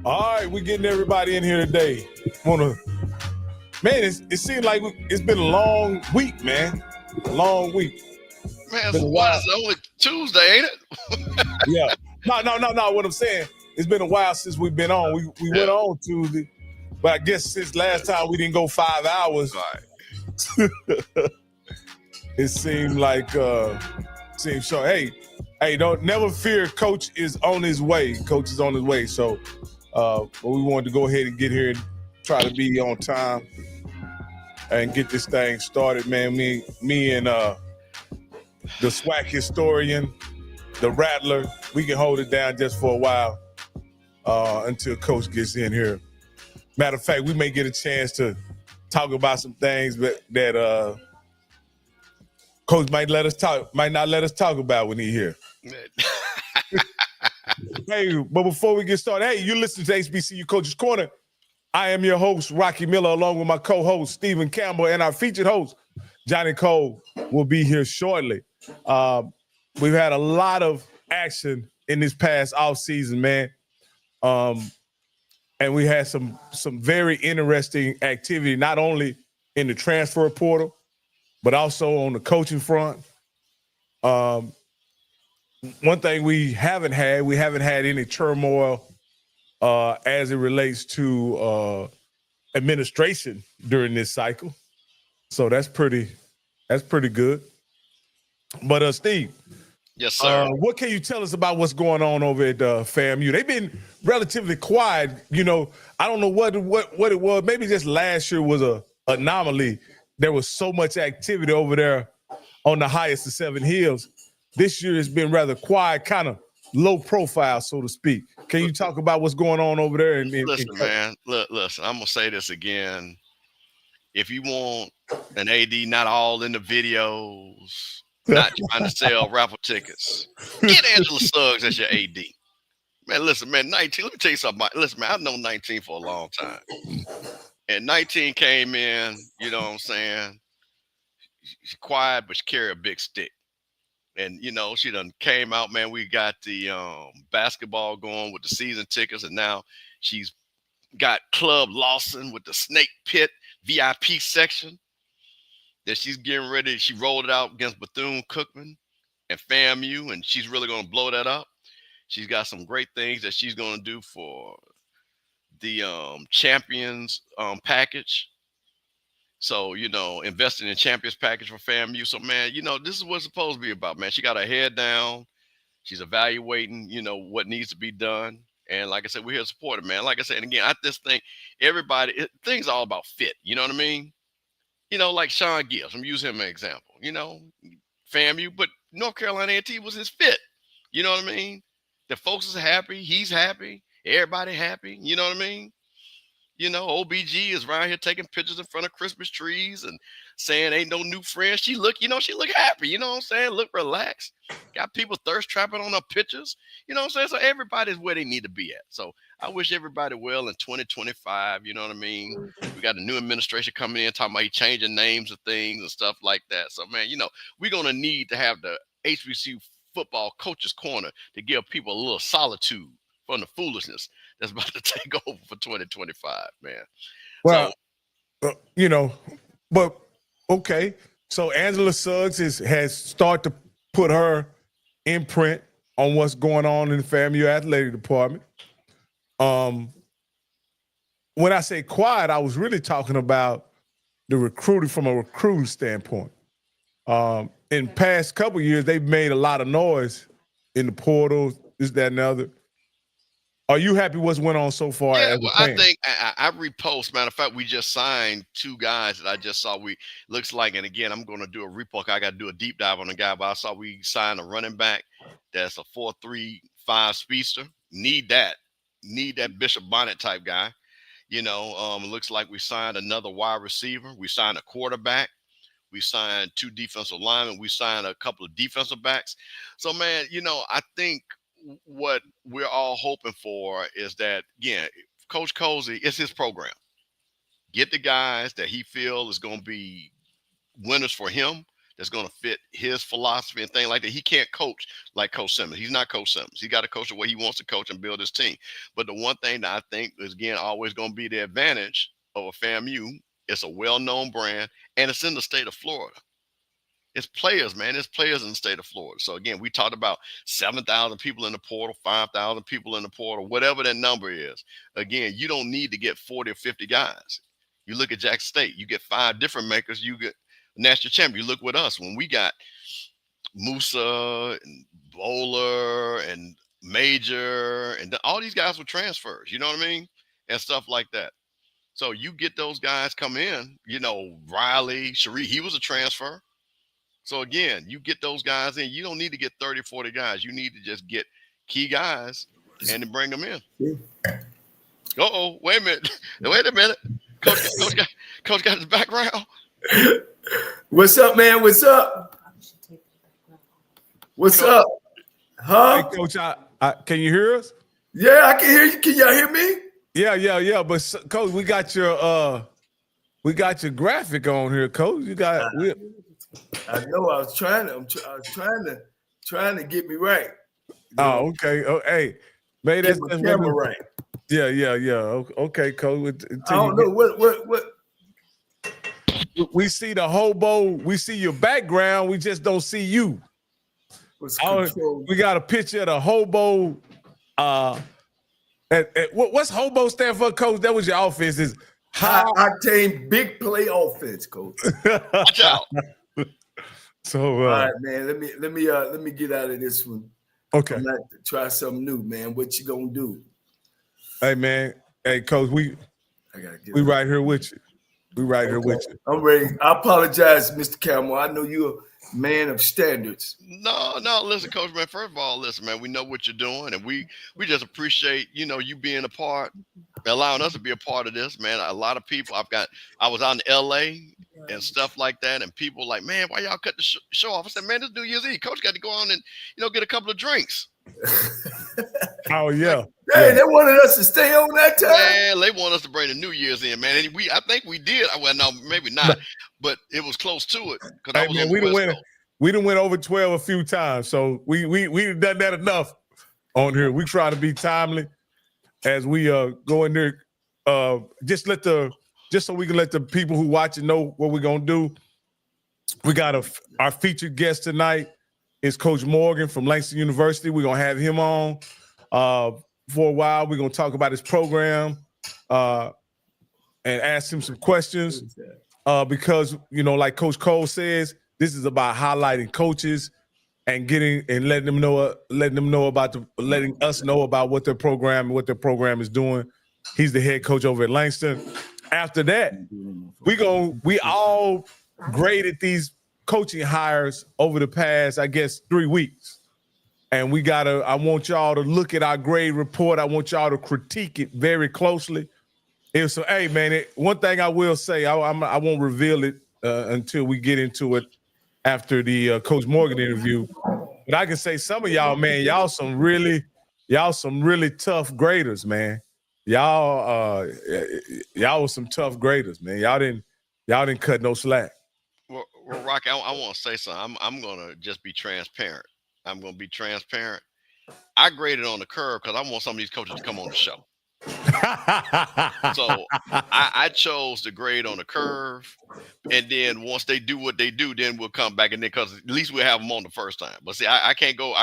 All right, we getting everybody in here today. Man, it seems like it's been a long week, man. A long week. Man, Been a what while. is it? Only Tuesday, ain't it? Yeah. No. What I'm saying, it's been a while since we've been on. We went Yeah. on Tuesday, but I guess since last time we didn't go 5 hours, Right. it seemed like seems so. Hey, don't never fear. Coach is on his way. Coach is on his way. So, but we wanted to go ahead and get here and try to be on time and get this thing started, man. Me and the SWAC historian, the Rattler, we can hold it down just for a while until Coach gets in here. Matter of fact, we may get a chance to talk about some things that Coach might not let us talk about when he's here. Hey, but before we get started, hey, you listen to HBCU Coaches Corner. I am your host, Rocky Miller, along with my co-host, Stephen Campbell, and our featured host, Johnny Cole, will be here shortly. We've had a lot of action in this past offseason, man. And we had some very interesting activity, not only in the transfer portal, but also on the coaching front. One thing we haven't had any turmoil as it relates to administration during this cycle. So that's pretty good. But Steve, yes, sir. What can you tell us about what's going on over at FAMU? They've been relatively quiet. You know, I don't know what it was. Maybe just last year was a anomaly. There was so much activity over there on the highest of Seven Hills. This year has been rather quiet, kind of low profile, so to speak. Can you talk about what's going on over there? Listen, man. Listen, I'm gonna say this again. If you want an AD not all in the videos, not trying to sell raffle tickets, get Angela Suggs as your AD. Man, listen, man, 19. Let me tell you something. Listen, man, I've known 19 for a long time. And 19 came in, you know what I'm saying? She's quiet, but she carry a big stick. And, you know, she done came out, man. We got the basketball going with the season tickets. And now she's got Club Lawson with the Snake Pit VIP section that she's getting ready. She rolled it out against Bethune-Cookman and FAMU, and she's really going to blow that up. She's got some great things that she's going to do for the champions package. So, you know, investing in champions package for FAMU. So, man, you know, this is what it's supposed to be about, man. She got her head down. She's evaluating, you know, what needs to be done. And like I said, we're here to support it, man. Like I said, and again, I just think things are all about fit. You know what I mean? You know, like Sean Gibbs. I'm using him as an example. You know, FAMU, but North Carolina A&T was his fit. You know what I mean? The folks are happy. He's happy. Everybody happy. You know what I mean? You know, OBG is around here taking pictures in front of Christmas trees and saying ain't no new friends. She look happy. You know what I'm saying? Look relaxed. Got people thirst trapping on her pictures. You know what I'm saying? So everybody's where they need to be at. So I wish everybody well in 2025. You know what I mean? We got a new administration coming in talking about changing names of things and stuff like that. So, man, you know, we're going to need to have the HBCU Football Coaches Corner to give people a little solitude from the foolishness that's about to take over for 2025, man. Well, so, you know, but okay. So Angela Suggs has started to put her imprint on what's going on in the FAMU athletic department. When I say quiet, I was really talking about the recruiting from a recruiting standpoint. In past couple of years, they've made a lot of noise in the portal, this, that, and the other. Are you happy what's went on so far? Yeah, well, I think I repost. Matter of fact, we just signed 2 guys that I just saw. We looks like, and again, I'm going to do a repost. I got to do a deep dive on the guy, but I saw we signed a running back that's a 4.35 speedster. Need that Bishop Bonnet type guy. You know, it looks like we signed another wide receiver. We signed a quarterback. We signed 2 defensive linemen. We signed a couple of defensive backs. So, man, you know, I think what we're all hoping for is that, again, Coach Cozy, it's his program. Get the guys that he feels is going to be winners for him, that's going to fit his philosophy and things like that. He can't coach like Coach Simmons. He's not Coach Simmons. He got to coach the way he wants to coach and build his team. But the one thing that I think is, again, always going to be the advantage of a FAMU, it's a well-known brand, and it's in the state of Florida. It's players, man. It's players in the state of Florida. So, again, we talked about 7,000 people in the portal, 5,000 people in the portal, whatever that number is. Again, you don't need to get 40 or 50 guys. You look at Jackson State, you get 5 different makers, you get national champion. You look with us when we got Musa and Bowler and Major, and all these guys were transfers, you know what I mean? And stuff like that. So you get those guys come in, Riley, Sharif, he was a transfer. So again, you get those guys in. You don't need to get 30, 40 guys. You need to just get key guys and then bring them in. Uh-oh, wait a minute. Coach got his background. What's up, man? What's up? What's up? Huh? Hey, Coach, can you hear us? Yeah, I can hear you. Can y'all hear me? Yeah. But Coach, we got your graphic on here, Coach. I know. I was trying to get me right. Oh, okay. Oh, hey, man, that's my camera right. Yeah. Okay, Coach. I don't know what. We see the hobo. We see your background. We just don't see you. We got a picture of the hobo. What's hobo stand for, Coach? That was your offense. Is high octane big play offense, Coach. Watch out. So all right, man. Let me get out of this one. Okay. I'm gonna try something new, man. What you gonna do? Hey, man. Hey, Coach. We right here with you. We right here with you. I'm ready. I apologize, Mr. Campbell. I know you're a man of standards. No. Listen, Coach, man. First of all, listen, man. We know what you're doing, and we just appreciate you being a part, allowing us to be a part of this, man. A lot of people. I was out in L.A. and stuff like that, and people like, man, why y'all cut the show off? I said, man, this New Year's Eve. Coach got to go on and get a couple of drinks. Oh yeah. Hey, they wanted us to stay on that time. Man, they want us to bring the New Year's in, man. And I think we did. Well, no, maybe not, but it was close to it. Hey, man, we done went over 12 a few times, so we done that enough on here. We try to be timely as we go in there. Just so we can let the people who watch it know what we're gonna do. We got our featured guest tonight is Coach Morgan from Langston University. We're gonna have him on for a while. We're gonna talk about his program and ask him some questions because like Coach Cole says, this is about highlighting coaches and letting us know about what their program is doing. He's the head coach over at Langston. After that, we all graded these coaching hires over the past, I guess, 3 weeks. And I want y'all to look at our grade report. I want y'all to critique it very closely. Hey, man, one thing I will say, I won't reveal it until we get into it after the Coach Morgan interview. But I can say some of y'all, man, y'all some really tough graders, man. Y'all were some tough graders, man. Y'all didn't cut no slack. Well, Rocky, I want to say something. I'm going to just be transparent. I'm going to be transparent. I graded on the curve because I want some of these coaches to come on the show. So I chose to grade on the curve, and then once they do what they do, then we'll come back, and then because at least we'll have them on the first time. But see, I can't go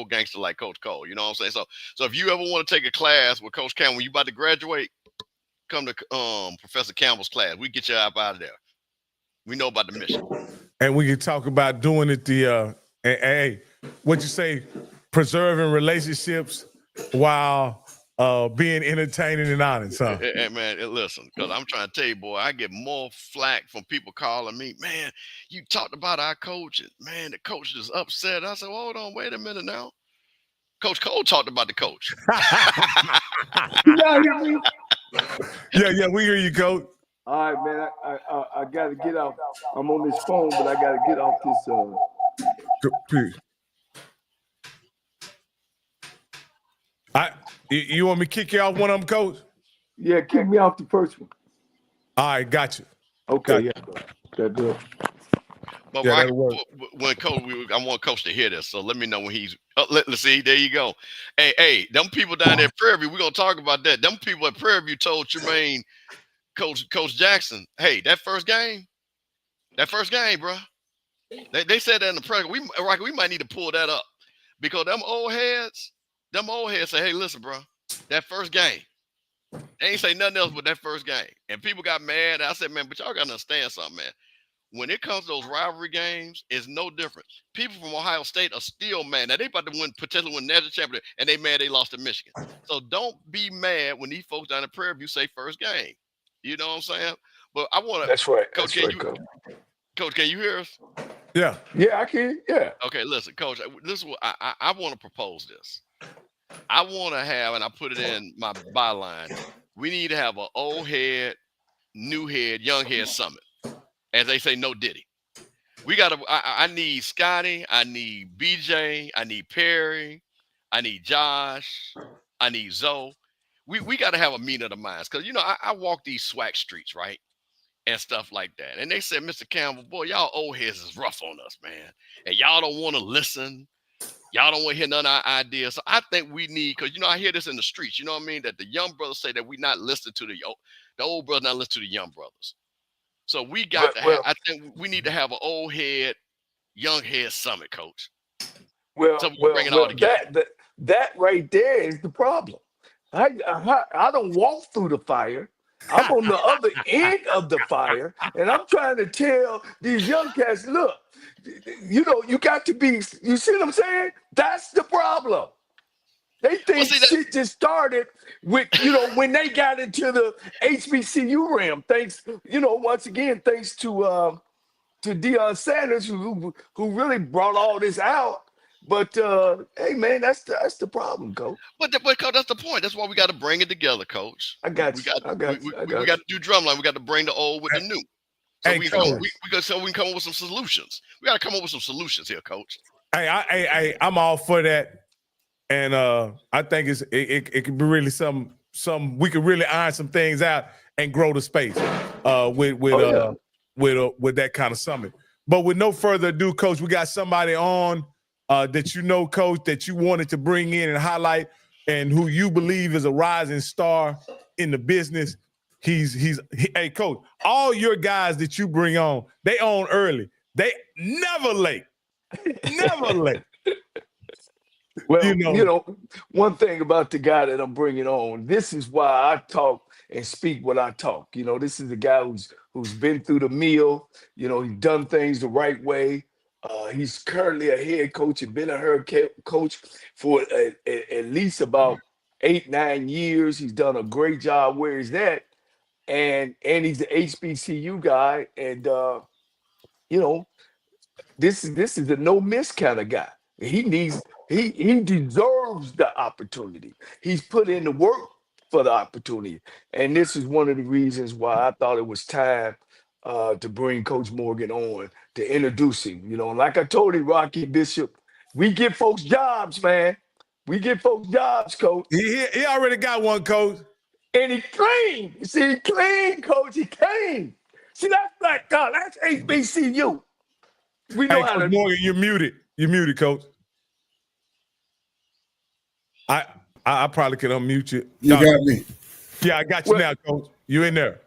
gangster like Coach Cole. You know what I'm saying? So if you ever want to take a class with Coach Campbell, when you about to graduate, come to Professor Campbell's class. We get you up out of there. We know about the mission. And we can talk about doing it what you say, preserving relationships while being entertaining and honest, huh? Hey, man, listen, because I'm trying to tell you, boy, I get more flack from people calling me, man, you talked about our coach, and man, the coach is upset. I said, well, hold on, wait a minute now. Coach Cole talked about the coach. Yeah, we hear you, Coach. All right, man. I got to get off. I'm on this phone, but I got to get off this. You want me to kick you off one of them, Coach? Yeah, kick me off the first one. All right, got you. Okay, yeah. That good. But Yeah, Rocky, that'll work. when Coach, I want Coach to hear this, so let me know when he's. Let's see. There you go. Hey, them people down there at Prairie View, we're gonna talk about that. Them people at Prairie View told Jermaine, Coach Jackson, hey, that first game, bro. They said that in the press. Rocky, we might need to pull that up because them old heads say, hey, listen, bro, that first game, they ain't say nothing else but that first game, and people got mad. I said, man, but y'all gotta understand something, man. When it comes to those rivalry games, it's no different. People from Ohio State are still mad. Now, they about to potentially win national championship, and they mad they lost to Michigan. So don't be mad when these folks down in Prairie View say first game. You know what I'm saying? But I want to. That's right. Coach, Coach, can you hear us? Yeah. Yeah, I can. Yeah. Okay, listen, Coach. This is what I want to propose this. I want to have, and I put it in my byline. We need to have an old head, new head, young head summit. As they say, no Diddy. We got to, I need Scotty. I need BJ. I need Perry. I need Josh. I need Zoe. We got to have a meeting of the minds. Because, you know, I walk these SWAC streets, right? And stuff like that. And they said, Mr. Campbell, boy, y'all old heads is rough on us, man. And y'all don't want to listen. Y'all don't want to hear none of our ideas. So I think we need, because, you know, I hear this in the streets. You know what I mean? That the young brothers say that we not listening to the old brothers not listening to the young brothers. So we got to have, I think we need to have an old head, young head summit, Coach. Well, so we bring it all together. That right there is the problem. I don't walk through the fire. I'm on the other end of the fire, and I'm trying to tell these young cats, look, you know, you got to be, you see what I'm saying? That's the problem. They think shit just started with, you know, when they got into the HBCU realm. Thanks, you know, once again, thanks to Deion Sanders, who really brought all this out. But hey, man, that's the problem, Coach. But Coach, that's the point. That's why we got to bring it together, Coach. I got you. We got to do drumline. We got to bring the old with the new. So we can come up with some solutions. We got to come up with some solutions here, Coach. Hey, I'm all for that. And I think it could be really some we could really iron some things out and grow the space with that kind of summit. But with no further ado, Coach, we got somebody on that you know, Coach, that you wanted to bring in and highlight, and who you believe is a rising star in the business. Hey, Coach, all your guys that you bring on, they on early. They never late. Never late. Well, you know, one thing about the guy that I'm bringing on, this is why I talk and speak what I talk. You know, this is a guy who's been through the mill. You know, he's done things the right way. He's currently a head coach and been a head coach for at least about 8-9 years. He's done a great job where he's at, and he's an HBCU guy. And you know, this is a no miss kind of guy. He deserves the opportunity. He's put in the work for the opportunity. And this is one of the reasons why I thought it was time to bring Coach Morgan on, to introduce him. You know, like I told you, Rocky Bishop, we give folks jobs, man. We give folks jobs, Coach. He already got one, Coach. And he clean. You see, he clean, Coach. He clean. See, that's like, God, that's HBCU. We know how Coach to. Morgan, you're muted. You're muted, Coach. I probably can unmute you. You got me. Yeah, I got you now, Coach. You in there.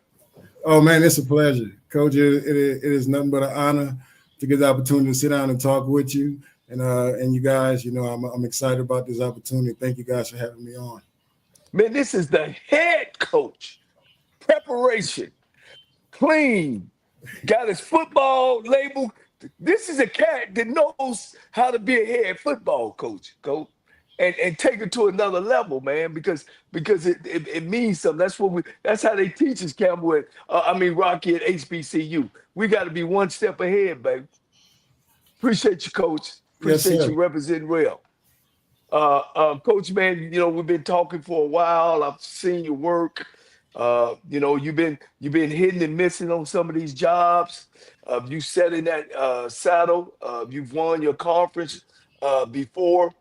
Oh, man, it's a pleasure. Coach, it is nothing but an honor to get the opportunity to sit down and talk with you. And you guys, you know, I'm excited about this opportunity. Thank you guys for having me on. Man, this is the head coach. Preparation. Clean. Got his football label. This is a cat that knows how to be a head football coach, Coach. And take it to another level, man, because it means something. That's how they teach us, Campbell. Rocky at HBCU. We got to be one step ahead, baby. Appreciate you, Coach. Appreciate you representing well. Coach, man, you know, we've been talking for a while. I've seen your work. You know, you've been hitting and missing on some of these jobs. You sat in that saddle. You've won your conference before.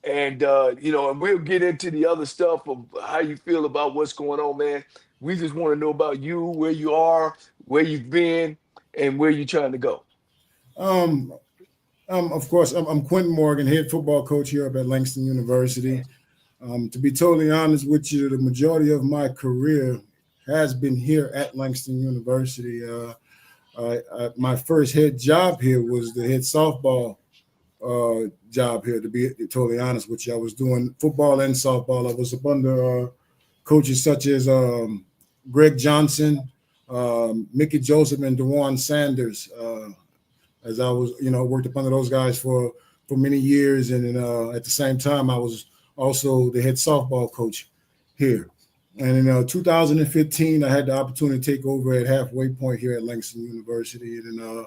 And, you know, and we'll get into the other stuff of how you feel about what's going on, man. We just want to know about you, where you are, where you've been, and where you're trying to go. Of course, I'm Quinton Morgan, head football coach here up at Langston University. To be totally honest with you, the majority of my career has been here at Langston University. My first head job here was the head softball job here, to be totally honest with you. I was doing football and softball. I was up under coaches such as Greg Johnson, Mickey Joseph, and DeJuan Sanders. As I was, worked up under those guys for many years. And then, at the same time, I was also the head softball coach here. And in 2015, I had the opportunity to take over at halfway point here at Langston University. And then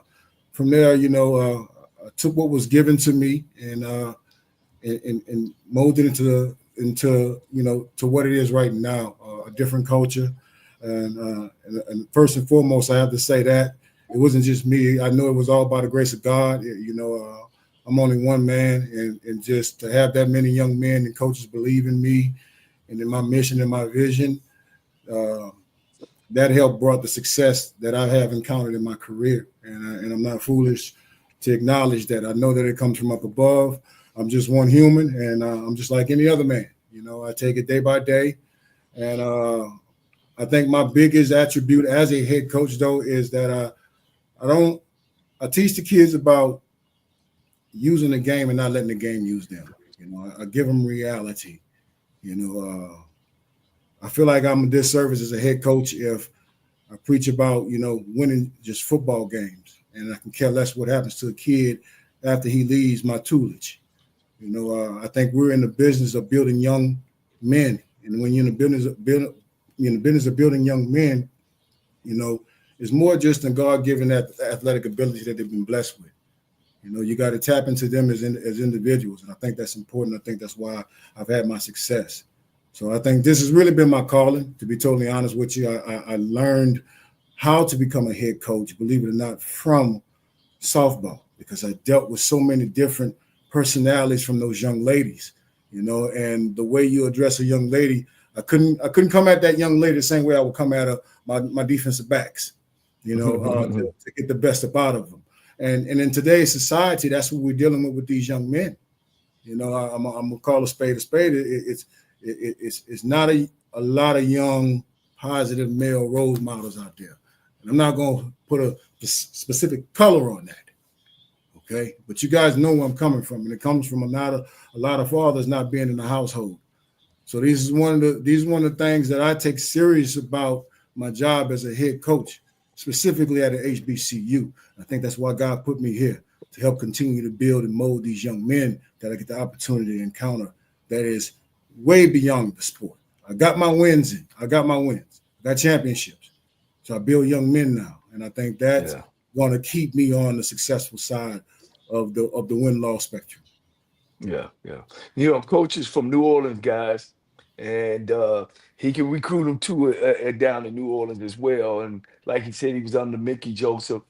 from there, I took what was given to me and molded into to what it is right now, a different culture. And first and foremost, I have to say that it wasn't just me. I know it was all by the grace of God. I'm only one man, and just to have that many young men and coaches believe in me and in my mission and my vision, that helped brought the success that I have encountered in my career. And I'm not foolish to acknowledge that. I know that it comes from up above. I'm just one human, and I'm just like any other man. I take it day by day. And I think my biggest attribute as a head coach, though, is that I teach the kids about using the game and not letting the game use them. I give them reality. I feel like I'm a disservice as a head coach if I preach about, winning just football games, and I can care less what happens to a kid after he leaves my tutelage. I think we're in the business of building young men, and when you're in the business of building young men, it's more just than God-given that athletic ability that they've been blessed with. You got to tap into them as individuals, and I think that's important. I think that's why I've had my success. So I think this has really been my calling, to be totally honest with you. I learned how to become a head coach, believe it or not, from softball, because I dealt with so many different personalities from those young ladies, and the way you address a young lady, I couldn't come at that young lady the same way I would come at my defensive backs, to get the best up out of them. And in today's society, that's what we're dealing with these young men. I'm gonna call a spade a spade. It's not a lot of young, positive male role models out there. And I'm not going to put a specific color on that. Okay. But you guys know where I'm coming from. And it comes from a lot of fathers not being in the household. So this is one of the things that I take serious about my job as a head coach, specifically at an HBCU. I think that's why God put me here, to help continue to build and mold these young men that I get the opportunity to encounter that is way beyond the sport. I got my wins in. I got championships. So I build young men now. And I think that's going to keep me on the successful side of the win-loss spectrum. Yeah. Coach is from New Orleans, guys, and he can recruit them too down in New Orleans as well. And like he said, he was under Mickey Joseph.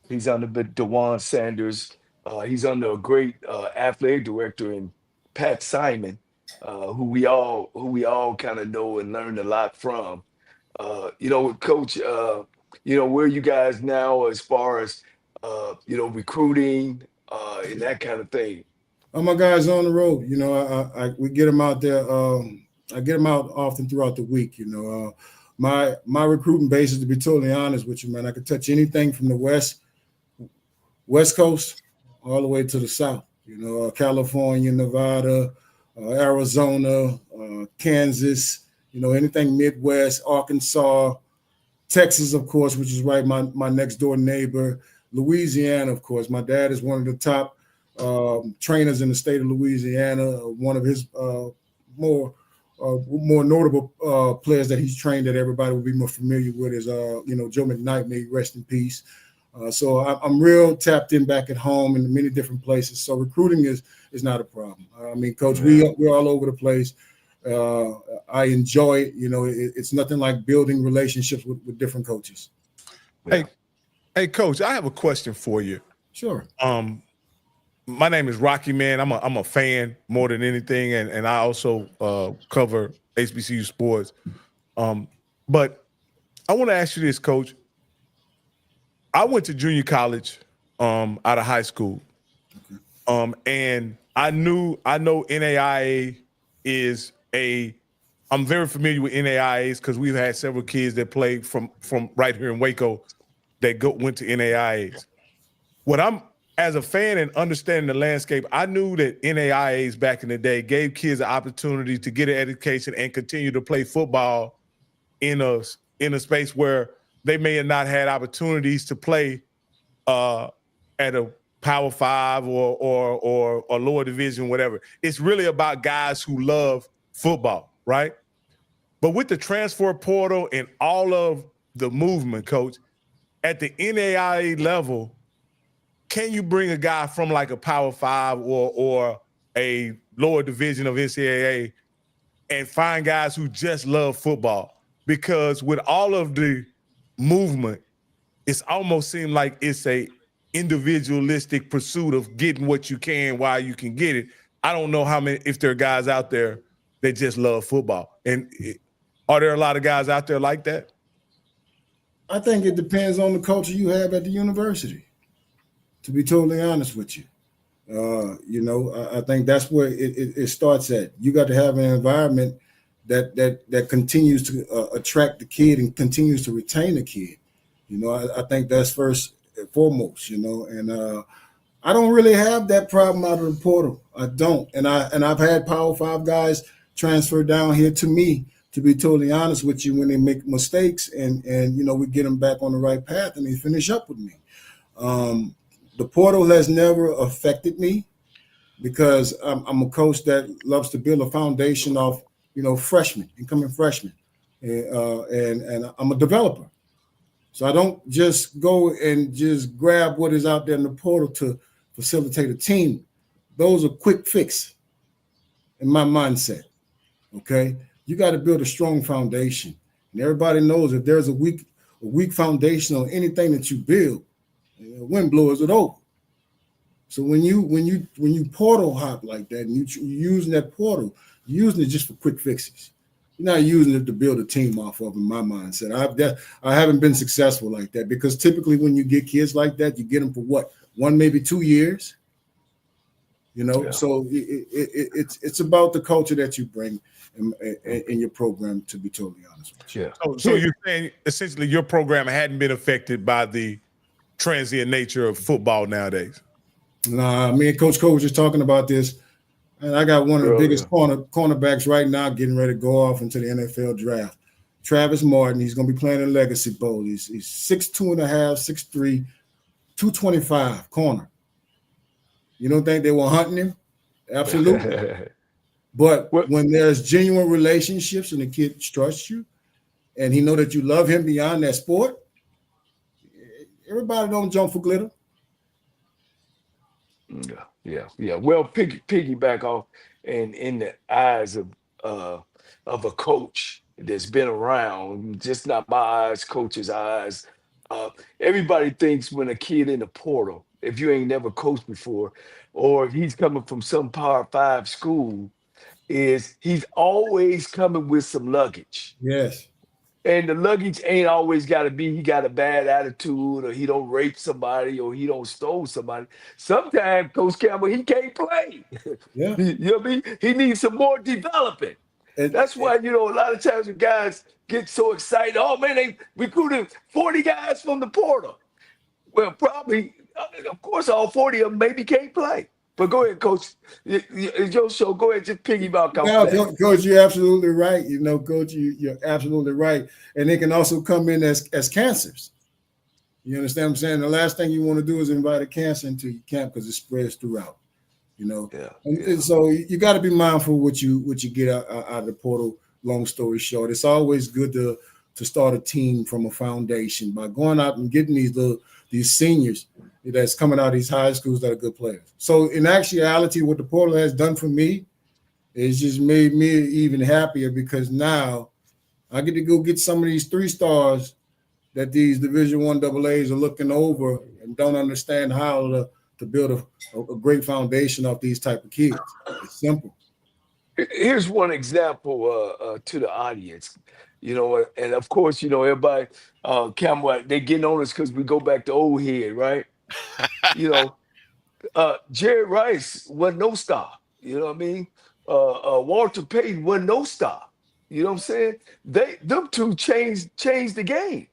He's under DeJuan Sanders. He's under a great athletic director in Pat Simon, who we all kind of know and learned a lot from. Coach, where you guys now as far as recruiting and that kind of thing? All my guys on the road, we get them out there. I get them out often throughout the week. My recruiting basis, to be totally honest with you, man, I could touch anything from the West Coast all the way to the South. California, Nevada, Arizona, Kansas, anything Midwest, Arkansas, Texas, of course, which is right my next door neighbor, Louisiana, of course. My dad is one of the top trainers in the state of Louisiana. One of his more notable players that he's trained that everybody will be more familiar with is Joe McKnight, may he rest in peace. So I'm real tapped in back at home in many different places. So recruiting is not a problem. Coach, we're all over the place. I enjoy it. It's nothing like building relationships with different coaches. Yeah. Hey, Coach, I have a question for you. Sure. My name is Rocky, man. I'm a fan more than anything, and I also cover HBCU sports. But I want to ask you this, Coach. I went to junior college out of high school. And I know NAIA is I'm very familiar with NAIAs because we've had several kids that played from right here in Waco that went to NAIAs. What I'm, as a fan and understanding the landscape, I knew that NAIAs back in the day gave kids an opportunity to get an education and continue to play football in a space where they may have not had opportunities to play at a Power 5 or lower division, whatever. It's really about guys who love football, right? But with the transfer portal and all of the movement, Coach, at the NAIA level, can you bring a guy from like a Power 5 or a lower division of NCAA and find guys who just love football? Because with all of the movement, it's almost seemed like it's a individualistic pursuit of getting what you can while you can get it. I don't know if there are guys out there that just love football. And are there a lot of guys out there like that? I think it depends on the culture you have at the university, to be totally honest with you. I think that's where it starts at. You got to have an environment that continues to attract the kid and continues to retain the kid. I think that's first and foremost, and I don't really have that problem out of the portal. I don't. And I've had Power 5 guys transfer down here to me, to be totally honest with you, when they make mistakes and we get them back on the right path and they finish up with me. The portal has never affected me because I'm a coach that loves to build a foundation of, freshmen, incoming freshmen. And I'm a developer. So I don't just go and just grab what is out there in the portal to facilitate a team. Those are quick fix in my mindset, okay? You got to build a strong foundation. And everybody knows if there's a weak foundation on anything that you build, wind blows it over. So when you portal hop like that and you're using that portal, you're using it just for quick fixes. You're not using it to build a team off of, in my mindset. I haven't been successful like that because typically when you get kids like that, you get them for what? 1, maybe 2 years. Yeah. So it's about the culture that you bring in your program, to be totally honest with you. Yeah. So you're saying essentially your program hadn't been affected by the transient nature of football nowadays? Nah, me and Coach Cole was just talking about this. And I got one of the biggest cornerbacks right now getting ready to go off into the NFL draft. Travis Martin, he's going to be playing in Legacy Bowl. He's 6'2.5", 6'3", 225 corner. You don't think they were hunting him? Absolutely. But when there's genuine relationships and the kid trusts you and he know that you love him beyond that sport, everybody don't jump for glitter. Yeah. Well, piggyback off, and in the eyes of a coach that's been around, just not my eyes, coach's eyes. Everybody thinks when a kid in the portal, if you ain't never coached before, or if he's coming from some Power 5 school, is he's always coming with some luggage. Yes. And the luggage ain't always got to be he got a bad attitude or he don't rape somebody or he don't stole somebody. Sometimes, Coach Campbell, he can't play. Yeah. You know what I mean? He needs some more development. And that's why, a lot of times when guys get so excited, oh, man, they recruited 40 guys from the portal. Well, probably, of course, all 40 of them maybe can't play. But go ahead, Coach. It's your show. Go ahead, just piggyback off that. Coach, you're absolutely right. Coach, you're absolutely right. And they can also come in as cancers. You understand what I'm saying? The last thing you want to do is invite a cancer into your camp because it spreads throughout. And so you got to be mindful what you get out of the portal. Long story short, it's always good to start a team from a foundation by going out and getting these seniors that's coming out of these high schools that are good players. So in actuality, what the portal has done for me is just made me even happier because now I get to go get some of these 3 stars that these Division I AA's are looking over and don't understand how to build a great foundation off these type of kids. It's simple. Here's one example to the audience, and of course, everybody, Campbell, they getting on us because we go back to old head, right? You know, Jerry Rice wasn't no star. You know what I mean? Walter Payton wasn't no star. You know what I'm saying? Them two changed the game.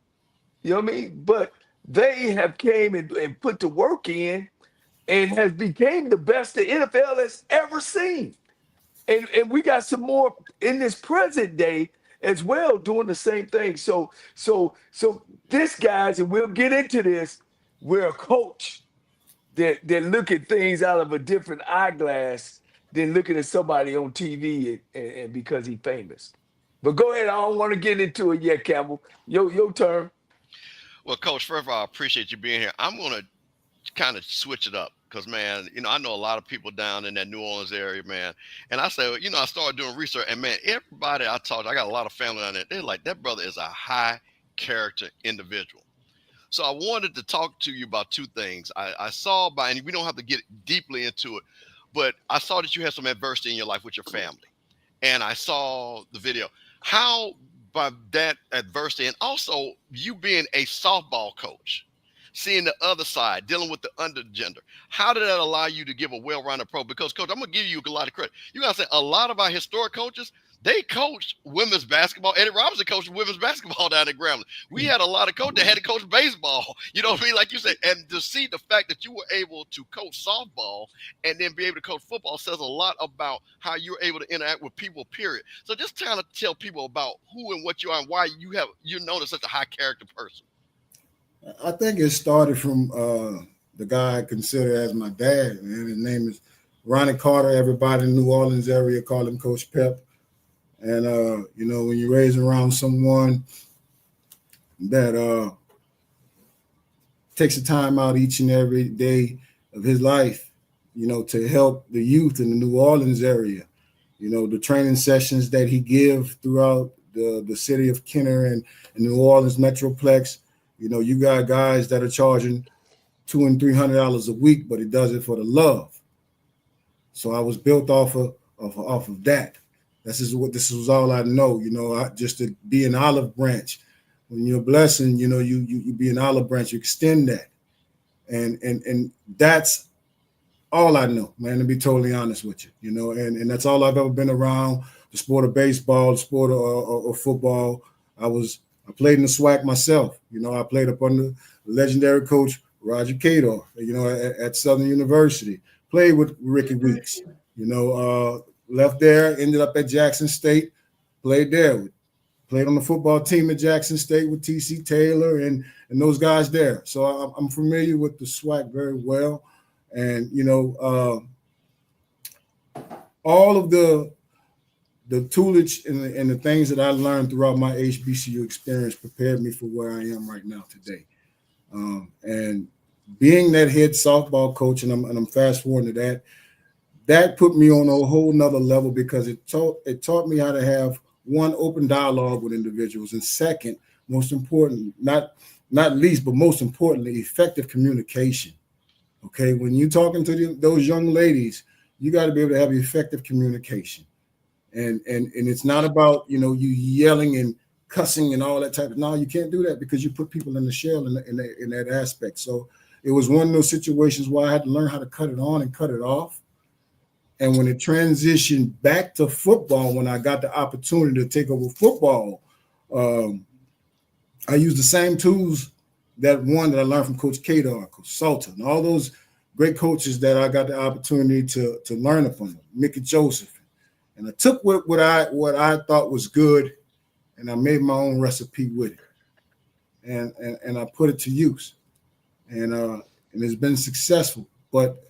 You know what I mean? But they have came and put the work in and has became the best the NFL has ever seen. And we got some more in this present day as well doing the same thing. So this guys, and we'll get into this, we're a coach that look at things out of a different eyeglass than looking at somebody on TV and because he's famous. But go ahead, I don't want to get into it yet, Campbell. Your turn. Well, Coach, first of all, I appreciate you being here. I'm going to kind of switch it up because, man, I know a lot of people down in that New Orleans area, man. And I say, I started doing research, and, man, everybody I talked to, I got a lot of family down there. They're like, that brother is a high character individual. So I wanted to talk to you about two things. I saw and we don't have to get deeply into it, but I saw that you had some adversity in your life with your family. And I saw the video. How, by that adversity, and also you being a softball coach, seeing the other side, dealing with the undergender, how did that allow you to give a well-rounded approach? Because, Coach, I'm going to give you a lot of credit. You got to say a lot of our historic coaches, they coached women's basketball. Eddie Robinson coached women's basketball down at Grambling. We had a lot of coaches that had to coach baseball. You know what I mean? Like you said, and to see the fact that you were able to coach softball and then be able to coach football says a lot about how you're able to interact with people, period. So just kind of tell people about who and what you are and why you're known as such a high character person. I think it started from the guy I consider as my dad, man. His name is Ronnie Carter. Everybody in the New Orleans area call him Coach Pep. And, when you raise around someone that takes the time out each and every day of his life, to help the youth in the New Orleans area, the training sessions that he gives throughout the city of Kenner and New Orleans Metroplex, you got guys that are charging $200 and $300 a week, but he does it for the love. So I was built off of that. This was all I know, just to be an olive branch. When you're a blessing, you be an olive branch, you extend that. And that's all I know, man, to be totally honest with you, and that's all I've ever been around, the sport of baseball, the sport of football. I played in the SWAC myself. I played up under legendary coach Roger Cador, at Southern University. Played with Ricky Weeks, left there, ended up at Jackson State, played there. Played on the football team at Jackson State with T.C. Taylor and those guys there. So I'm familiar with the SWAC very well. And, all of the toolage and the things that I learned throughout my HBCU experience prepared me for where I am right now today. And being that head softball coach, and I'm fast forwarding to that put me on a whole nother level because it taught me how to have one, open dialogue with individuals, and second, most important, not least, but most importantly, effective communication. Okay, when you're talking to those young ladies, you got to be able to have effective communication, and it's not about you yelling and cussing and all that type of. No, you can't do that because you put people in the shell in that aspect. So it was one of those situations where I had to learn how to cut it on and cut it off. And when it transitioned back to football, when I got the opportunity to take over football, I used the same tools that I learned from Coach Cador, Coach Salter, and all those great coaches that I got the opportunity to learn from them, Mickey Joseph. And I took what I thought was good, and I made my own recipe with it, and I put it to use, and it's been successful. But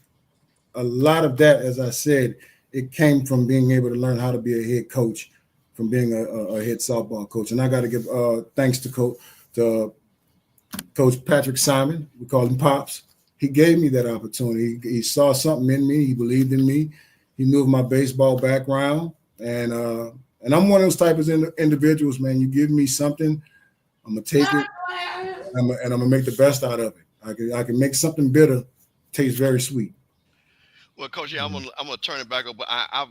a lot of that, as I said, it came from being able to learn how to be a head coach, from being a head softball coach. And I got to give thanks to Coach Patrick Simon. We call him Pops. He gave me that opportunity. He saw something in me. He believed in me. He knew of my baseball background. And I'm one of those types of individuals, man. You give me something, I'm going to take it, and I'm going to make the best out of it. I can make something bitter taste very sweet. Well, Coach, yeah, I'm gonna turn it back up. But I've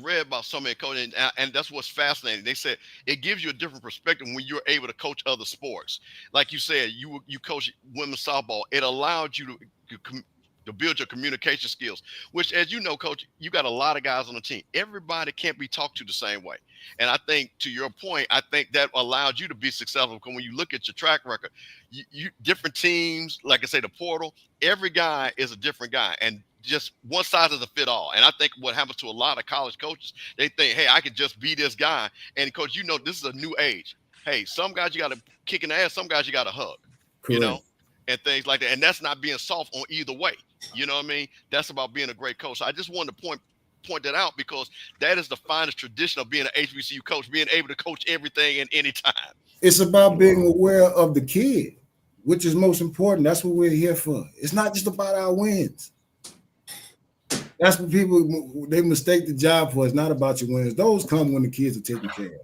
read about so many coaches, and that's what's fascinating. They said it gives you a different perspective when you're able to coach other sports. Like you said, you coach women's softball. It allowed you to build your communication skills. Which, as you know, Coach, you got a lot of guys on the team. Everybody can't be talked to the same way. And I think, to your point, I think that allowed you to be successful. Because when you look at your track record, you different teams, like I say, the portal. Every guy is a different guy, and just one size doesn't fit all. And I think what happens to a lot of college coaches, they think, hey, I could just be this guy. And Coach, this is a new age. Hey, some guys you got to kick in the ass, some guys you got to hug, Correct. And things like that. And that's not being soft on either way. You know what I mean? That's about being a great coach. So I just wanted to point that out, because that is the finest tradition of being an HBCU coach, being able to coach everything and anytime. It's about being aware of the kid, which is most important. That's what we're here for. It's not just about our wins. That's what people, they mistake the job for. It's not about your wins. Those come when the kids are taken care of.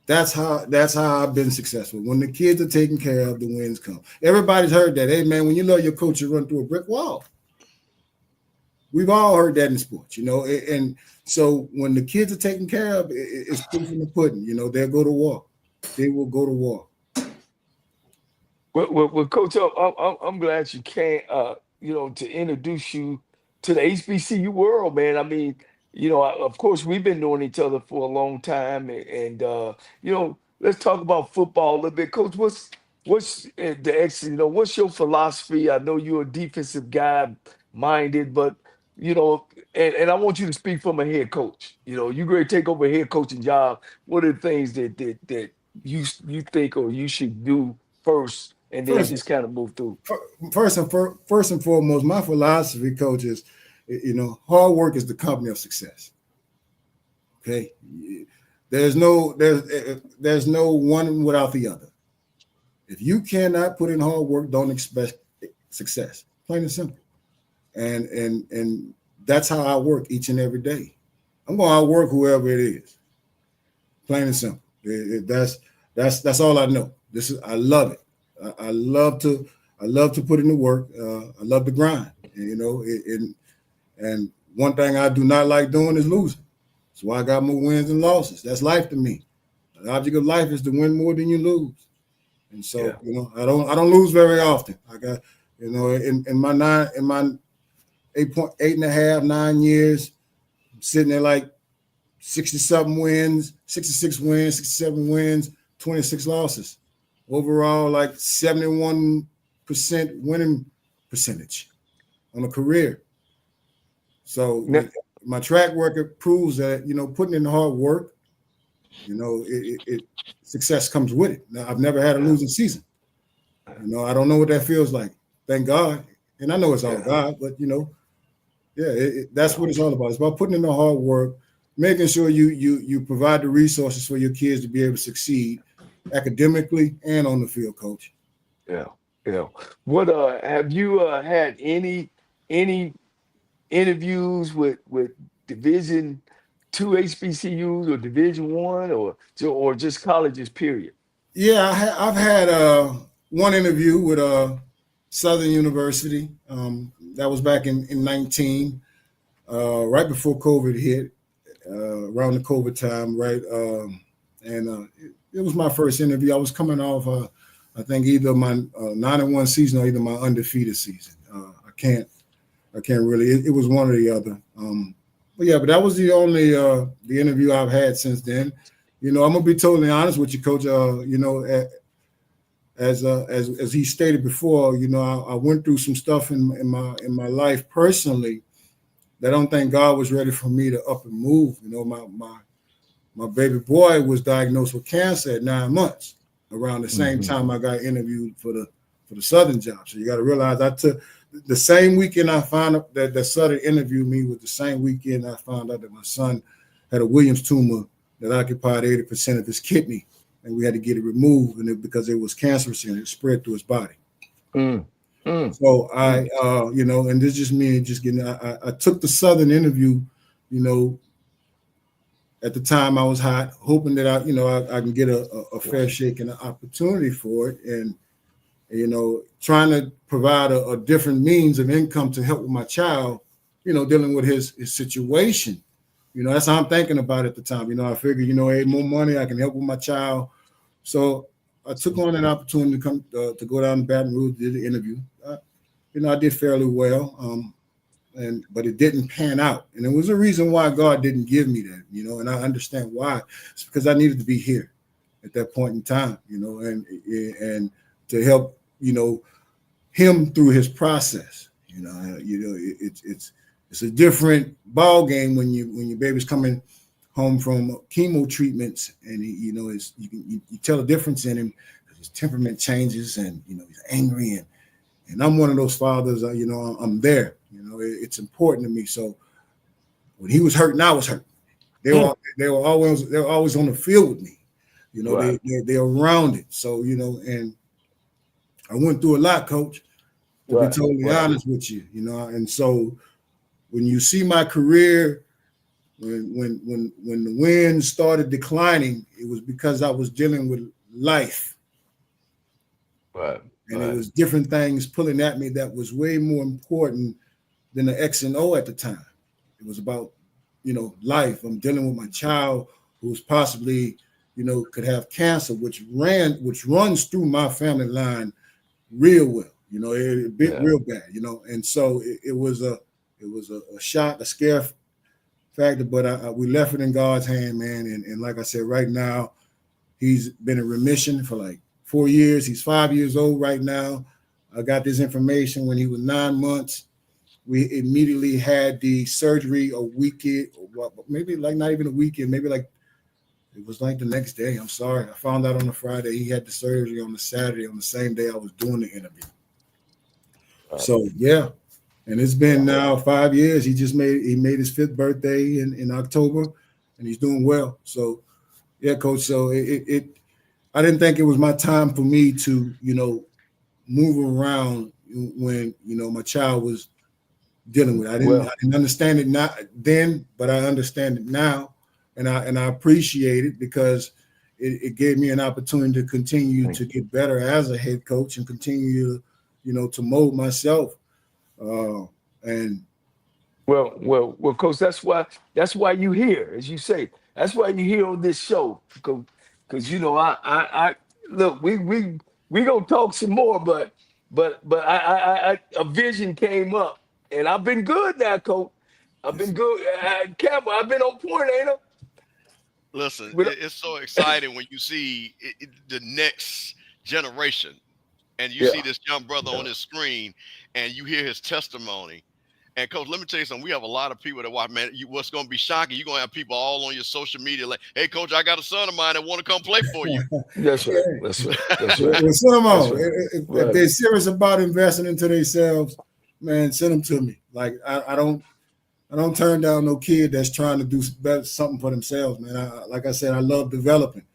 That's how I've been successful. When the kids are taken care of, the wins come. Everybody's heard that. Hey, man, when you know your coach, you run through a brick wall. We've all heard that in sports, And so when the kids are taken care of, it's proof in the pudding. They'll go to war. They will go to war. Well, Coach, I'm glad you came, to introduce you to the HBCU world, man. I mean, of course, we've been knowing each other for a long time, and let's talk about football a little bit, Coach. What's the exit? What's your philosophy? I know you're a defensive guy minded, but and I want you to speak from a head coach. You great to take over a head coaching job. What are the things that you think or you should do first, and then just kind of move through? First and foremost, my philosophy, Coach, is hard work is the company of success. Okay, there's no one without the other. If you cannot put in hard work, don't expect success. Plain and simple. And that's how I work each and every day. I'm going to outwork whoever it is. Plain and simple. That's all I know. I love it. I love to put in the work. I love to grind. And one thing I do not like doing is losing. That's why I got more wins than losses. That's life to me. The object of life is to win more than you lose. And so, I don't lose very often. I got, in my 9 years, I'm sitting there like 60-something wins, 66 wins, 67 wins, 26 losses. Overall, like 71% winning percentage on a career. So my track record proves that, putting in the hard work, success comes with it. Now, I've never had a losing season. I don't know what that feels like. Thank God. And I know it's all God, but, that's what it's all about. It's about putting in the hard work, making sure you provide the resources for your kids to be able to succeed academically and on the field, Coach. Yeah. What have you had any interviews with Division II HBCUs or Division I or just colleges, period? Yeah, I've had one interview with Southern University. That was back in 19, right before COVID hit, around the COVID time, right? It was my first interview. I was coming off, I think, either my 9-1 season or either my undefeated season. I can't really. It was one or the other. But that was the only the interview I've had since then. I'm gonna be totally honest with you, Coach. As he stated before, I went through some stuff in my life personally that I don't think God was ready for me to up and move. My baby boy was diagnosed with cancer at 9 months, around the same time I got interviewed for the Southern job. So you got to realize I took the same weekend I found out that Southern interviewed me was the same weekend I found out that my son had a Williams tumor that occupied 80% of his kidney, and we had to get it removed, because it was cancerous and it spread through his body. So I, and this just me just getting. I took the Southern interview, at the time I was hot, hoping that I can get a fair shake and an opportunity for it, you know, trying to provide a different means of income to help with my child, you know, dealing with his situation. You know, that's how I'm thinking about it at the time. You know, I figured, you know, hey, more money, I can help with my child. So I took on an opportunity to come to go down to Baton Rouge, did the interview. You know, I did fairly well, but it didn't pan out. And there was a reason why God didn't give me that, you know, and I understand why. It's because I needed to be here at that point in time, you know, and to help, you know, him through his process. You know, it's a different ball game when your baby's coming home from chemo treatments, and you know, you tell the difference in him because his temperament changes, and you know, he's angry, and I'm one of those fathers. You know, I'm there. You know, it's important to me. So when he was hurting, I was hurting. They were always on the field with me. You know, right. they're around it. So you know, and I went through a lot, Coach. To be totally honest with you, you know, and so when you see my career, when the wind started declining, it was because I was dealing with life. Right. And it was different things pulling at me that was way more important than the X and O at the time. It was about, you know, life. I'm dealing with my child who's possibly, you know, could have cancer, which runs through my family line real well. You know, it bit real bad, you know, and so it was a shock, a scare factor, but we left it in God's hand, man. And like I said, right now, he's been in remission for like 4 years. He's 5 years old right now. I got this information when he was 9 months. We immediately had the surgery a weekend, maybe like not even a weekend, maybe like it was like the next day. I'm sorry. I found out on a Friday. He had the surgery on the Saturday, on the same day I was doing the interview. So yeah, and it's been now 5 years. He made his 5th birthday in October, and he's doing well. So yeah, Coach. So I didn't think it was my time for me to, you know, move around when, you know, my child was dealing with it. I didn't understand it not then, but I understand it now, and I appreciate it because it gave me an opportunity to continue to get better as a head coach and continue, you know, to mold myself. And Coach, that's why you here, as you say. That's why you here on this show, because you know I look, we gonna talk some more, but I a vision came up, and I've been good now, Coach. I've been good, Campbell. I've been on point, ain't I? Listen, it's so exciting when you see the next generation. And you see this young brother on his screen, and you hear his testimony. And Coach, let me tell you something. We have a lot of people that watch. Man, what's going to be shocking? You're going to have people all on your social media like, "Hey, Coach, I got a son of mine that want to come play for you." That's right. That's right. That's right. Well, send them on. If they're serious about investing into themselves, man, send them to me. Like I don't turn down no kid that's trying to do something for themselves, man. Like I said, I love developing.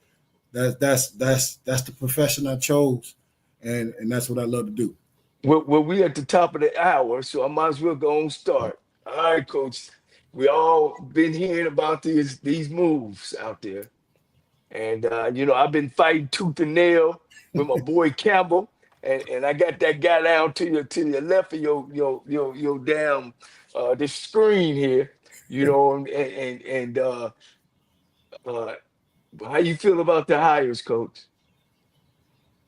That's the profession I chose. And that's what I love to do. Well, we at the top of the hour, so I might as well go and start. All right, Coach. We all been hearing about these moves out there, and you know, I've been fighting tooth and nail with my boy Campbell, and I got that guy down to your left of your damn this screen here, you know, and how you feel about the hires, Coach?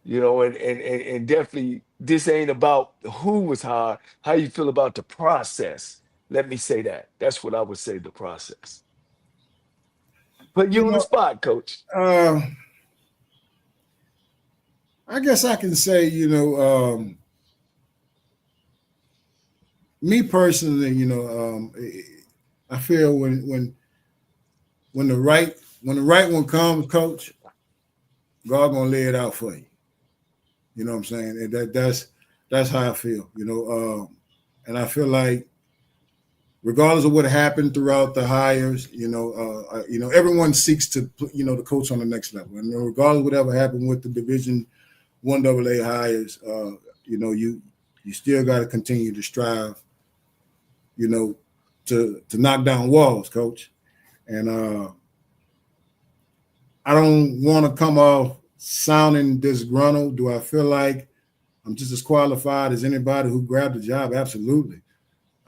You know, and definitely this ain't about who was hired. How you feel about the process? Let me say that. That's what I would say, the process. Put you on the spot, Coach. I guess I can say, you know, me personally, you know, I feel when the right one comes, Coach, God gonna lay it out for you. You know what I'm saying? And that's how I feel, you know. And I feel like regardless of what happened throughout the hires, you know, everyone seeks to, you know, the coach on the next level. And regardless of whatever happened with the Division I AA hires, you know, you still got to continue to strive, you know, to knock down walls, Coach. And I don't want to come off sounding disgruntled. Do I feel like I'm just as qualified as anybody who grabbed the job. Absolutely.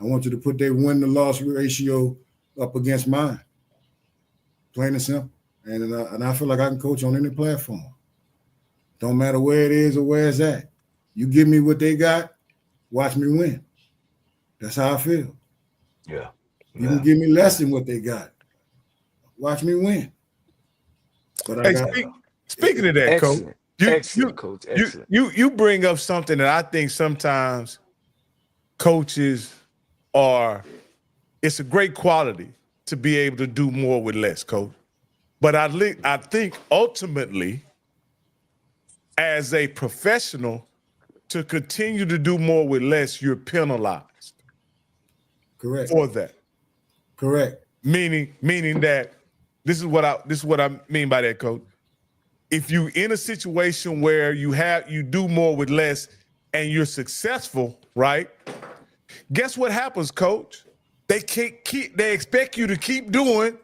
I want you to put their win-to-loss ratio up against mine. Plain and simple. And I feel like I can coach on any platform. Don't matter where it is or where it's at. You give me what they got, watch me win. That's how I feel. Yeah. You can give me less than what they got. Watch me win. But speaking of that, Coach, Excellent, Coach. Excellent. You bring up something that I think sometimes coaches it's a great quality to be able to do more with less, Coach. But I think ultimately, as a professional, to continue to do more with less, you're penalized. Correct. For that. Correct. Meaning that this is what I mean by that, Coach. If you in a situation where you do more with less and you're successful, right? Guess what happens, Coach? They expect you to keep doing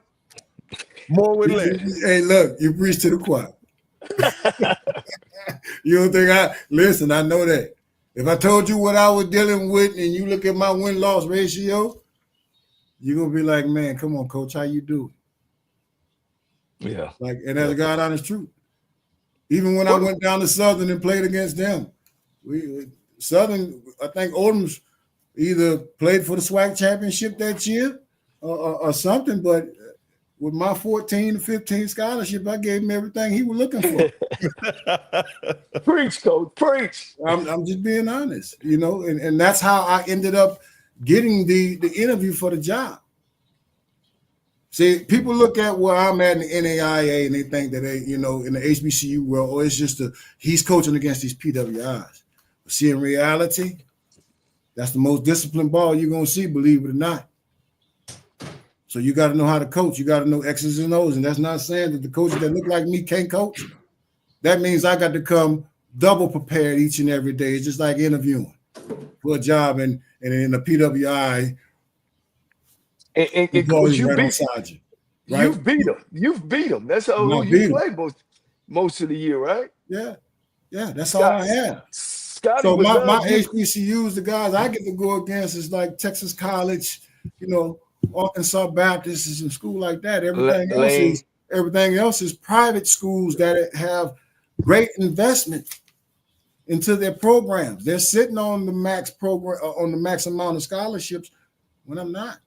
more with less. Hey, look, you preach to the choir. You don't think listen, I know that. If I told you what I was dealing with and you look at my win-loss ratio, you're gonna be like, man, come on, Coach, how you do? Yeah. And that's God honest truth. Even when I went down to Southern and played against them, Southern, I think Odom's either played for the SWAC championship that year or something, but with my 14 to 15 scholarship, I gave him everything he was looking for. Preach, Coach, preach. I'm just being honest, and that's how I ended up getting the interview for the job. See, people look at where I'm at in the NAIA and they think that in the HBCU world, it's just he's coaching against these PWIs. But see, in reality, that's the most disciplined ball you're gonna see, believe it or not. So you got to know how to coach. You got to know X's and O's, and that's not saying that the coaches that look like me can't coach. That means I got to come double prepared each and every day. It's just like interviewing for a job, and in the PWI. And Coach, you beat you, right? You've beat them. That's how you played most of the year, right? Yeah. That's all I have. Scotty, so my HBCUs, the guys I get to go against is like Texas College, Arkansas Baptist is in school like that. Everything else is private schools that have great investment into their programs. They're sitting on the max program, on the max amount of scholarships, when I'm not.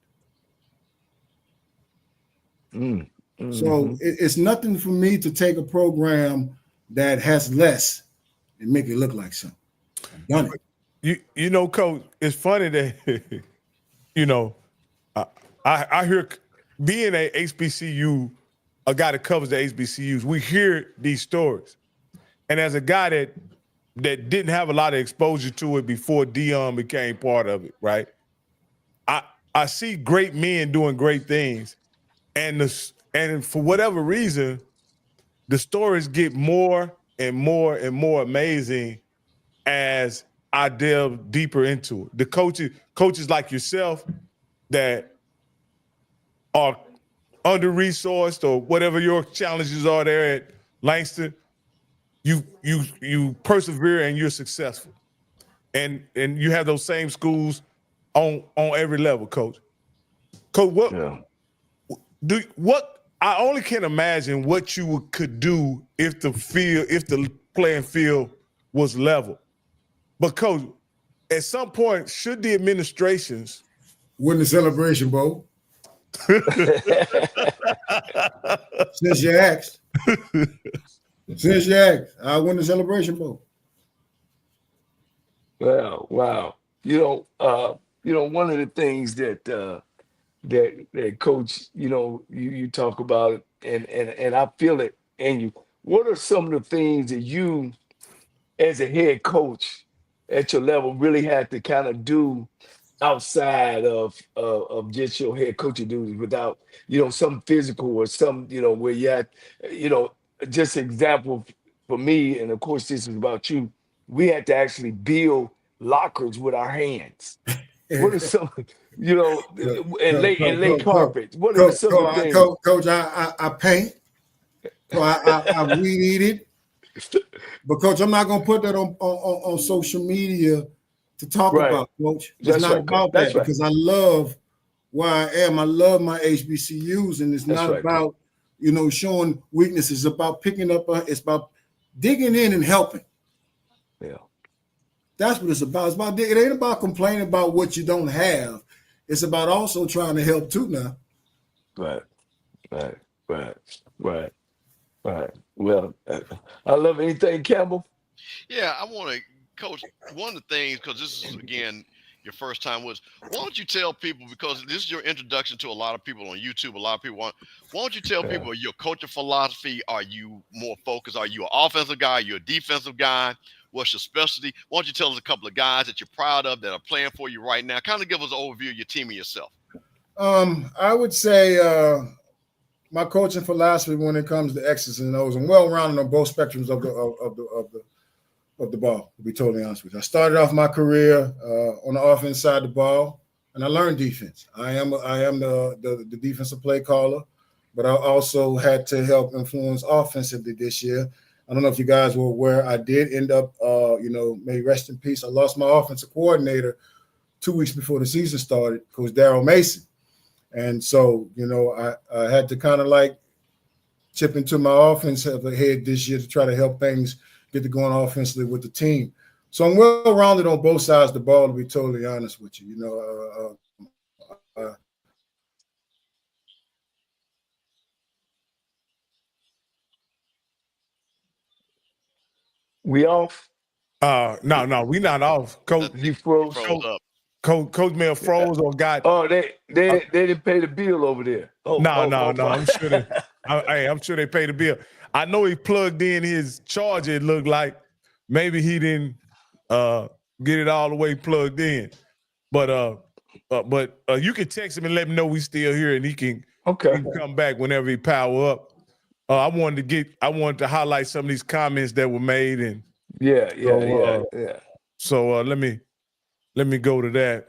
Mm-hmm. So it's nothing for me to take a program that has less and make it look like something. I've done it. Coach, it's funny that I hear, being a HBCU, a guy that covers the HBCUs, we hear these stories. And as a guy that didn't have a lot of exposure to it before Dion became part of it, right? I see great men doing great things. And for whatever reason, the stories get more and more and more amazing as I delve deeper into it. The coaches like yourself that are under-resourced or whatever your challenges are there at Langston, you persevere and you're successful. And you have those same schools on every level, Coach. Coach, I only can imagine what you could do if the playing field was level. But Coach, at some point, should the administrations win the Celebration Bowl? Since you asked, I win the Celebration Bowl. Wow. One of the things that Coach, you talk about it, and I feel it in you. What are some of the things that you, as a head coach at your level, really had to kind of do outside of just your head coaching duties, without some physical or some where you had just example for me, and of course this is about you, we had to actually build lockers with our hands. What are some and lay carpet? What are some of the things? Coach, I paint, so I weed eat it, But Coach, I'm not gonna put that on social media to talk Right. about, Coach. It's That's not right, Coach. about That's that right. because I love where I am. I love my HBCUs, and it's That's not right, about showing weaknesses. It's about picking up. It's about digging in and helping. Yeah. That's what it's about. It's about it ain't about complaining about what you don't have. It's about also trying to help too now. Right. Right. Well, I love anything, Campbell. Yeah, I want to, Coach. One of the things, because this is again your first time, was why don't you tell people, because this is your introduction to a lot of people on YouTube. A lot of people want. Why don't you tell people your coaching philosophy? Are you more focused? Are you an offensive guy? Are you a defensive guy? What's your specialty? Why don't you tell us a couple of guys that you're proud of that are playing for you right now? Kind of give us an overview of your team and yourself. I would say my coaching philosophy when it comes to X's and O's, I'm well rounded on both spectrums of the ball, to be totally honest with you. I started off my career on the offense side of the ball, and I learned defense. I am the defensive play caller, but I also had to help influence offensively this year. I don't know if you guys were aware, I did end up, may rest in peace. I lost my offensive coordinator 2 weeks before the season started, Coach Daryl Mason. And so, I had to kind of like chip into my offensive head this year to try to help things get to going offensively with the team. So I'm well rounded on both sides of the ball, to be totally honest with you. We off? No, we not off. Coach, You froze? Froze up. Coach may have froze or got. Oh, they didn't pay the bill over there. No. I'm sure they. I'm sure they paid the bill. I know he plugged in his charger. It looked like maybe he didn't get it all the way plugged in, but you can text him and let him know we still here, and he can come back whenever he power up. I wanted to highlight some of these comments that were made, and yeah. So let me go to that.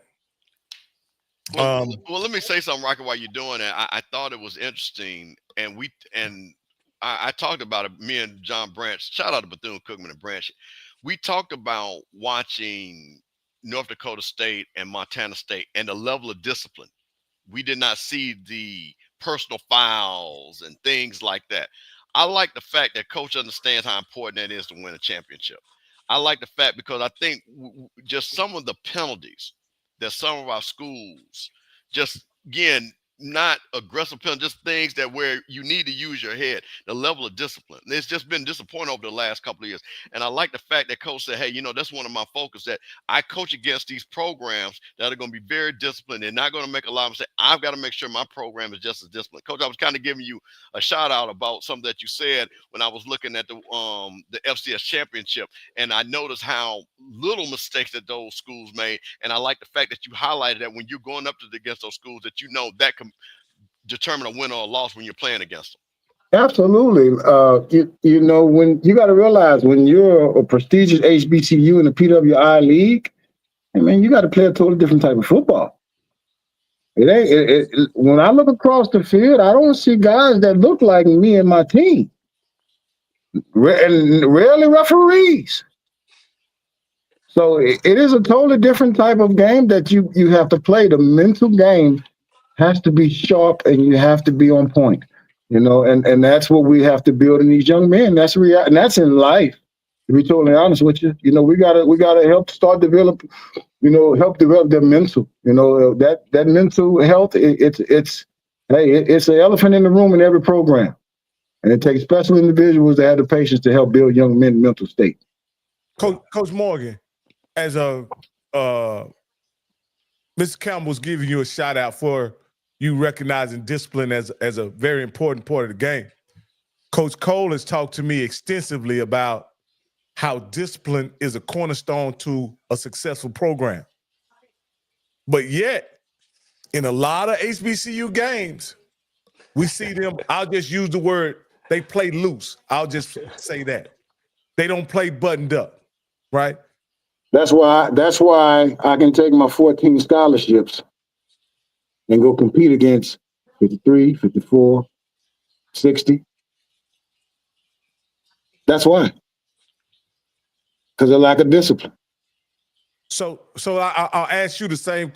Well, let me say something, Rocky, while you're doing that. I thought it was interesting, and I talked about it. Me and John Branch, shout out to Bethune-Cookman and Branch. We talked about watching North Dakota State and Montana State and the level of discipline. We did not see the personal fouls and things like that. I like the fact that coach understands how important that is to win a championship. I like the fact because I think just some of the penalties that some of our schools just, again, not aggressive penalties, just things that where you need to use your head, the level of discipline. It's just been disappointing over the last couple of years. And I like the fact that coach said, hey, that's one of my focus, that I coach against these programs that are going to be very disciplined. They're not going to make a lot of mistakes. I've got to make sure my program is just as disciplined. Coach, I was kind of giving you a shout out about something that you said when I was looking at the FCS championship. And I noticed how little mistakes that those schools made. And I like the fact that you highlighted that when you're going up against those schools, that that can determine a win or a loss when you're playing against them. Absolutely. When you got to realize when you're a prestigious HBCU in the PWI league, you got to play a totally different type of football. When I look across the field, I don't see guys that look like me and my team. And rarely referees. So it is a totally different type of game that you have to play. The mental game has to be sharp and you have to be on point, and that's what we have to build in these young men. That's reality, and that's in life. To be totally honest with you, we gotta help start develop, help develop their mental. That mental health. It's an elephant in the room in every program, and it takes special individuals that have the patience to help build young men's mental state. Coach Morgan, as Mr. Campbell's giving you a shout out for you recognizing discipline as a very important part of the game. Coach Cole has talked to me extensively about how discipline is a cornerstone to a successful program. But yet, in a lot of HBCU games, we see them, I'll just use the word, they play loose. I'll just say that. They don't play buttoned up, right? That's why I can take my 14 scholarships and go compete against 53, 54, 60. That's why. because of lack of discipline. So I'll ask you the same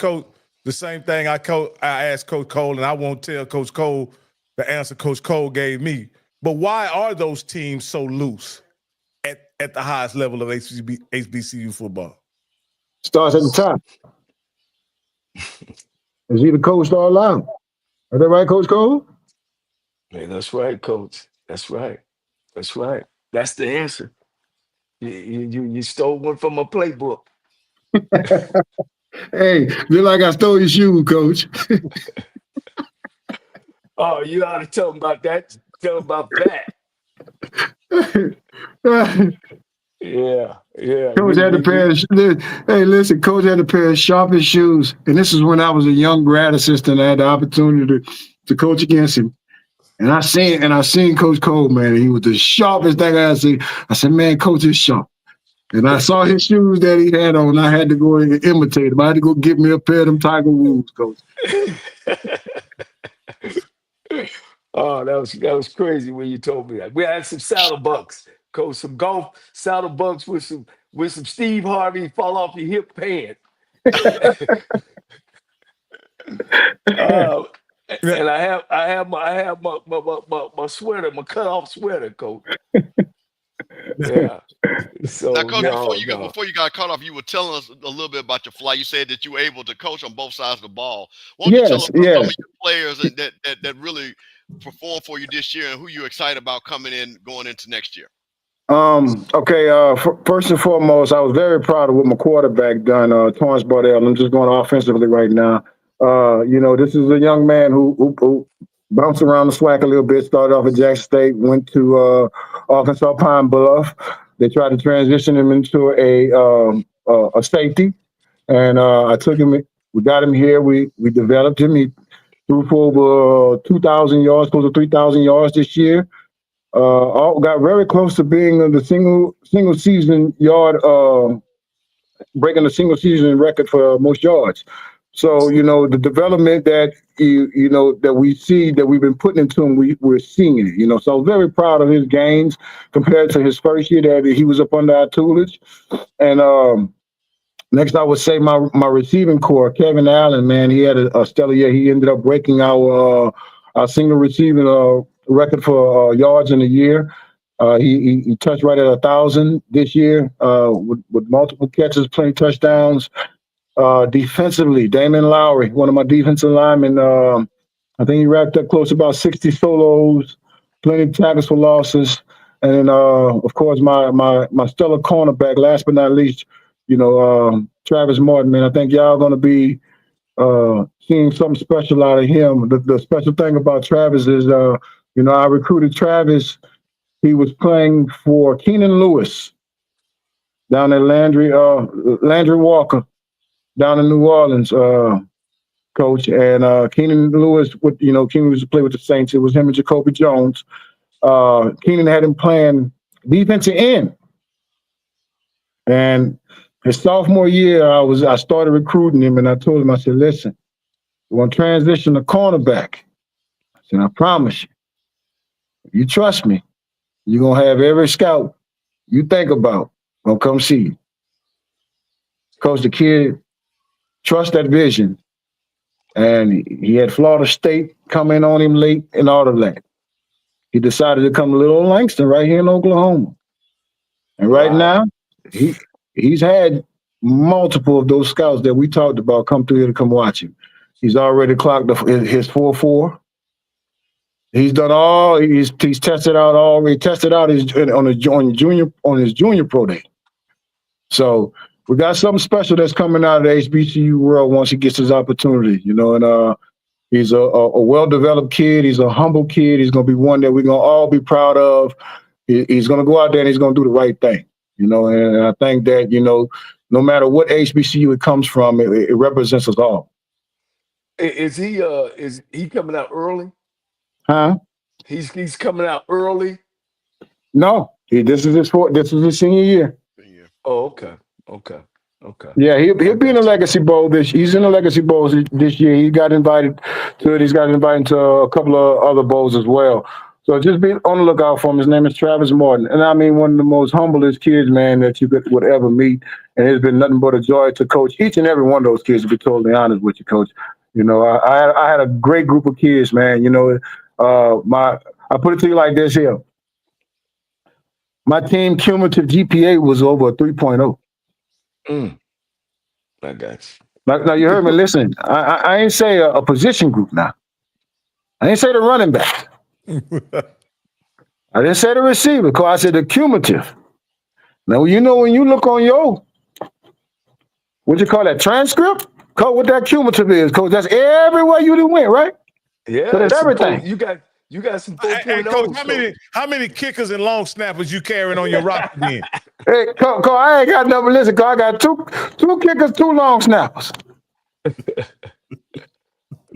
thing I asked Coach Cole, and I won't tell Coach Cole the answer Coach Cole gave me. But why are those teams so loose at the highest level of HBCU football? Starts at the top. Is either coached or allowed. Is that right, Coach Cole? Man, that's right, Coach. That's right. That's right. That's the answer. You stole one from a playbook. Hey, just like I stole your shoe, Coach. Oh, you ought to tell them about that. Tell them about that. Yeah. Coach had a pair of hey, listen, Coach had a pair of sharpest shoes. And this is when I was a young grad assistant. I had the opportunity to coach against him. And I seen Coach Cole, man. He was the sharpest thing I had seen. I said, man, Coach is sharp. And I saw his shoes that he had on. I had to go and imitate him. I had to go get me a pair of them Tiger Woods, Coach. Oh, that was crazy when you told me that. We had some saddle bucks, Coach, some golf saddle bucks with some Steve Harvey fall off your hip pant. And I have my sweater, my cutoff sweater, Coach. Yeah. So now, Coach, before you got cut off, you were telling us a little bit about your flight. You said that you were able to coach on both sides of the ball. Why don't you tell us some of your players that really performed for you this year and who you're excited about going into next year? First and foremost, I was very proud of what my quarterback done, Torrance Bardell. I'm just going offensively right now. This is a young man who bounced around the slack a little bit, started off at Jackson State, went to Arkansas Pine Bluff. They tried to transition him into a safety, and I took him. We got him here. We developed him. He threw for over 2,000 yards, close to 3,000 yards this year. Got very close to being the single season yard, breaking the single season record for most yards. So, the development that, that we see that we've been putting into him, we're seeing it, So I was very proud of his gains compared to his first year that he was up under our tutelage. And next, I would say my receiving core, Kevin Allen, man, he had a stellar year. He ended up breaking our single receiving record for yards in a year. He touched right at 1,000 this year with multiple catches, plenty touchdowns. Defensively, Damon Lowry, one of my defensive linemen, I think he wrapped up close to about 60 solos, plenty of tackles for losses. And then, of course, my stellar cornerback, last but not least, Travis Martin, man. I think y'all going to be seeing something special out of him. The special thing about Travis is, I recruited Travis. He was playing for Keenan Lewis down at Landry Walker down in New Orleans, Coach. And Keenan Lewis, Keenan used to play with the Saints. It was him and Jacoby Jones. Keenan had him playing defensive end. And his sophomore year, I started recruiting him, and I told him, I said, listen, we're going to transition to cornerback. I said, I promise you, if you trust me, you're going to have every scout you think about going to come see you. Coach, the kid, trust that vision. And he had Florida State come in on him late and all of that. He decided to come to little Langston right here in Oklahoma. And right now, he's had multiple of those scouts that we talked about come through here to come watch him. He's already clocked his 4.4. He's done all. He's tested out all. He tested out on his junior pro day. So we got something special that's coming out of the HBCU world once he gets his opportunity. And he's a well-developed kid. He's a humble kid. He's going to be one that we're going to all be proud of. He's going to go out there and he's going to do the right thing. And I think that no matter what HBCU it comes from, it represents us all. Is he coming out early? Huh? He's coming out early. No, this is his senior year. Oh, okay. Yeah, he'll be in the Legacy Bowl he's in the Legacy Bowls this year. He got invited to it. He's got invited to a couple of other bowls as well. So just be on the lookout for him. His name is Travis Martin. And I mean, one of the most humblest kids, man, that you would ever meet. And it's been nothing but a joy to coach each and every one of those kids, to be totally honest with you, Coach. You know, I had a great group of kids, man. You know, I put it to you like this here. My team cumulative GPA was over a 3.0. I got you. Now you heard me. Listen, I ain't say a position group now. I ain't say the running back. I didn't say the receiver, because I said the cumulative. Now, you know, when you look on your, what you call that, transcript, Coach, what that cumulative is, Coach, that's everywhere you done went, right? Yeah, So that's everything. You got some 4.0. Hey, Coach, how many kickers and long snappers you carrying on your roster then? Hey, Coach, I ain't got nothing. Listen, Coach, I got two kickers, 2 long snappers.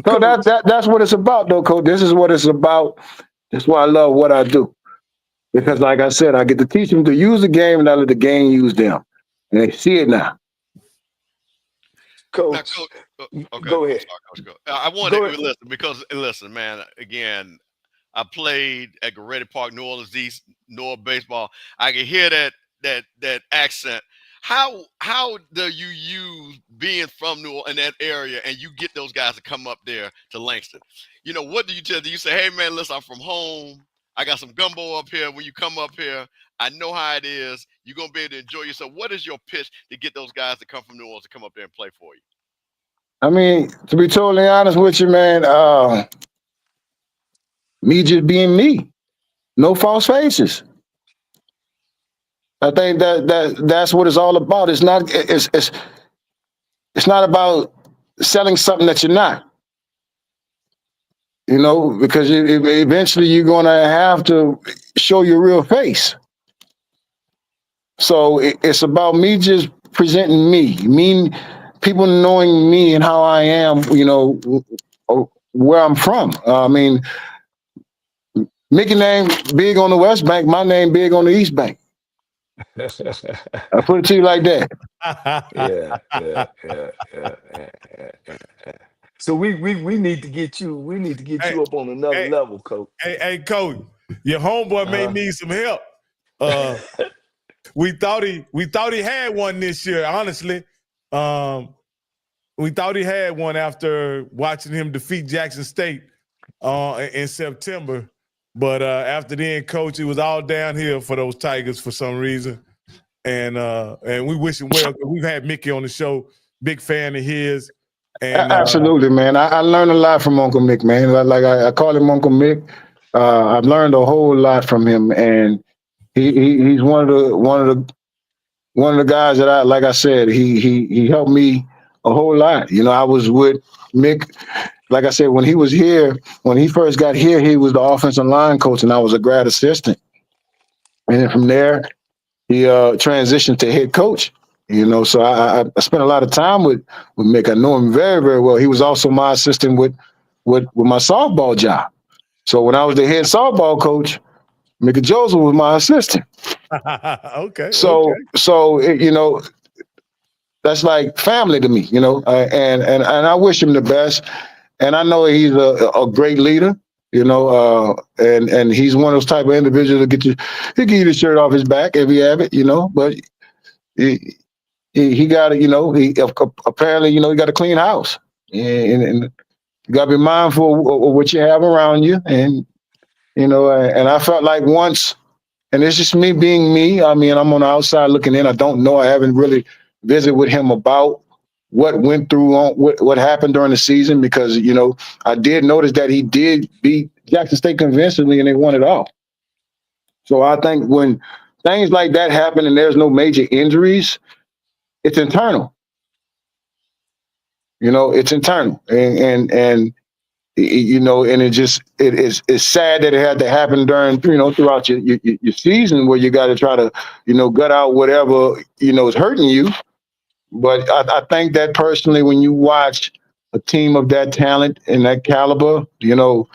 So that's what it's about, though, Coach. This is what it's about. That's why I love what I do. Because, like I said, I get to teach them to use the game, and I let the game use them. And they see it now. Coach, Okay, go ahead. Sorry, Coach, go. I wanted to listen because, listen, man, again, I played at Goretti Park, New Orleans East, North baseball. I can hear that accent. How do you use being from New Orleans in that area, and you get those guys to come up there to Langston? You know, what do you tell them? You say, hey, man, listen, I'm from home. I got some gumbo up here. When you come up here, I know how it is. You're going to be able to enjoy yourself. What is your pitch to get those guys to come from New Orleans to come up there and play for you? I mean, to be totally honest with you, man, me just being me. No false faces. I think that's what it's all about. It's not about selling something that you're not. You know, because eventually you're going to have to show your real face. So it's about me just presenting me, people knowing me and how I am, you know, where I'm from. I mean, Mickey name big on the West Bank, my name big on the East Bank. I put it to you like that. Yeah. So we need to get you. We need to get you up on another level, Coach. Hey, Coach, your homeboy may need some help. We thought he had one this year. Honestly, we thought he had one after watching him defeat Jackson State in September. But after then, Coach, it was all downhill for those Tigers for some reason. And we wish him well. We've had Mickey on the show, big fan of his. And absolutely, man. I learned a lot from Uncle Mick, man. Like I call him Uncle Mick. I've learned a whole lot from him, and he's one of the guys that like I said, he helped me a whole lot. You know, I was with Mick. Like I said, when he was here, when he first got here, he was the offensive line coach, and I was a grad assistant. And then from there, he transitioned to head coach. You know, so I spent a lot of time with Mick. I know him very, very well. He was also my assistant with my softball job. So when I was the head softball coach, Mickey Joseph was my assistant. Okay. So you know, that's like family to me. You know, and I wish him the best. And I know he's a great leader. You know, and he's one of those type of individuals that he can get the shirt off his back if he have it. You know, but he got to, you know, he apparently, you know, he got a clean house, and you got to be mindful of what you have around you. And, you know, and I felt like once, and it's just me being me. I mean, I'm on the outside looking in. I don't know. I haven't really visited with him about what went through on what happened during the season, because, you know, I did notice that he did beat Jackson State convincingly and they won it all. So I think when things like that happen and there's no major injuries, it's internal. You know, it's internal, and you know, and it's sad that it had to happen during, you know, throughout your season, where you got to try to, you know, gut out whatever, you know, is hurting you. But I think that personally, when you watch a team of that talent and that caliber, you know,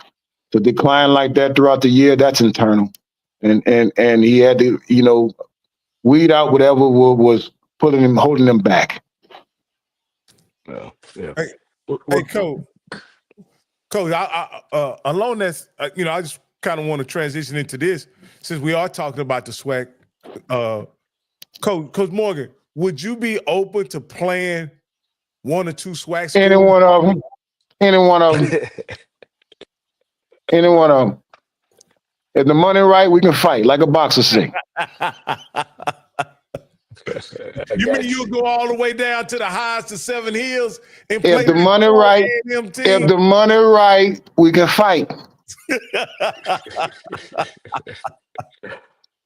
to decline like that throughout the year, that's internal, and he had to, you know, weed out whatever was holding them back. Yeah. Hey, Coach, along that, you know, I just kind of want to transition into this since we are talking about the SWAC. Coach Morgan, would you be open to playing one or two SWAC schools? Any one of them. Any one of them. Any one of them. If the money right, we can fight like a boxer say. You mean you'll go all the way down to the highs to 7 Hills and If play the money right, if the money right, we can fight.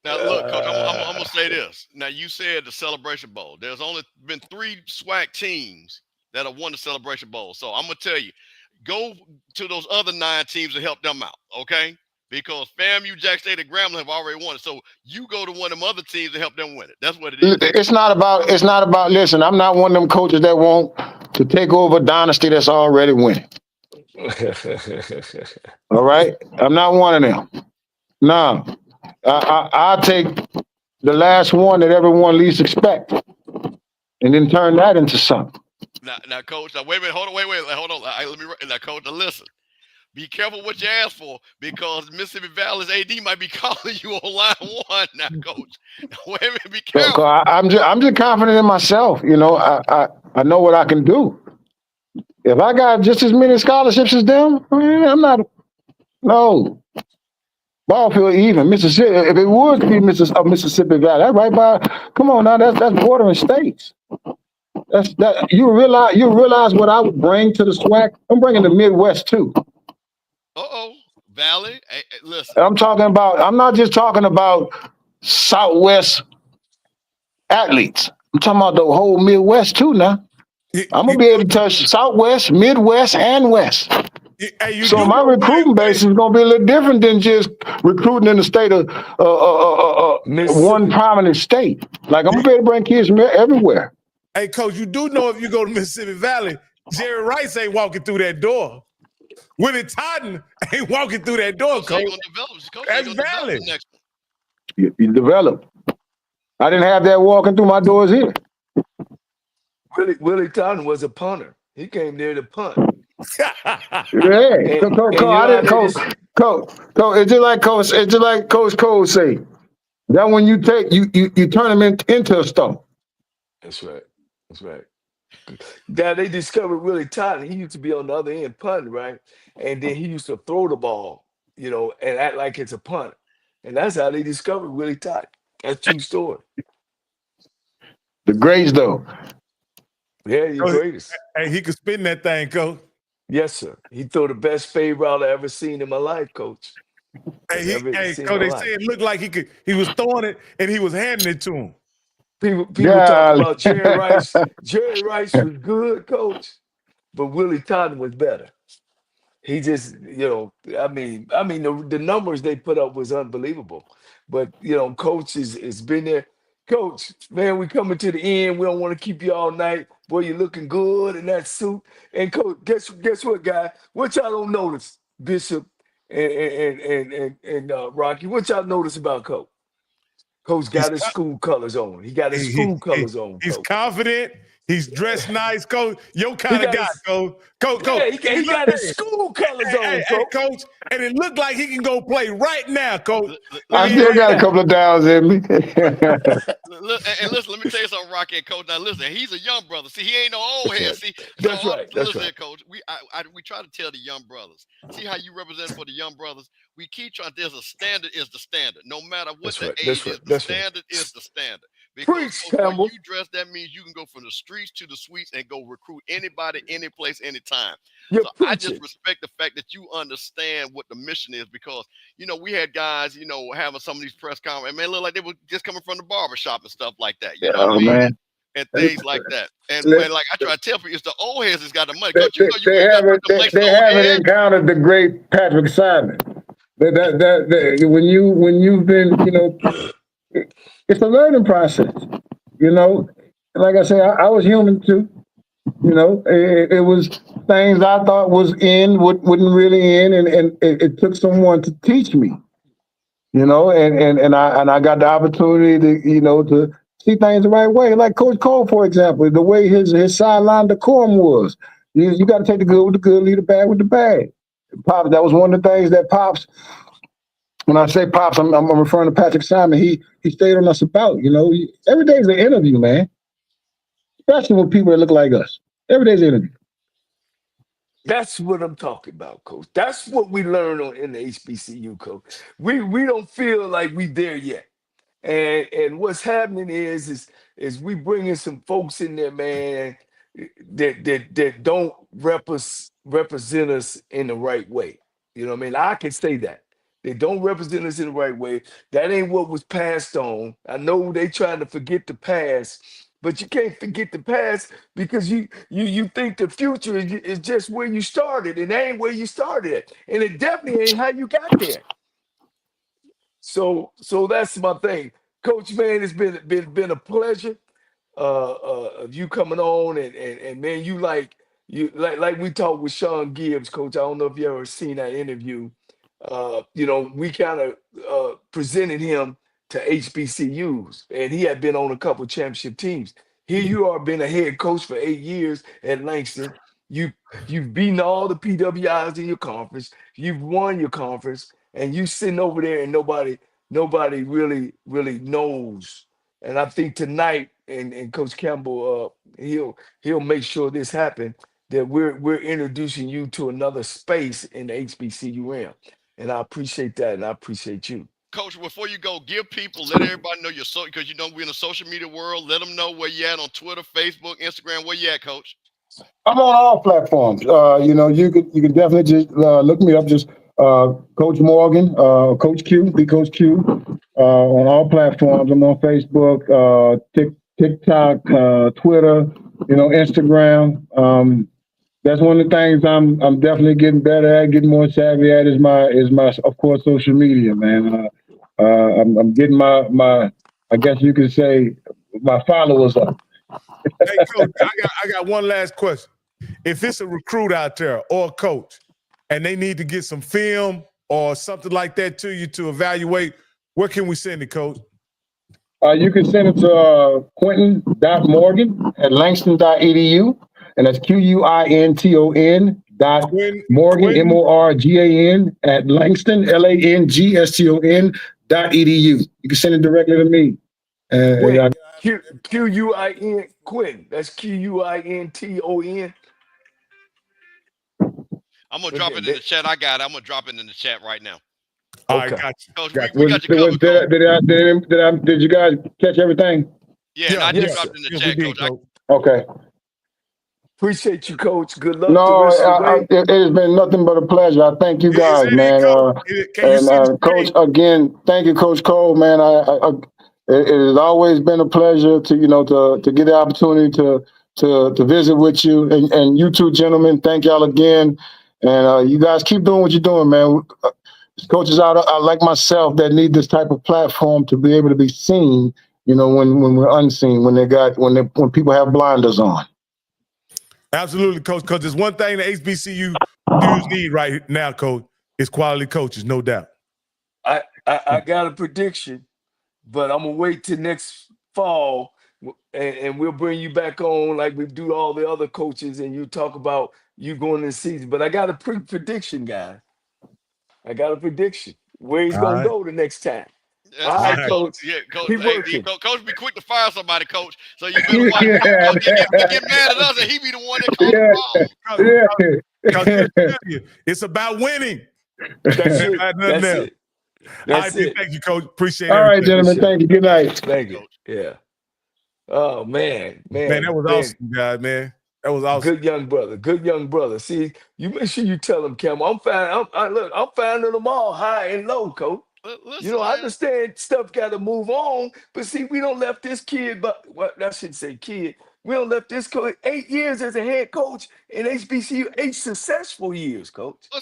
Now, look, Coach, I'm going to say this. Now, you said the Celebration Bowl. There's only been 3 SWAC teams that have won the Celebration Bowl. So I'm going to tell you, go to those other 9 teams to help them out, okay? Because FAMU, Jack State, and Grambling have already won it. So you go to one of them other teams to help them win it. That's what it is. It's not about, listen, I'm not one of them coaches that want to take over a dynasty that's already winning. All right? I'm not one of them. No. I'll take the last one that everyone least expect and then turn that into something. Now, Coach, wait a minute. Hold on. Let me, now, Coach, now listen. Be careful what you ask for because Mississippi Valley's AD might be calling you on line 1 now, Coach. Wait a minute, be careful. I'm just confident in myself. You know, I know what I can do. If I got just as many scholarships as them, I'm not. No. Ball field even. Mississippi. If it would be Mississippi Valley, that's right by. Come on now, that's bordering states. That you realize what I would bring to the SWAC. I'm bringing the Midwest too. Valley. Hey, listen. I'm not just talking about Southwest athletes. I'm talking about the whole Midwest too now. I'm going to be able to touch Southwest, Midwest, and West. Hey, so my recruiting base is going to be a little different than just recruiting in the state of one prominent state. Like, I'm going to be able to bring kids from everywhere. Hey, Coach, you do know if you go to Mississippi Valley, Jerry Rice ain't walking through that door. Willie Totten ain't walking through that door, Coach. That's Valley. You develop. I didn't have that walking through my doors either. Willie Totten was a punter. He came there to punt. Yeah, Coach. It's just like Coach Cole say. That when you take you turn them into a star. That's right. Now they discovered Willie Totten. He used to be on the other end punting, right? And then he used to throw the ball, you know, and act like it's a punt. And that's how they discovered Willie Totten. That's true story. The greats, though. Yeah, the greatest. Hey, he could spin that thing, Coach. Yes, sir. He threw the best fade route I ever seen in my life, Coach. Hey, Coach, they said it looked like he was throwing it and he was handing it to him. People talk about Jerry Rice. Jerry Rice was good, Coach, but Willie Totten was better. He just, you know, I mean, the numbers they put up was unbelievable. But you know, Coach has been there. Coach, man, we coming to the end. We don't want to keep you all night. Boy, you're looking good in that suit. And Coach, guess what, guy? What y'all don't notice, Bishop and Rocky? What y'all notice about Coach? Coach got his school colors on. He got his school colors on. He's confident. He's dressed nice, Coach. Your kind of guy, Coach. Yeah, he got his school colors on, Coach. And it looked like he can go play right now, Coach. I still got a couple of downs in me. And listen, let me tell you something, Rocky and Coach. Now, listen, he's a young brother. See, he ain't no old head. See, that's right. Listen, Coach. We try to tell the young brothers. See how you represent for the young brothers. We keep trying. There's a standard is the standard. No matter what the age is, the standard is the standard. Because when you dress, that means you can go from the streets to the suites and go recruit anybody, any place, anytime. So I just respect the fact that you understand what the mission is because, you know, we had guys, you know, having some of these press conferences, man, look like they were just coming from the barbershop and stuff like that. You know what I mean? Man. And things like that. And like I try to tell people, it's the old heads that's got the money. They haven't encountered the great Patrick Simon. When you've been, you know, it's a learning process, you know. Like I said, I was human too. You know, it was things I thought was wouldn't really in, and it took someone to teach me. You know, and I got the opportunity to, you know, to see things the right way. Like Coach Cole, for example, the way his sideline decorum was. You got to take the good with the good, leave the bad with the bad. Pops, that was one of the things that Pops when I say Pops, I'm referring to Patrick Simon. He stayed on us about, every day is an interview, man. Especially with people that look like us. Every day's an interview. That's what I'm talking about, Coach. That's what we learn in the HBCU, Coach. We don't feel like we there yet. And what's happening is we bringing some folks in there, man, that don't represent us in the right way. You know what I mean? I can say that. They don't represent us in the right way. That ain't what was passed on. I know they trying to forget the past, but you can't forget the past because you think the future is just where you started, and that ain't where you started at. And it definitely ain't how you got there. So that's my thing, Coach. Man, it's been a pleasure of you coming on, and man, you like we talked with Sean Gibbs, Coach. I don't know if you ever seen that interview. We kind of presented him to HBCUs, and he had been on a couple championship teams. Here you are, been a head coach for 8 years at Langston. You've beaten all the PWIs in your conference. You've won your conference, and you sitting over there, and nobody really knows. And I think tonight, and Coach Campbell, he'll make sure this happen. That we're introducing you to another space in the HBCU realm. And I appreciate that, and I appreciate you. Coach, before you go, let everybody know because we're in the social media world. Let them know where you at on Twitter, Facebook, Instagram. Where you at, Coach? I'm on all platforms. You can definitely just look me up. Just Coach Morgan, Coach Q, be Coach Q, on all platforms. I'm on Facebook, TikTok, Twitter, Instagram. That's one of the things I'm definitely getting better at, getting more savvy at is my of course social media, man. I'm getting my I guess you could say my followers up. Hey, Coach, I got one last question. If it's a recruit out there or a coach and they need to get some film or something like that to you to evaluate, where can we send it, Coach? You can send it to Quinton.Morgan@langston.edu, and that's QUINTON .Morgan MORGAN @Langston LANGSTON.edu. You can send it directly to me. Quinn, QUIN Quinn. That's QUINTON. I'm gonna drop it in the chat. I got it. I'm gonna drop it in the chat right now. All right, got you. Coach, we got you covered. Did you guys catch everything? Yeah, I just dropped in the chat, Coach. Okay. Appreciate you, Coach. Good luck. No, it has been nothing but a pleasure. I thank you guys, man. Coach, again, thank you, Coach Cole, man. It has always been a pleasure to get the opportunity to visit with you, and you two gentlemen. Thank y'all again, and you guys keep doing what you're doing, man. Coaches out like myself that need this type of platform to be able to be seen. When we're unseen, when people have blinders on. Absolutely, Coach. Because there's one thing the HBCU dudes need right now, Coach, is quality coaches, no doubt. I got a prediction, but I'm gonna wait till next fall, and we'll bring you back on like we do all the other coaches, and you talk about you going in the season. But I got a prediction, guys. I got a prediction where he's gonna go the next time. All right, Coach. Yeah, Coach. Keep working. Coach be quick to fire somebody, Coach. So you better watch. Get mad at us, and he be the one that calls the ball. It's about winning. That's it. Thank you, Coach. Appreciate it. All right, gentlemen. Thank you. Good night. Thank you. Yeah. Oh man, that was awesome, guys. Man, that was awesome. Good young brother. See, you make sure you tell him, Cam. I'm finding them all high and low, Coach. Listen, I understand stuff got to move on, but see, we don't left this kid, I shouldn't say kid. We don't left this coach 8 years as a head coach in HBCU, 8 successful years, Coach. Well,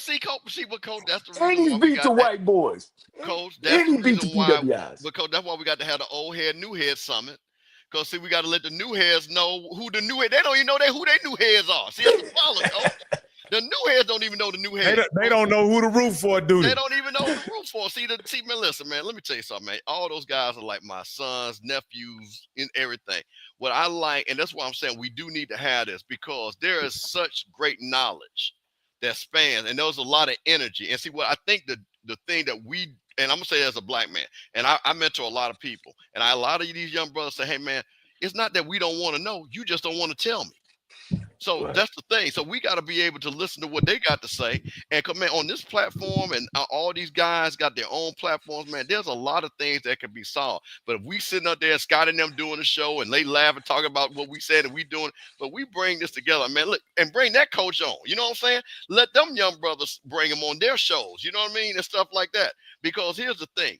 Coach, that's the reason. And he's beat the white boys. Coach, that's the reason why. Because that's why we got to have the old head, new head summit. Because see, we got to let the new heads know who the new head. They don't even know who their new heads are. See, that's the problem, Coach. The new heads don't even know the new heads. They don't know who to root for, do they? They don't even know who to root for. See, man, listen, man, let me tell you something, man. All those guys are like my sons, nephews, and everything. What I like, and that's why I'm saying we do need to have this, because there is such great knowledge that spans, and there's a lot of energy. And see, what I think the thing that we and I'm gonna say as a black man, and I mentor a lot of people, and a lot of these young brothers say, hey man, it's not that we don't want to know, you just don't want to tell me. So Right. that's the thing. So we got to be able to listen to what they got to say and come in on this platform. And all these guys got their own platforms, man. There's a lot of things that can be solved. But if we sitting up there, Scott and them doing the show, and they laugh and talk about what we said and we doing, but we bring this together, man. Look, and bring that coach on. You know what I'm saying? Let them young brothers bring them on their shows. You know what I mean? And stuff like that. Because here's the thing.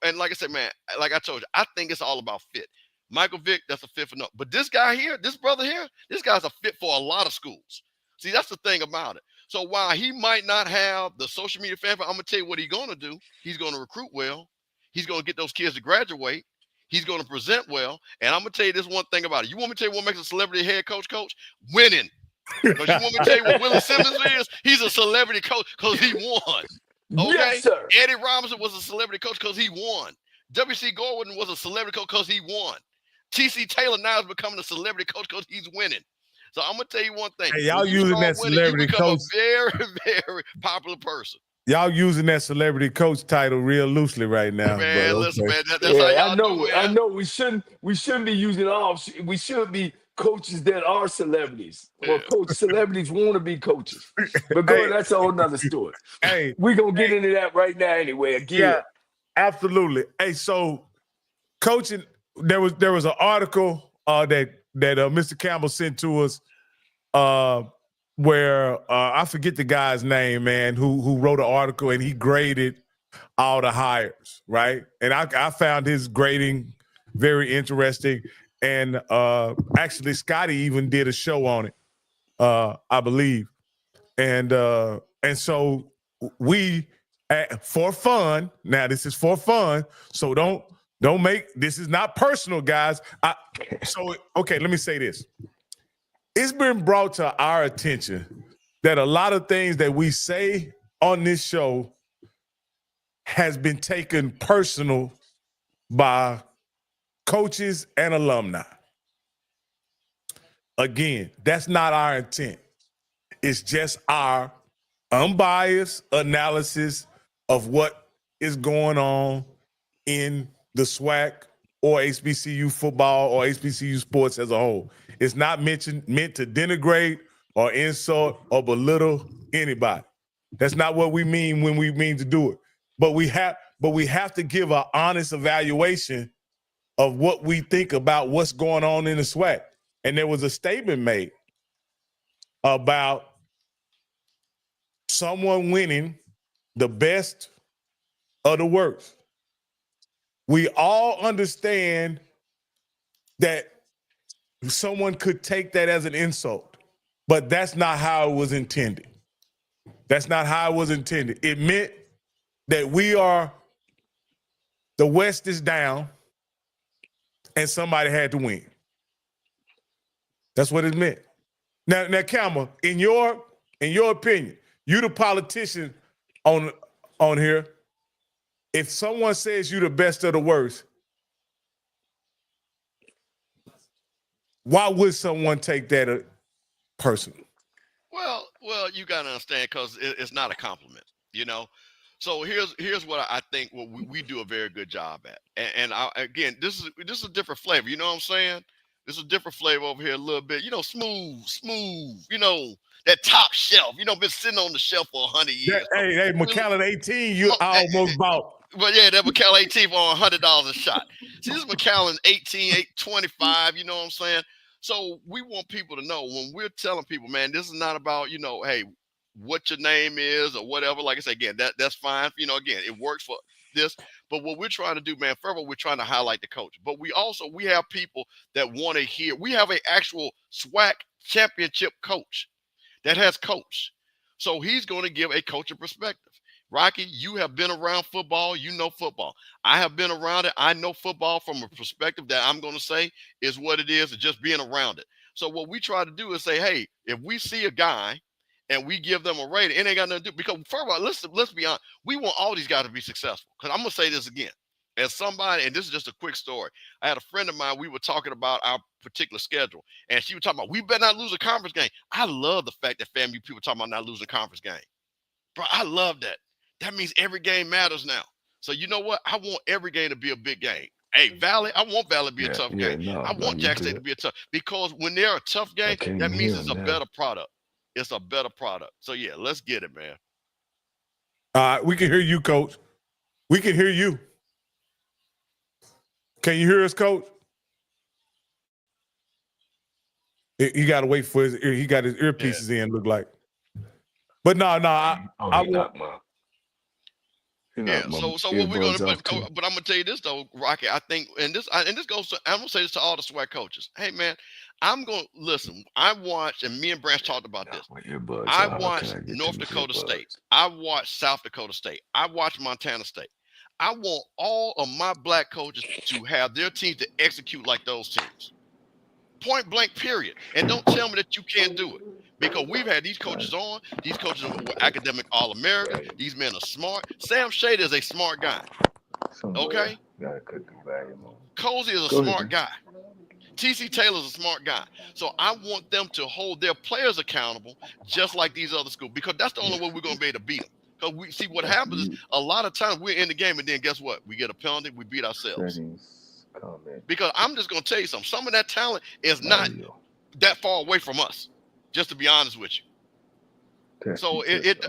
And like I said, man, like I told you, I think it's all about fit. Michael Vick, that's a fit for no. But this guy here, this brother here, this guy's a fit for a lot of schools. See, that's the thing about it. So while he might not have the social media fan, I'm gonna tell you what he's gonna do. He's gonna recruit well. He's gonna get those kids to graduate. He's gonna present well. And I'm gonna tell you this one thing about it. You want me to tell you what makes a celebrity head coach? Winning. Because you want me to tell you what Willie Simmons is? He's a celebrity coach because he won. Okay. Yes, sir. Eddie Robinson was a celebrity coach because he won. W.C. Gordon was a celebrity coach because he won. T.C. Taylor now is becoming a celebrity coach because he's winning. So I'm gonna tell you one thing. Hey, y'all using that celebrity coach? A very, very popular person. Y'all using that celebrity coach title real loosely right now. Man, listen, man, that's Yeah, how y'all do, man. I know. We shouldn't be using all. We should be coaches that are celebrities or coach celebrities want to be coaches. But go, that's a whole nother story. Hey, we're gonna get into that right now anyway. Again. Yeah, absolutely. Hey, so coaching. There was an article that Mr. Campbell sent to us where I forget the guy's name, man, who wrote an article and he graded all the hires, right? And I found his grading very interesting. And actually, Scotty even did a show on it, I believe. And so we, for fun. Now this is for fun, so don't make this is not personal, guys. Okay, let me say this. It's been brought to our attention that a lot of things that we say on this show has been taken personal by coaches and alumni. Again, that's not our intent. It's just our unbiased analysis of what is going on in the SWAC or HBCU football or HBCU sports as a whole. It's not meant to denigrate or insult or belittle anybody. That's not what we mean when we mean to do it. But we have to give an honest evaluation of what we think about what's going on in the SWAC. And there was a statement made about someone winning the best of the worst. We all understand that someone could take that as an insult, but that's not how it was intended. That's not how it was intended. It meant that the West is down and somebody had to win. That's what it meant. Now, Campbell, in your opinion, you the politician on here. If someone says you the best of the worst, why would someone take that personal? Well, you gotta understand, because it's not a compliment, you know. So here's what I think what we do a very good job at. And again, this is a different flavor. You know what I'm saying? This is a different flavor over here a little bit. You know, smooth. You know, that top shelf. You know, been sitting on the shelf for 100 years. Hey, McAllen 18, you almost bought. But yeah, that McAllen 18 for $100 a shot. See, this is McAllen 18, 825. You know what I'm saying? So we want people to know when we're telling people, man, this is not about, you know, hey, what your name is or whatever. Like I said, again, that's fine. You know, again, it works for this. But what we're trying to do, man, first of all, we're trying to highlight the coach. But we have people that want to hear. We have an actual SWAC championship coach that has coached. So he's going to give a coaching perspective. Rocky, you have been around football. You know football. I have been around it. I know football from a perspective that I'm going to say is what it is, just being around it. So what we try to do is say, hey, if we see a guy and we give them a rating, it ain't got nothing to do. Because first of all, let's be honest. We want all these guys to be successful. Because I'm going to say this again. As somebody, and this is just a quick story. I had a friend of mine, we were talking about our particular schedule. And she was talking about, we better not lose a conference game. I love the fact that FAMU people talking about not losing a conference game. Bro, I love that. That means every game matters now. So you know what? I want every game to be a big game. Hey, Valley, I want Valley to be a tough game. I want Jackson State to be a tough, because when they're a tough game, that means it's a better product. It's a better product. So yeah, let's get it, man. We can hear you, Coach. We can hear you. Can you hear us, Coach? You got to wait for his ear. He got his earpieces in, look like. But no, I want. Yeah. So what we're gonna do? But I'm gonna tell you this though, Rocky. I think, and this goes to, I'm gonna say this to all the SWAC coaches. Hey man, I'm gonna listen. I watched, and me and Branch talked about this. I watched North Dakota State. I watched South Dakota State. I watched Montana State. I want all of my black coaches to have their teams to execute like those teams. Point blank, period. And don't tell me that you can't do it, because we've had these coaches on. These coaches were academic All-American. These men are smart. Sam Shady is a smart guy. Okay? Cozy is a smart guy. TC Taylor is a smart guy. So I want them to hold their players accountable just like these other schools, because that's the only way we're going to be able to beat them. Because we see what happens is a lot of times we're in the game, and then guess what? We get a penalty, we beat ourselves. Because I'm just going to tell you something. Some of that talent is not that far away from us, just to be honest with you. So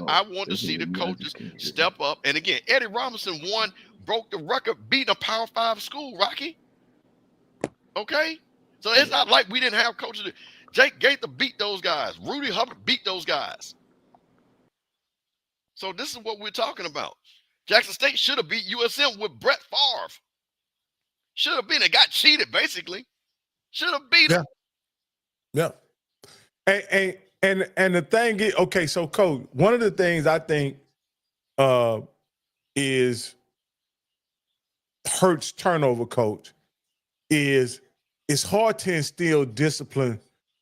I want to see the coaches step up. And again, Eddie Robinson broke the record beating a Power 5 school, Rocky. Okay? So it's not like we didn't have coaches. Jake Gaither beat those guys. Rudy Hubbard beat those guys. So this is what we're talking about. Jackson State should have beat USM with Brett Favre. Should have been. It got cheated, basically. Should have beat him. Yeah. And the thing is, okay, so Coach, one of the things I think is hurts turnover, Coach, is it's hard to instill discipline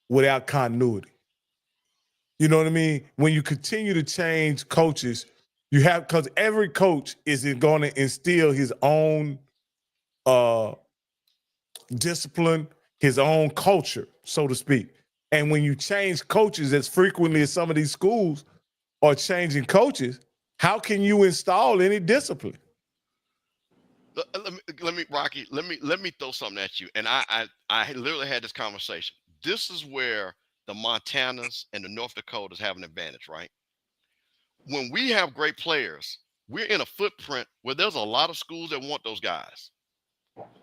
without continuity. You know what I mean? When you continue to change coaches, you have, because every coach is going to instill his own discipline, his own culture, so to speak. And when you change coaches as frequently as some of these schools are changing coaches, how can you install any discipline? Let me, Rocky, let me throw something at you. And I literally had this conversation. This is where the Montanas and the North Dakotas have an advantage, right? When we have great players, we're in a footprint where there's a lot of schools that want those guys.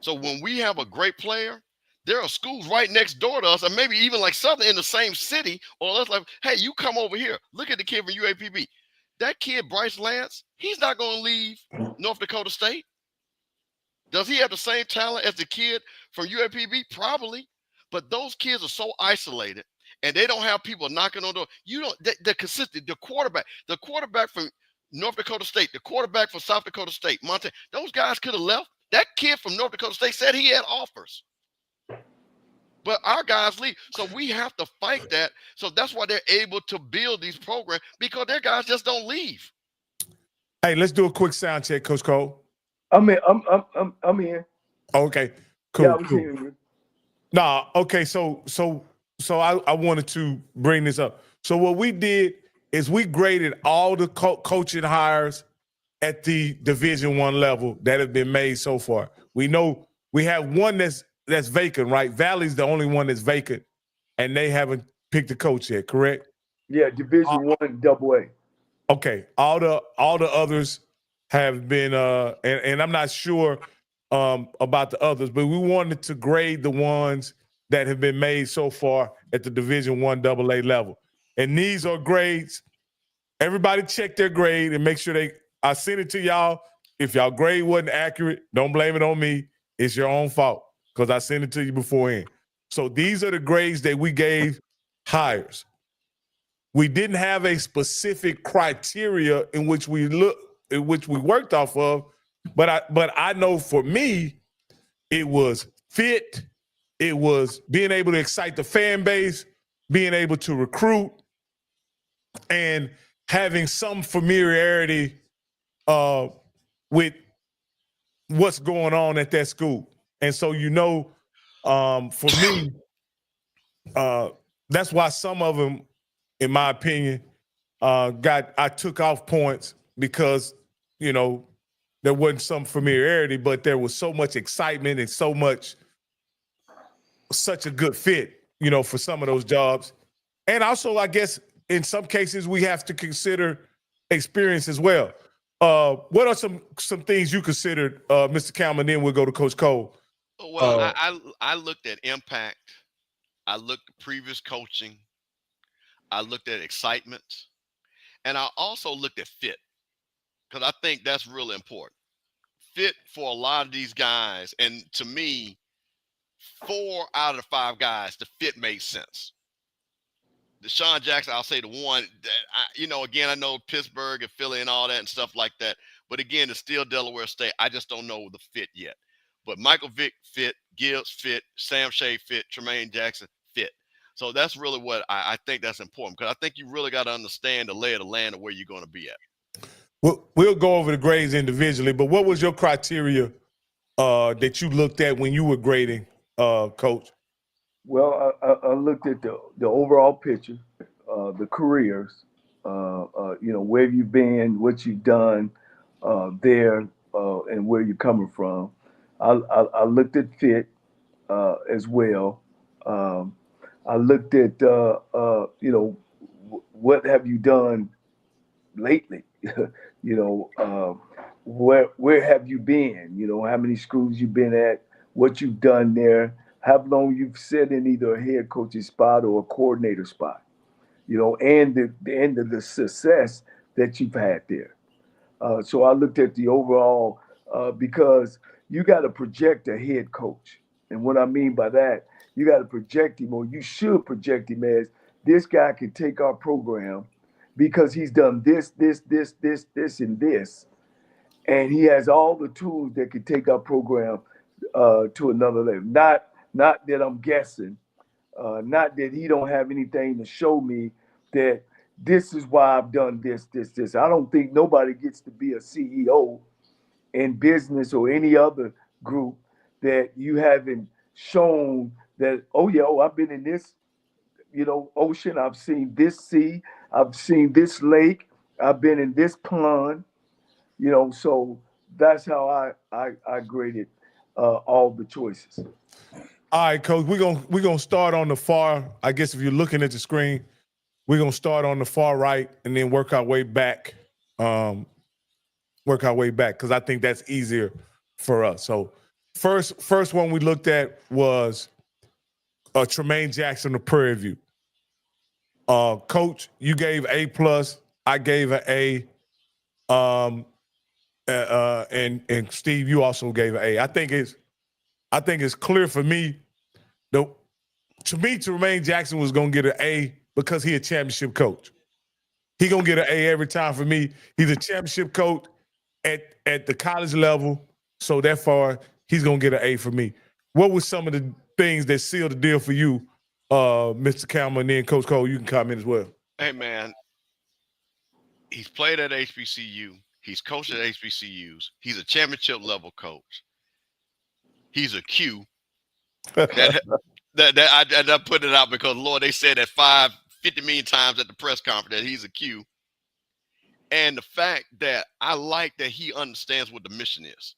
So when we have a great player, there are schools right next door to us, or maybe even like Southern in the same city, or let's like, hey, you come over here. Look at the kid from UAPB. That kid, Bryce Lance, he's not going to leave North Dakota State. Does he have the same talent as the kid from UAPB? Probably. But those kids are so isolated, and they don't have people knocking on the door. You don't. They're consistent. The quarterback from North Dakota State, the quarterback from South Dakota State, Montana. Those guys could have left. That kid from North Dakota State said he had offers. But our guys leave. So we have to fight that. So that's why they're able to build these programs, because their guys just don't leave. Hey, let's do a quick sound check, Coach Cole. I'm in. Okay, cool. Yeah, I'm cool. hearing you. Nah, okay, so I wanted to bring this up. So what we did is we graded all the coaching hires at the Division I level that have been made so far. We know we have one that's vacant, right? Valley's the only one that's vacant, and they haven't picked a coach yet, correct? Yeah, Division I, AA. Okay, all the others have been, and I'm not sure about the others, but we wanted to grade the ones that have been made so far at the Division I AA level. And these are grades. Everybody check their grade and make sure I sent it to y'all. If y'all grade wasn't accurate, don't blame it on me. It's your own fault, because I sent it to you beforehand. So these are the grades that we gave hires. We didn't have a specific criteria in which we worked off of, but I know for me, it was fit, it was being able to excite the fan base, being able to recruit, and having some familiarity with what's going on at that school. And so, for me, that's why some of them, in my opinion, I took off points because, there wasn't some familiarity, but there was so much excitement and such a good fit, you know, for some of those jobs. And also, I guess in some cases we have to consider experience as well. What are some things you considered, Mr. Kalman? Then we'll go to Coach Cole. Well, I looked at impact. I looked at previous coaching. I looked at excitement. And I also looked at fit, because I think that's really important. Fit for a lot of these guys. And to me, 4 out of the 5 guys, the fit made sense. Deshaun Jackson, I'll say the one that, again, I know Pittsburgh and Philly and all that and stuff like that. But again, it's still Delaware State. I just don't know the fit yet. But Michael Vick fit, Gibbs fit, Sam Shea fit, Tremaine Jackson fit. So that's really what I think that's important, because I think you really got to understand the lay of the land of where you're going to be at. We'll go over the grades individually, but what was your criteria that you looked at when you were grading, Coach? Well, I looked at the overall picture, the careers, where you've been, what you've done there, and where you're coming from. I looked at fit as well. I looked at what have you done lately? Where have you been? How many schools you've been at? What you've done there? How long you've sat in either a head coaching spot or a coordinator spot? And the success that you've had there. So I looked at the overall because you got to project a head coach. And what I mean by that, you got to project him, or you should project him as this guy can take our program because he's done this, and this. And he has all the tools that can take our program to another level. Not that I'm guessing, not that he don't have anything to show me that this is why I've done this. I don't think nobody gets to be a CEO in business or any other group that you haven't shown that, I've been in this, ocean. I've seen this sea. I've seen this lake. I've been in this pond, so that's how I graded all the choices. All right, Coach, we're gonna start on the far. I guess if you're looking at the screen, we're gonna start on the far right and then work our way back. Because I think that's easier for us. So first one we looked at was Tremaine Jackson of Prairie View. Coach, you gave A+. I gave an A. And Steve, you also gave an A. I think it's clear for me. To me, Tremaine Jackson was gonna get an A because he's a championship coach. He gonna get an A every time for me. He's a championship coach at the college level, so therefore he's gonna get an A for me. What were some of the things that sealed the deal for you, Mr. Kalman, and then Coach Cole? You can comment as well. Hey man, he's played at HBCU. He's coached at HBCUs. He's a championship level coach. He's a Q. I put it out because, Lord, they said that 50 million times at the press conference that he's a Q. And the fact that I like that he understands what the mission is,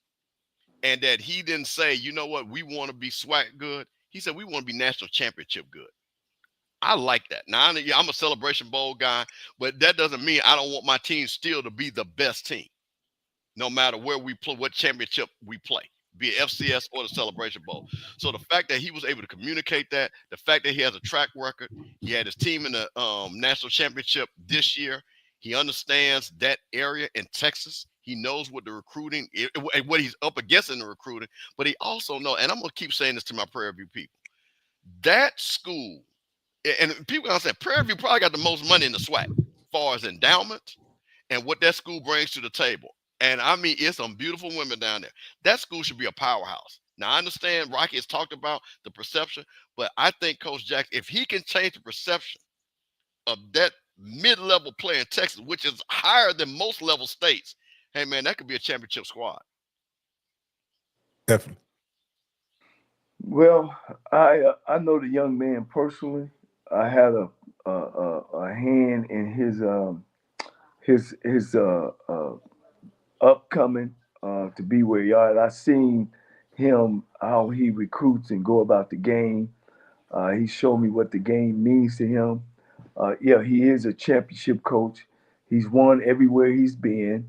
and that he didn't say, you know what, we want to be SWAC good. He said, we want to be national championship good. I like that. Now, I'm a Celebration Bowl guy, but that doesn't mean I don't want my team still to be the best team, no matter where we play, what championship we play, be it FCS or the Celebration Bowl. So the fact that he was able to communicate that, the fact that he has a track record, he had his team in the national championship this year. He understands that area in Texas. He knows what the recruiting, what he's up against in the recruiting, but he also knows, and I'm going to keep saying this to my Prairie View people, that school, and people are going to say, Prairie View probably got the most money in the SWAC as far as endowment and what that school brings to the table. And I mean, it's some beautiful women down there. That school should be a powerhouse. Now, I understand Rocky has talked about the perception, but I think Coach Jackson, if he can change the perception of that mid-level player in Texas, which is higher than most level states, hey, man, that could be a championship squad. Definitely. Well, I know the young man personally. I had a hand in his upcoming to be where he are. And I seen him, how he recruits and go about the game. He showed me what the game means to him. Yeah, he is a championship coach. He's won everywhere he's been.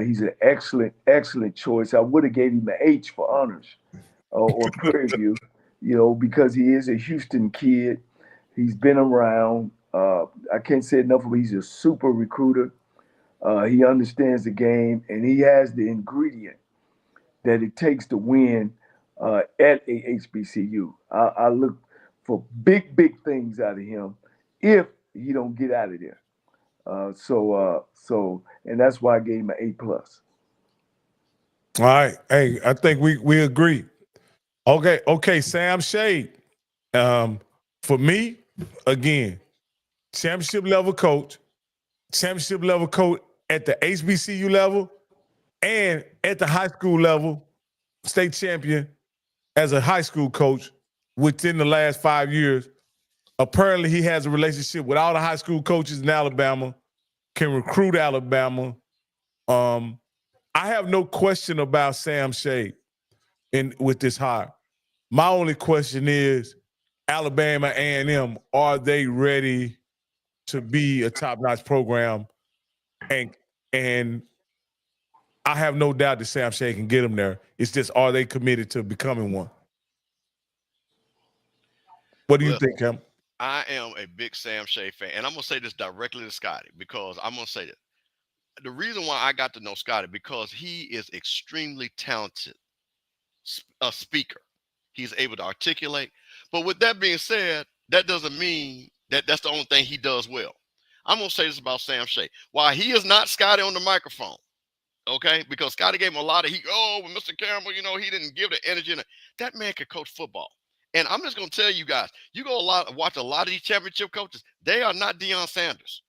He's an excellent, excellent choice. I would have gave him an H for honors or Prairie View, because he is a Houston kid. He's been around. I can't say enough of him. He's a super recruiter. He understands the game, and he has the ingredient that it takes to win at a HBCU. I look for big, big things out of him if he don't get out of there. And that's why I gave him an A+. All right. Hey, I think we agree. Okay, Sam Shade. For me, again, championship level coach at the HBCU level and at the high school level, state champion as a high school coach within the last 5 years. Apparently, he has a relationship with all the high school coaches in Alabama, can recruit Alabama. I have no question about Sam Shade with this hire. My only question is, Alabama A&M, are they ready to be a top-notch program? And I have no doubt that Sam Shade can get them there. It's just, are they committed to becoming one? What do you think, Cam? I am a big Sam Shea fan, and I'm going to say this directly to Scotty because I'm going to say that. The reason why I got to know Scotty, because he is extremely talented, a speaker. He's able to articulate. But with that being said, that doesn't mean that that's the only thing he does well. I'm going to say this about Sam Shea. While he is not Scotty on the microphone, okay, because Scotty gave him a lot of Mr. Campbell, he didn't give the energy. That man could coach football. And I'm just going to tell you guys, you go watch a lot of these championship coaches. They are not Deion Sanders.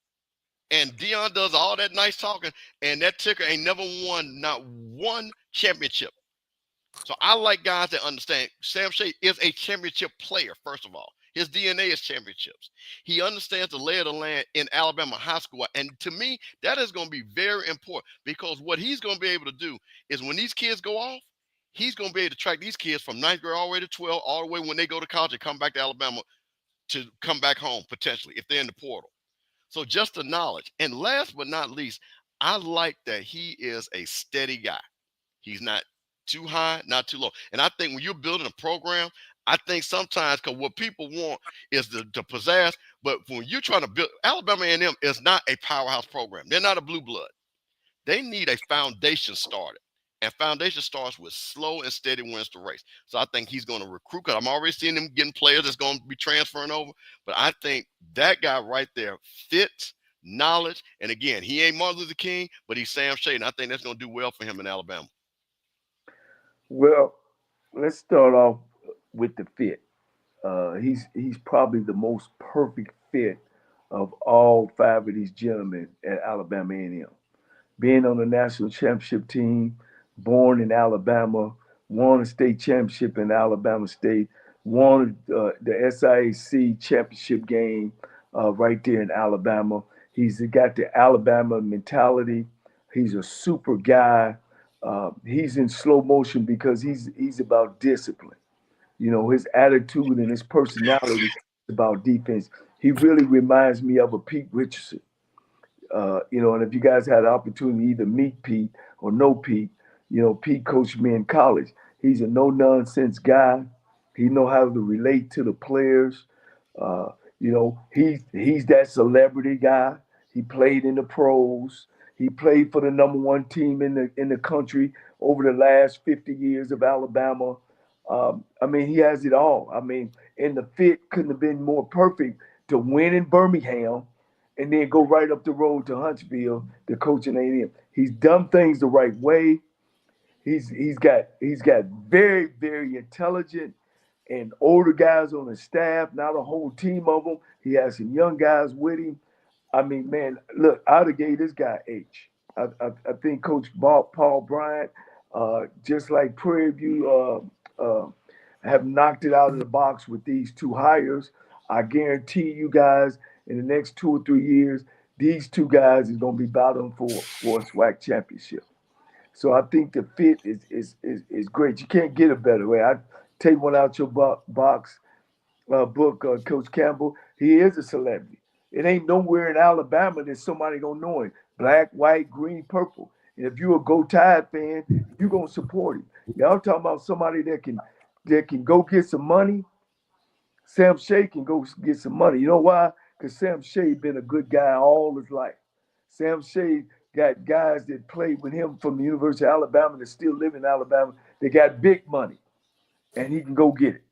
And Deion does all that nice talking, and that ticker ain't never won not one championship. So I like guys that understand Sam Shea is a championship player, first of all. His DNA is championships. He understands the lay of the land in Alabama high school. And to me, that is going to be very important because what he's going to be able to do is when these kids go off, he's going to be able to track these kids from 9th grade all the way to 12, all the way when they go to college and come back to Alabama to come back home, potentially, if they're in the portal. So just the knowledge. And last but not least, I like that he is a steady guy. He's not too high, not too low. And I think when you're building a program, I think sometimes because what people want is the pizzazz, but when you're trying to build, Alabama A&M is not a powerhouse program. They're not a blue blood. They need a foundation started. And foundation starts with slow and steady wins the race. So I think he's going to recruit, because I'm already seeing him getting players that's going to be transferring over. But I think that guy right there fits knowledge. And again, he ain't Martin Luther King, but he's Sam Shea. And I think that's going to do well for him in Alabama. Well, let's start off with the fit. He's probably the most perfect fit of all 5 of these gentlemen at Alabama A&M. Being on the national championship team, born in Alabama, won a state championship in Alabama State, won the SIAC championship game right there in Alabama. He's got the Alabama mentality. He's a super guy. He's in slow motion because he's about discipline. His attitude and his personality is about defense. He really reminds me of a Pete Richardson. And if you guys had the opportunity to either meet Pete or know Pete, Pete coached me in college. He's a no-nonsense guy. He knows how to relate to the players. He's that celebrity guy. He played in the pros. He played for the number 1 team in the country over the last 50 years of Alabama. He has it all. And the fit couldn't have been more perfect to win in Birmingham and then go right up the road to Huntsville to coach in A&M. He's done things the right way. He's got very, very intelligent and older guys on his staff, not a whole team of them. He has some young guys with him. Man, look, I'd have gave this guy H. I think Coach Paul Bryant, just like Prairie View, have knocked it out of the box with these 2 hires. I guarantee you guys, in the next 2 or 3 years, these 2 guys is going to be battling for a SWAC championship. So I think the fit is great. You can't get a better way. I take one out your box book, Coach Campbell. He is a celebrity. It ain't nowhere in Alabama that somebody don't know him. Black, white, green, purple. And if you a Go Tide fan, you gonna support him. Y'all talking about somebody that can go get some money. Sam Shea can go get some money. You know why? Because Sam Shea been a good guy all his life. Sam Shea got guys that played with him from the University of Alabama that still live in Alabama. They got big money, and he can go get it.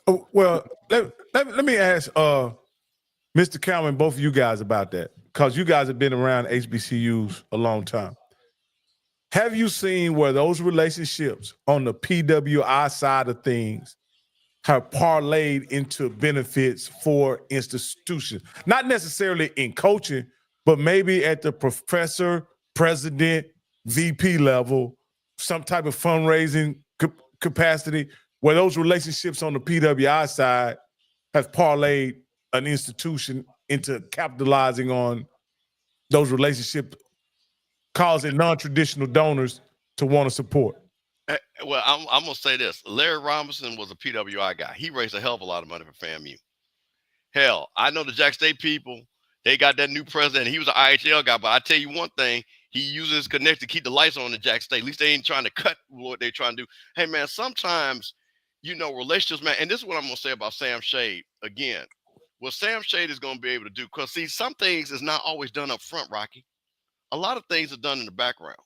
Oh, well, let me ask Mr. Calvin, both of you guys about that, because you guys have been around HBCUs a long time. Have you seen where those relationships on the PWI side of things have parlayed into benefits for institutions? Not necessarily in coaching, but maybe at the professor, president, VP level, some type of fundraising capacity, where those relationships on the PWI side have parlayed an institution into capitalizing on those relationships, causing non-traditional donors to want to support. Well, I'm going to say this. Larry Robinson was a PWI guy. He raised a hell of a lot of money for FAMU. Hell, I know the Jack State people, they got that new president. He was an IHL guy, but I tell you one thing, he uses his connect to keep the lights on in Jack State. At least they ain't trying to cut what they're trying to do. Hey, man, sometimes, relationships, man, and this is what I'm going to say about Sam Shade again. What Sam Shade is going to be able to do, because, see, some things is not always done up front, Rocky. A lot of things are done in the background.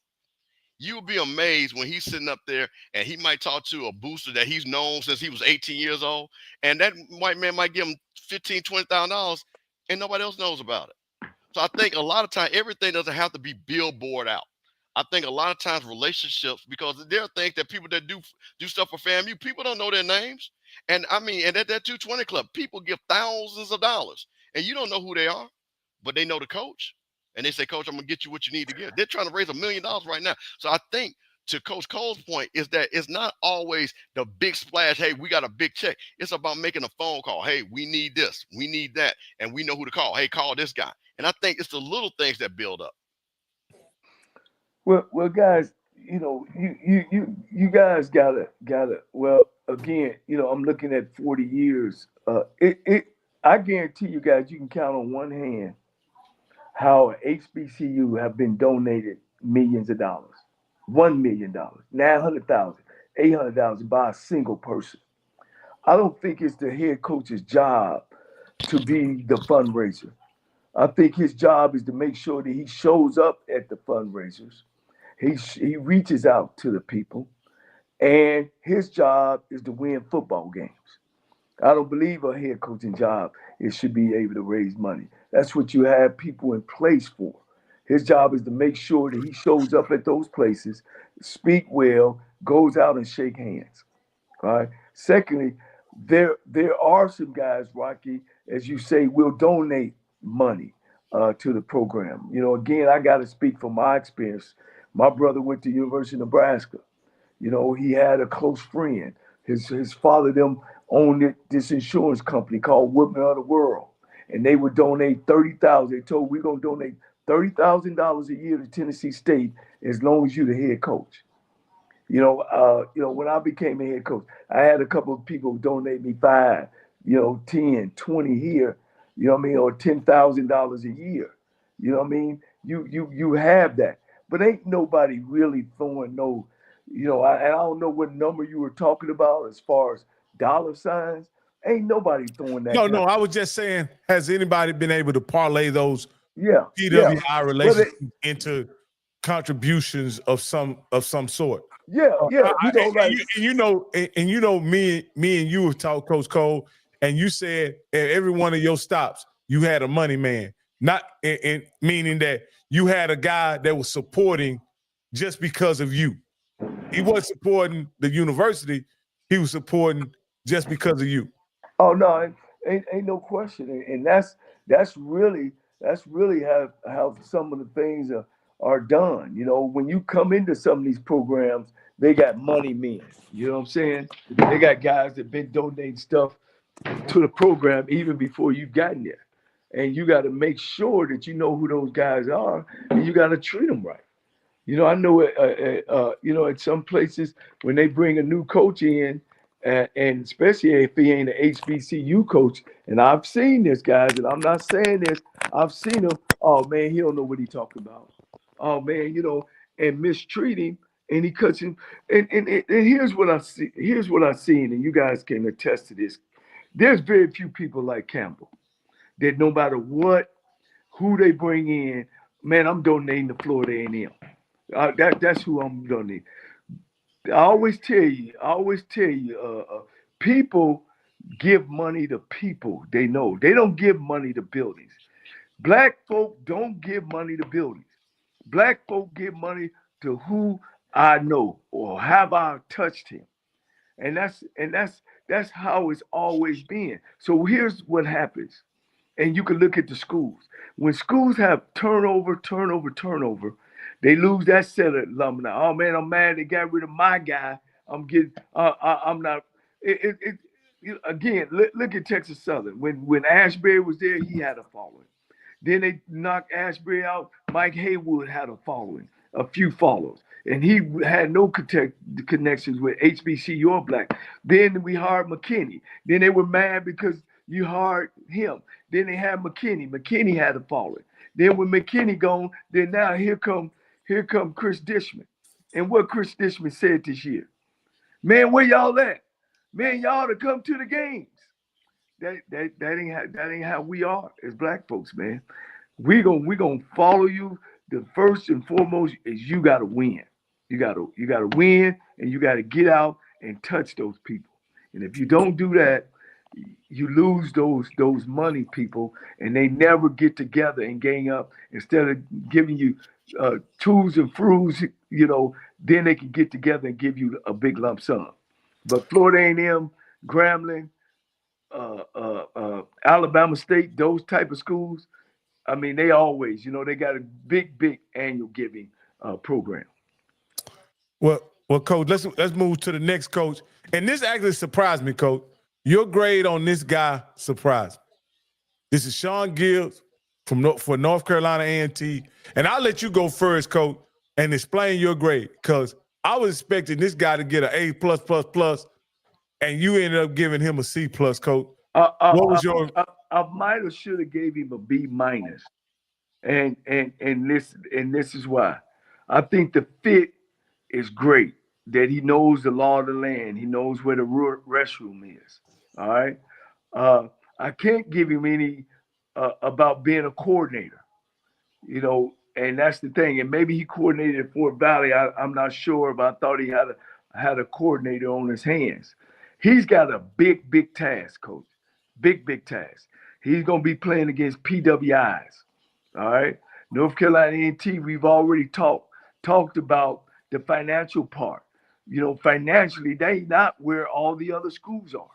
You'll be amazed when he's sitting up there and he might talk to a booster that he's known since he was 18 years old. And that white man might give him $15,000, $20,000 and nobody else knows about it. So I think a lot of times everything doesn't have to be billboard out. I think a lot of times relationships, because there are things that people that do stuff for FAMU, people don't know their names. And I mean, and at that 220 club, people give thousands of dollars and you don't know who they are, but they know the coach. And they say, Coach, I'm going to get you what you need to get. They're trying to raise $1 million right now. So I think, to Coach Cole's point, is that it's not always the big splash. Hey, we got a big check. It's about making a phone call. Hey, we need this. We need that. And we know who to call. Hey, call this guy. And I think it's the little things that build up. Well, guys, you guys gotta. Well, again, I'm looking at 40 years. I guarantee you guys, you can count on one hand how HBCU have been donated millions of dollars, $1 million, $900,000, $800,000 by a single person. I don't think it's the head coach's job to be the fundraiser. I think his job is to make sure that he shows up at the fundraisers. He reaches out to the people, and his job is to win football games. I don't believe a head coaching job should be able to raise money. That's what you have people in place for. His job is to make sure that he shows up at those places, speak well, goes out and shake hands. All right. Secondly, there are some guys, Rocky, as you say, will donate money to the program. Again, I got to speak from my experience. My brother went to University of Nebraska. He had a close friend. His father, them owned this insurance company called Woodman of the World. And they would donate $30,000. They told, we're going to donate $30,000 a year to Tennessee State as long as you're the head coach. When I became a head coach, I had a couple of people donate me $5, 10, 20 here, or $10,000 a year. You know what I mean? You have that. But ain't nobody really throwing no, I don't know what number you were talking about as far as dollar signs. Ain't nobody throwing that. No, I was just saying, has anybody been able to parlay those PWI relationships into contributions of some sort? Yeah. Me and you have talked, Coach Cole, and you said at every one of your stops, you had a money man. Not meaning that you had a guy that was supporting just because of you. He wasn't supporting the university. He was supporting just because of you. Oh no, ain't no question, and that's really how some of the things are done. When you come into some of these programs, they got money men. You know what I'm saying? They got guys that been donating stuff to the program even before you've gotten there, and you got to make sure that you know who those guys are, and you got to treat them right. You know, I know you know, at some places when they bring a new coach in, and especially if he ain't an HBCU coach, and I've seen this, guys, and I'm not saying this, I've seen him. Oh man, he don't know what he talking about. Oh man, you know, and mistreat him, and he cuts him. And here's what I see. Here's what I've seen, and you guys can attest to this. There's very few people like Campbell that no matter what, who they bring in, man, I'm donating to Florida A&M. That's who I'm gonna need. I always tell you, people give money to people they know. They don't give money to buildings. Black folk don't give money to buildings. Black folk give money to who I know or have I touched him. And that's how it's always been. So here's what happens. And you can look at the schools. When schools have turnover, they lose that set of alumni. Oh man, I'm mad they got rid of my guy. I'm getting. I'm not. Again, look at Texas Southern. When Ashbury was there, he had a following. Then they knocked Ashbury out. Mike Haywood had a following, a few followers, and he had no connections with HBCU or Black. Then we hired McKinney. Then they were mad because you hired him. Then they had McKinney. McKinney had a following. Then when McKinney gone, then now here come Chris Dishman. And what Chris Dishman said this year, man, where y'all at? Man, y'all to come to the games. That ain't how we are as Black folks, man. We gonna follow you. The first and foremost is you gotta win. You gotta win, and you gotta get out and touch those people. And if you don't do that, you lose those money people, and they never get together and gang up. Instead of giving you tools and fruits, you know, then they can get together and give you a big lump sum. But Florida A&M, Grambling, Alabama State, those type of schools, I mean, they always, you know, they got a big annual giving program. Well, Coach, let's move to the next coach. And this actually surprised me, Coach. Your grade on this guy surprised me. This is Sean Gibbs for North Carolina A&T. And I'll let you go first, Coach, and explain your grade, because I was expecting this guy to get an A+++, and you ended up giving him a C+, Coach. What was your? I might have should have gave him a B-, and this is why. I think the fit is great. That he knows the law of the land. He knows where the restroom is. All right. I can't give him any about being a coordinator. You know, and that's the thing. And maybe he coordinated at Fort Valley. I'm not sure, but I thought he had a coordinator on his hands. He's got a big task, Coach. Big task. He's gonna be playing against PWIs. All right. North Carolina A&T, we've already talked about the financial part. You know, financially, they not where all the other schools are.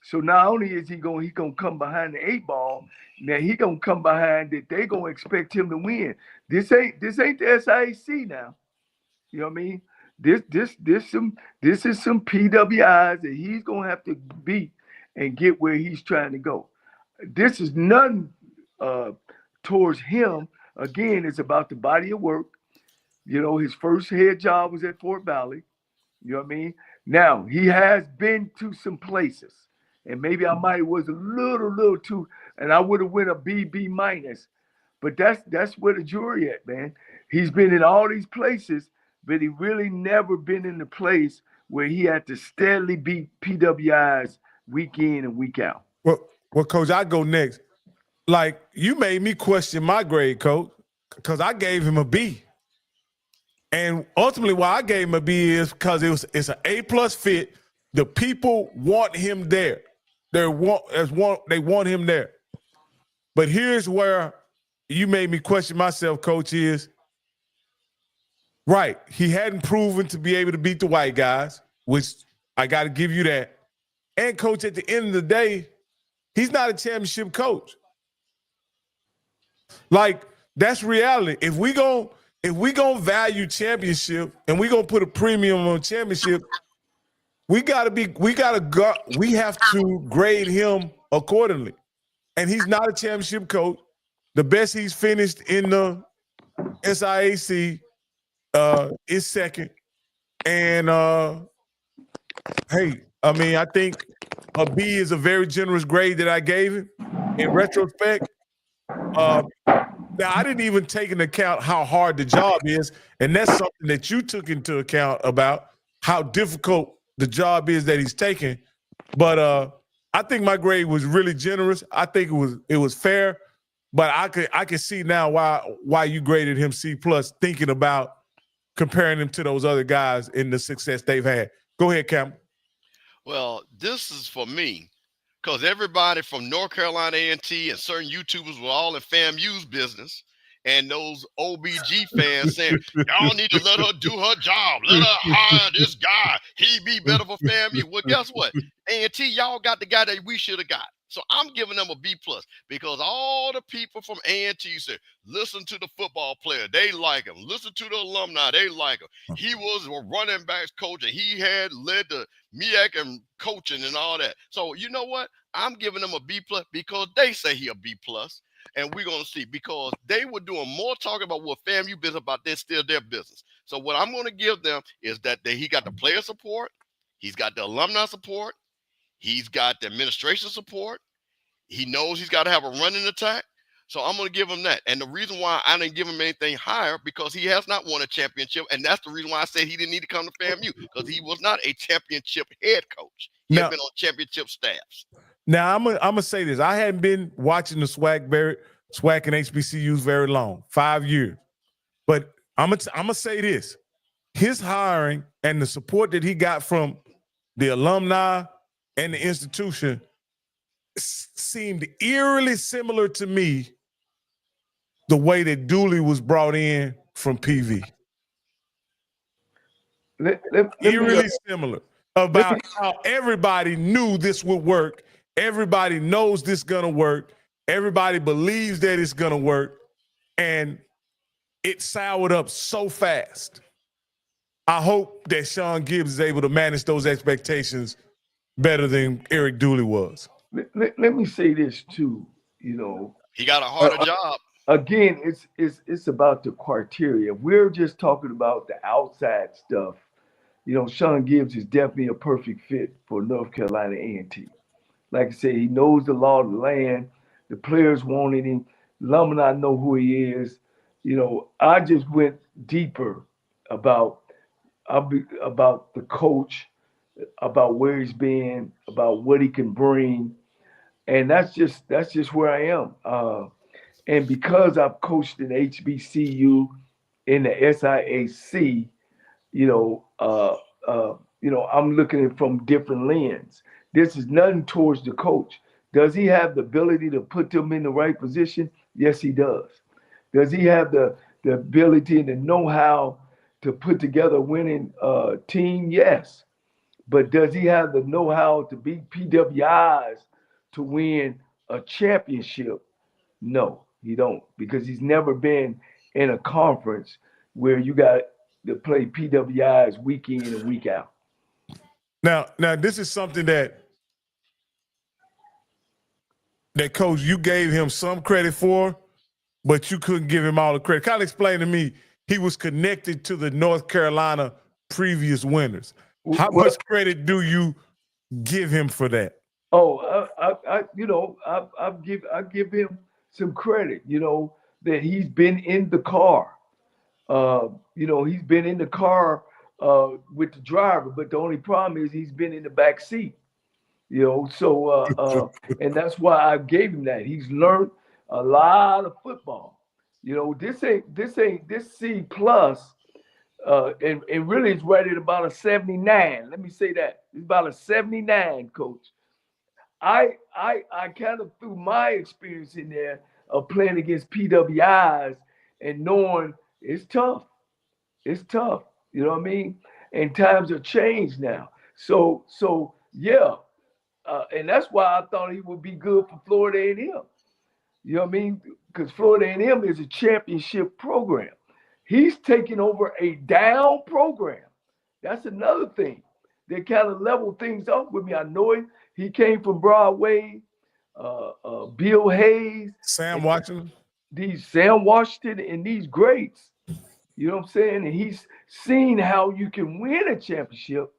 So not only is he gonna come behind the 8 ball, now he gonna come behind that they gonna expect him to win. This ain't the SIAC now. You know what I mean? This is some PWIs that he's gonna have to beat and get where he's trying to go. This is none towards him. Again, it's about the body of work. You know, his first head job was at Fort Valley. You know what I mean? Now, he has been to some places, and maybe I might was a little too, and I would have went a B-, but that's where the jury at, man. He's been in all these places, but he really never been in the place where he had to steadily beat PWIs week in and week out. Well, Coach, I go next. Like, you made me question my grade, Coach, because I gave him a B. And ultimately, why I gave him a B is because it's an A+ fit. The people want him there. They want him there. But here's where you made me question myself, Coach, is right. He hadn't proven to be able to beat the white guys, which I got to give you that. And, Coach, at the end of the day, he's not a championship coach. Like, that's reality. If we gonna value championship and we gonna put a premium on championship, we have to grade him accordingly. And he's not a championship coach. The best he's finished in the SIAC is second. And hey, I mean, I think a B is a very generous grade that I gave him. In retrospect, now I didn't even take into account how hard the job is, and that's something that you took into account about how difficult the job is that he's taking. But I think my grade was really generous. I think it was fair. But I could see now why you graded him C+, thinking about comparing him to those other guys in the success they've had. Go ahead, Cam. Well, this is for me because everybody from North Carolina A&T and certain YouTubers were all in FAMU's business. And those OBG fans saying, y'all need to let her do her job. Let her hire this guy. He be better for FAMU. Well, guess what? A&T, y'all got the guy that we should have got. So I'm giving them a B+ because all the people from A&T said, listen to the football player. They like him. Listen to the alumni. They like him. He was a running backs coach, and he had led the MEAC and coaching and all that. So you know what? I'm giving them a B+ because they say he a B+. And we're going to see because they were doing more talking about what FAMU business about that's still their business. So what I'm going to give them is that he got the player support. He's got the alumni support. He's got the administration support. He knows he's got to have a running attack. So I'm going to give him that. And the reason why I didn't give him anything higher because he has not won a championship. And that's the reason why I said he didn't need to come to FAMU because he was not a championship head coach. He had been on championship staffs. Now, I'm gonna say this. I hadn't been watching the SWAC and HBCUs very long, 5 years. But I'm gonna say this. His hiring and the support that he got from the alumni and the institution seemed eerily similar to me the way that Dooley was brought in from PV. Eerily similar about how everybody knew this would work. Everybody knows this is going to work. Everybody believes that it's going to work. And it soured up so fast. I hope that Sean Gibbs is able to manage those expectations better than Eric Dooley was. Let me say this too, you know. He got a harder job. Again, it's about the criteria. We're just talking about the outside stuff. You know, Sean Gibbs is definitely a perfect fit for North Carolina A&T. Like I said, he knows the law of the land. The players wanted him. Alumni know who he is. You know, I just went deeper about the coach, about where he's been, about what he can bring, and that's just where I am. And because I've coached in HBCU, in the SIAC, I'm looking at it from different lens. This is nothing towards the coach. Does he have the ability to put them in the right position? Yes, he does. Does he have the ability and the know-how to put together a winning team? Yes. But does he have the know-how to beat PWIs to win a championship? No, he don't, because he's never been in a conference where you got to play PWIs week in and week out. Now, this is something that Coach, you gave him some credit for, but you couldn't give him all the credit. Kind of explain to me, he was connected to the North Carolina previous winners. How much credit do you give him for that? Oh, I give him some credit. You know that he's been in the car. He's been in the car with the driver, but the only problem is he's been in the back seat. And that's why I gave him that. He's learned a lot of football. This C+, and really it's rated about a 79. Let me say that. It's about a 79, Coach. I kind of threw my experience in there of playing against PWIs and knowing it's tough. It's tough. You know what I mean? And times have changed now. So yeah. And that's why I thought he would be good for Florida A&M. You know what I mean? Because Florida A&M is a championship program. He's taking over a down program. That's another thing. They kind of leveled things up with me. I know him. He came from Broadway, Bill Hayes. Sam Washington. Sam Washington and these greats. You know what I'm saying? And he's seen how you can win a championship.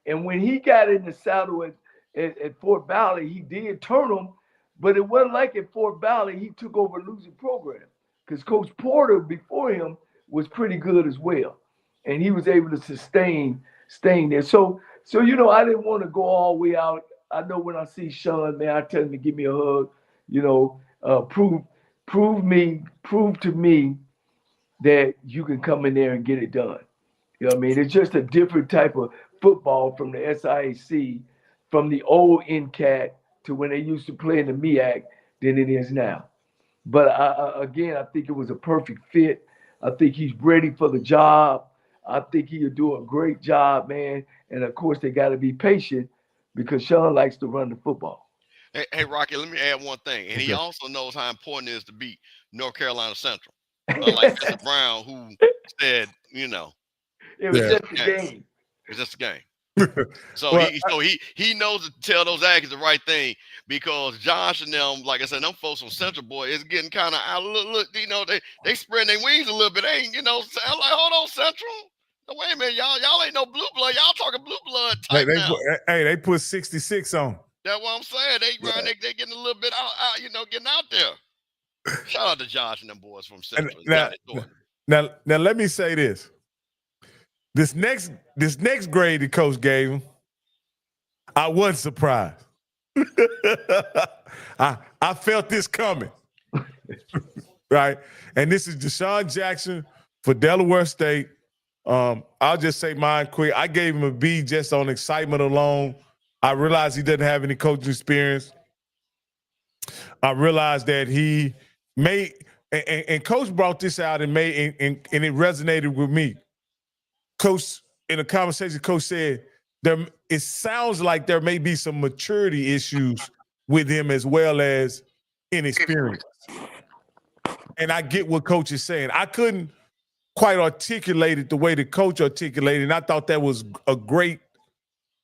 And when he got in the saddle at Fort Valley, he did turn them, but it wasn't like at Fort Valley, he took over a losing program because Coach Porter before him was pretty good as well. And he was able to sustain there. So you know, I didn't want to go all the way out. I know when I see Sean, man, I tell him to give me a hug, you know, prove to me that you can come in there and get it done. You know what I mean? It's just a different type of football from the SIAC, from the old NCAT to when they used to play in the MEAC than it is now. But again, I think it was a perfect fit. I think he's ready for the job. I think he'll do a great job, man. And of course, they got to be patient because Sean likes to run the football. Hey, Rocky, let me add one thing. And he also knows how important it is to beat North Carolina Central. Unlike Mr. Brown, who said, you know, it was just a game. It's just a game. So he knows to tell those Aggies the right thing because Josh and them, like I said, them folks from Central Boy is getting kind of out. Look, you know, they spread their wings a little bit. They ain't, you know, I'm like, hold on, Central. No, wait a minute, y'all ain't no blue blood. Y'all talking blue blood type now. They put 66 on. That's what I'm saying. They getting a little bit out, you know, getting out there. Shout out to Josh and them boys from Central. Now let me say this. This next grade the coach gave him, I wasn't surprised. I felt this coming. Right? And this is Deshaun Jackson for Delaware State. I'll just say mine quick. I gave him a B just on excitement alone. I realized he doesn't have any coaching experience. I realized that he made, and Coach brought this out and made, and it resonated with me. Coach, in a conversation, Coach said, it sounds like there may be some maturity issues with him as well as inexperience. And I get what Coach is saying. I couldn't quite articulate it the way the coach articulated, and I thought that was a great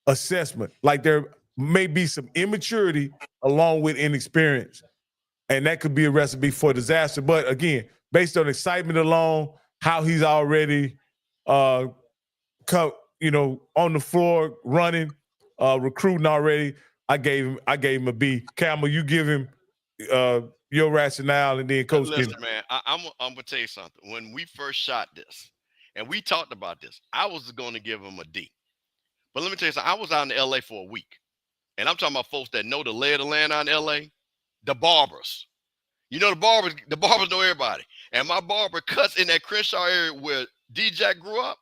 assessment. Like there may be some immaturity along with inexperience, and that could be a recipe for disaster. But again, based on excitement alone, how he's already on the floor running, recruiting already, I gave him a B. Campbell, you give him your rationale, and then Coach. Listen, man, I'm gonna tell you something. When we first shot this, and we talked about this, I was going to give him a D. But let me tell you something. I was out in LA for a week, and I'm talking about folks that know the lay of the land out in LA. The barbers, you know, the barbers know everybody. And my barber cuts in that Crenshaw area where D-Jack grew up.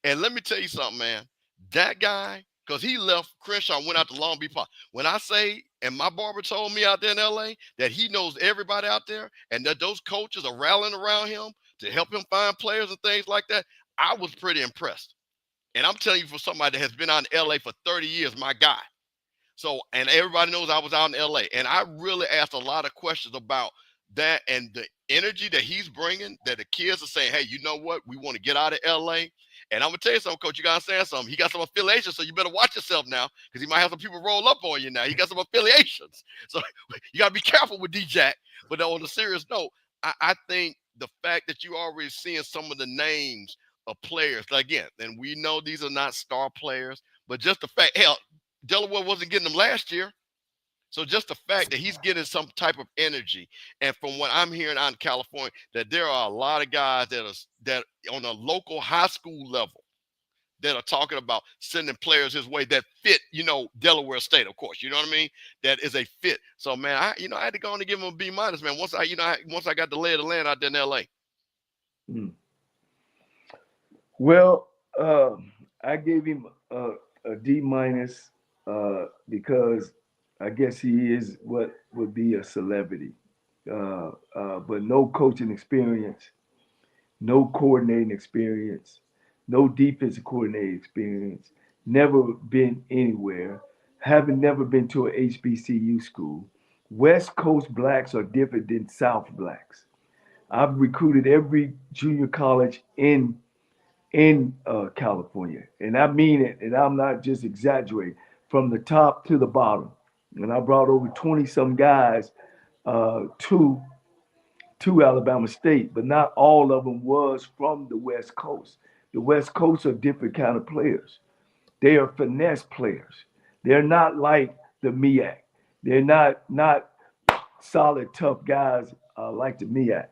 And let me tell you something, man. That guy, because he left Crenshaw and went out to Long Beach Park. When I say, and my barber told me out there in LA that he knows everybody out there and that those coaches are rallying around him to help him find players and things like that, I was pretty impressed. And I'm telling you, for somebody that has been out in LA for 30 years, my guy. So, and everybody knows I was out in LA. And I really asked a lot of questions about that and the energy that he's bringing, that the kids are saying, hey, you know what? We want to get out of LA. And I'm going to tell you something, Coach. You got to understand something. He got some affiliations, so you better watch yourself now because he might have some people roll up on you now. He got some affiliations. So you got to be careful with D-Jack. But on a serious note, I think the fact that you already seeing some of the names of players, again, and we know these are not star players, but just the fact, hell, Delaware wasn't getting them last year. So just the fact that he's getting some type of energy, and from what I'm hearing out in California, that there are a lot of guys that on a local high school level that are talking about sending players his way that fit, you know, Delaware State, of course, you know what I mean? That is a fit. So man, I had to go on and give him a B-, man. Once I got the lay of the land out there in LA. Well, I gave him a D- because I guess he is what would be a celebrity, but no coaching experience, no coordinating experience, no defensive coordinating experience, never been anywhere, never been to a HBCU school. West Coast blacks are different than South blacks. I've recruited every junior college in California, and I mean it, and I'm not just exaggerating, from the top to the bottom. And I brought over 20 some guys to to Alabama State, but not all of them was from the West Coast. The West Coast are different kind of players. They are finesse players. They're not like the MEAC. They're not solid, tough guys like the MEAC.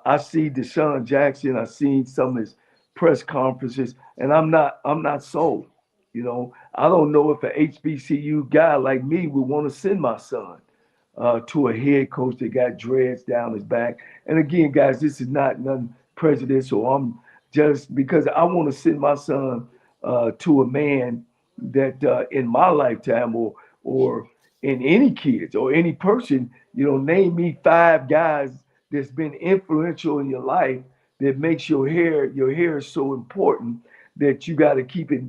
I see Deshaun Jackson. I've seen some of his press conferences, and I'm not sold. You know, I don't know if an HBCU guy like me would want to send my son to a head coach that got dreads down his back. And again, guys, this is not nothing prejudicial. I'm just because I want to send my son to a man that in my lifetime or in any kids or any person, you know, name me 5 guys that's been influential in your life that makes your hair is so important that you got to keep it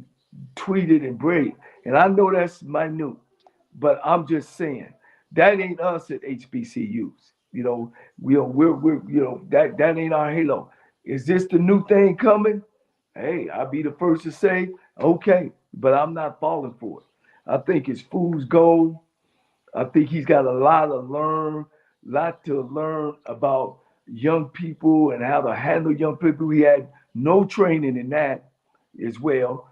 tweeted and braided. And I know that's minute, but I'm just saying that ain't us at HBCUs. You know, we're you know that ain't our halo. Is this the new thing coming? Hey, I'll be the first to say okay, but I'm not falling for it. I think it's fool's gold. I think he's got a lot to learn about young people and how to handle young people. He had no training in that as well.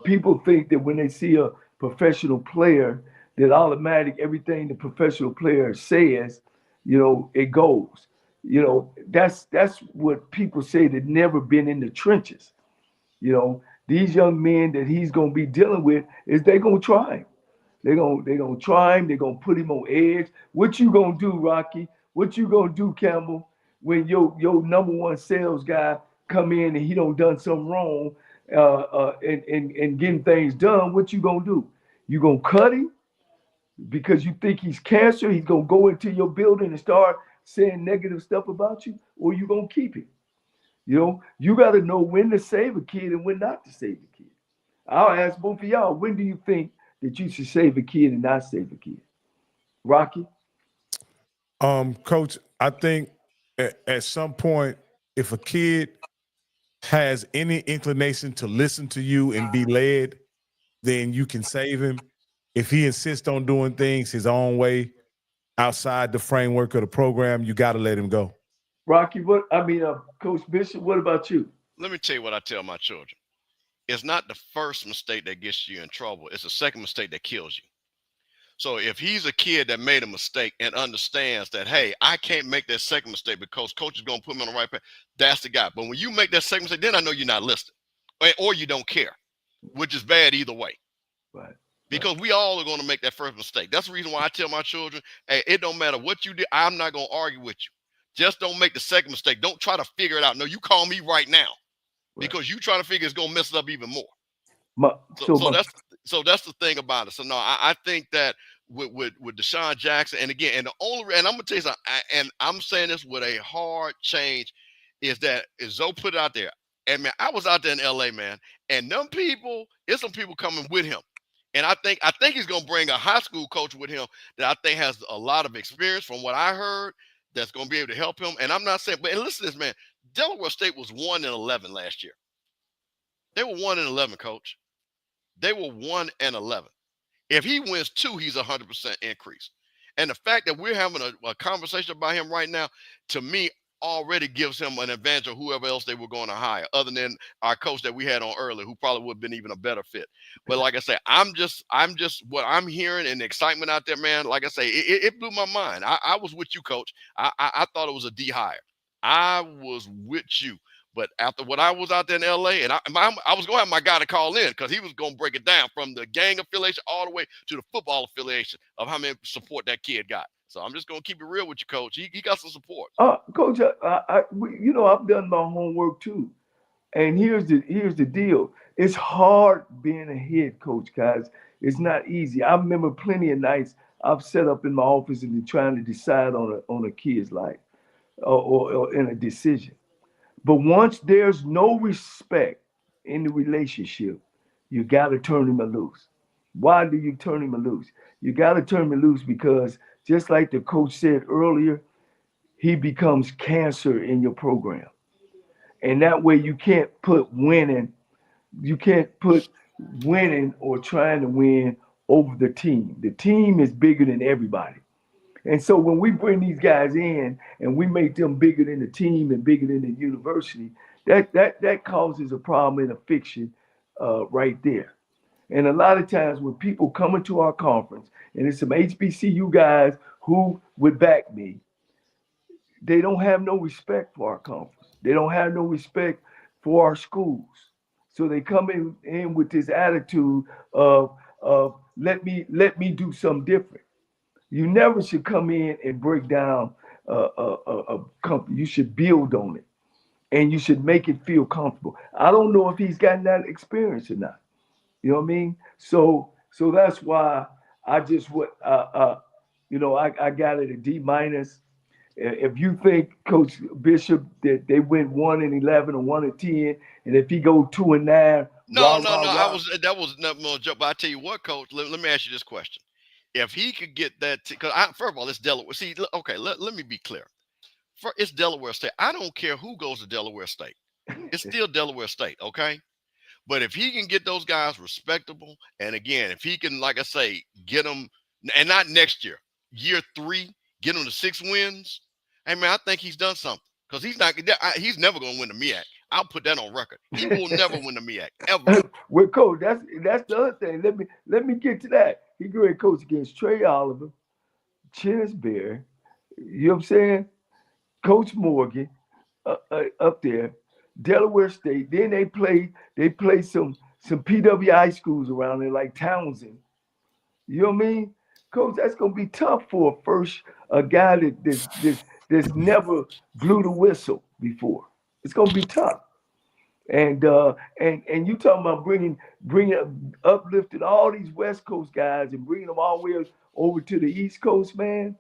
People think that when they see a professional player, that automatic everything the professional player says, you know, it goes. You know, that's what people say that never been in the trenches. You know, these young men that he's gonna be dealing with is they gonna try him. They're gonna try him. They're gonna put him on edge. What you gonna do, Rocky? What you gonna do, Campbell, when your number one sales guy come in and he don't done something wrong and getting things done? What you gonna do? You gonna cut him because you think he's cancer? He's gonna go into your building and start saying negative stuff about you, or you gonna keep him? You know, you got to know when to save a kid and when not to save a kid. I'll ask both of y'all, when do you think that you should save a kid and not save a kid? Rocky? Coach, I think at some point, if a kid has any inclination to listen to you and be led, then you can save him. If he insists on doing things his own way outside the framework of the program, you got to let him go. Rocky, Coach Bishop, what about you? Let me tell you what I tell my children. It's not the first mistake that gets you in trouble. It's the second mistake that kills you. So if he's a kid that made a mistake and understands that, hey, I can't make that second mistake because coach is going to put me on the right path, that's the guy. But when you make that second mistake, then I know you're not listening or you don't care, which is bad either way. Right. Because we all are going to make that first mistake. That's the reason why I tell my children, hey, it don't matter what you do. I'm not going to argue with you. Just don't make the second mistake. Don't try to figure it out. No, you call me right now because you trying to figure it's going to mess it up even more. So that's the thing about it. So no, I think that with Deshaun Jackson, and again, and I'm gonna tell you something, and I'm saying this with a hard change, is that Zoe put it out there. And man, I was out there in LA, man, and there's some people coming with him. And I think he's gonna bring a high school coach with him that I think has a lot of experience from what I heard that's gonna be able to help him. And I'm not saying, but and listen to this, man. Delaware State was 1-11 last year. They were 1-11, coach. They were 1-11. If he wins 2, he's 100% increase. And the fact that we're having a conversation about him right now, to me, already gives him an advantage of whoever else they were going to hire, other than our coach that we had on earlier, who probably would have been even a better fit. But like I say, I'm just what I'm hearing and the excitement out there, man. Like I say, it blew my mind. I was with you, coach. I thought it was a D hire. I was with you. But after what I was out there in LA, and I was going to have my guy to call in because he was going to break it down from the gang affiliation all the way to the football affiliation of how many support that kid got. So I'm just going to keep it real with you, coach. He got some support. Coach, I've done my homework too. And here's the deal. It's hard being a head coach, guys. It's not easy. I remember plenty of nights I've sat up in my office and been trying to decide on a kid's life or in a decision. But once there's no respect in the relationship, you got to turn him loose. Why do you turn him loose? You got to turn him loose because just like the coach said earlier, he becomes cancer in your program. And that way you can't put winning or trying to win over the team. The team is bigger than everybody. And so when we bring these guys in and we make them bigger than the team and bigger than the university, that causes a problem and a fiction right there. And a lot of times when people come into our conference, and it's some HBCU guys who would back me, they don't have no respect for our conference. They don't have no respect for our schools. So they come in with this attitude of let me do something different. You never should come in and break down a company. You should build on it, and you should make it feel comfortable. I don't know if he's gotten that experience or not. You know what I mean? So that's why I just would I got it a D minus. If you think Coach Bishop that they went 1-11 or 1-10, and if he go 2-9, No. That was not more joke. But I tell you what, Coach. Let me ask you this question: if he could get that, because first of all, it's Delaware. See, okay, let me be clear. It's Delaware State. I don't care who goes to Delaware State. It's still Delaware State, okay? But if he can get those guys respectable, and again, if he can, like I say, get them, and not next year, year 3, get them to 6 wins. Hey man, I think he's done something because he's never going to win the MEAC. I'll put that on record. He will never win the MEAC ever. Well, Coach, that's the other thing. Let me get to that. He great coach against Trey Oliver, Chennis Berry. You know what I'm saying? Coach Morgan up there, Delaware State. Then they play some PWI schools around there like Townsend. You know what I mean? Coach, that's gonna be tough for a guy that's never blew the whistle before. It's gonna be tough. And you talking about bringing uplifting all these West Coast guys and bringing them all the way over to the East Coast, man.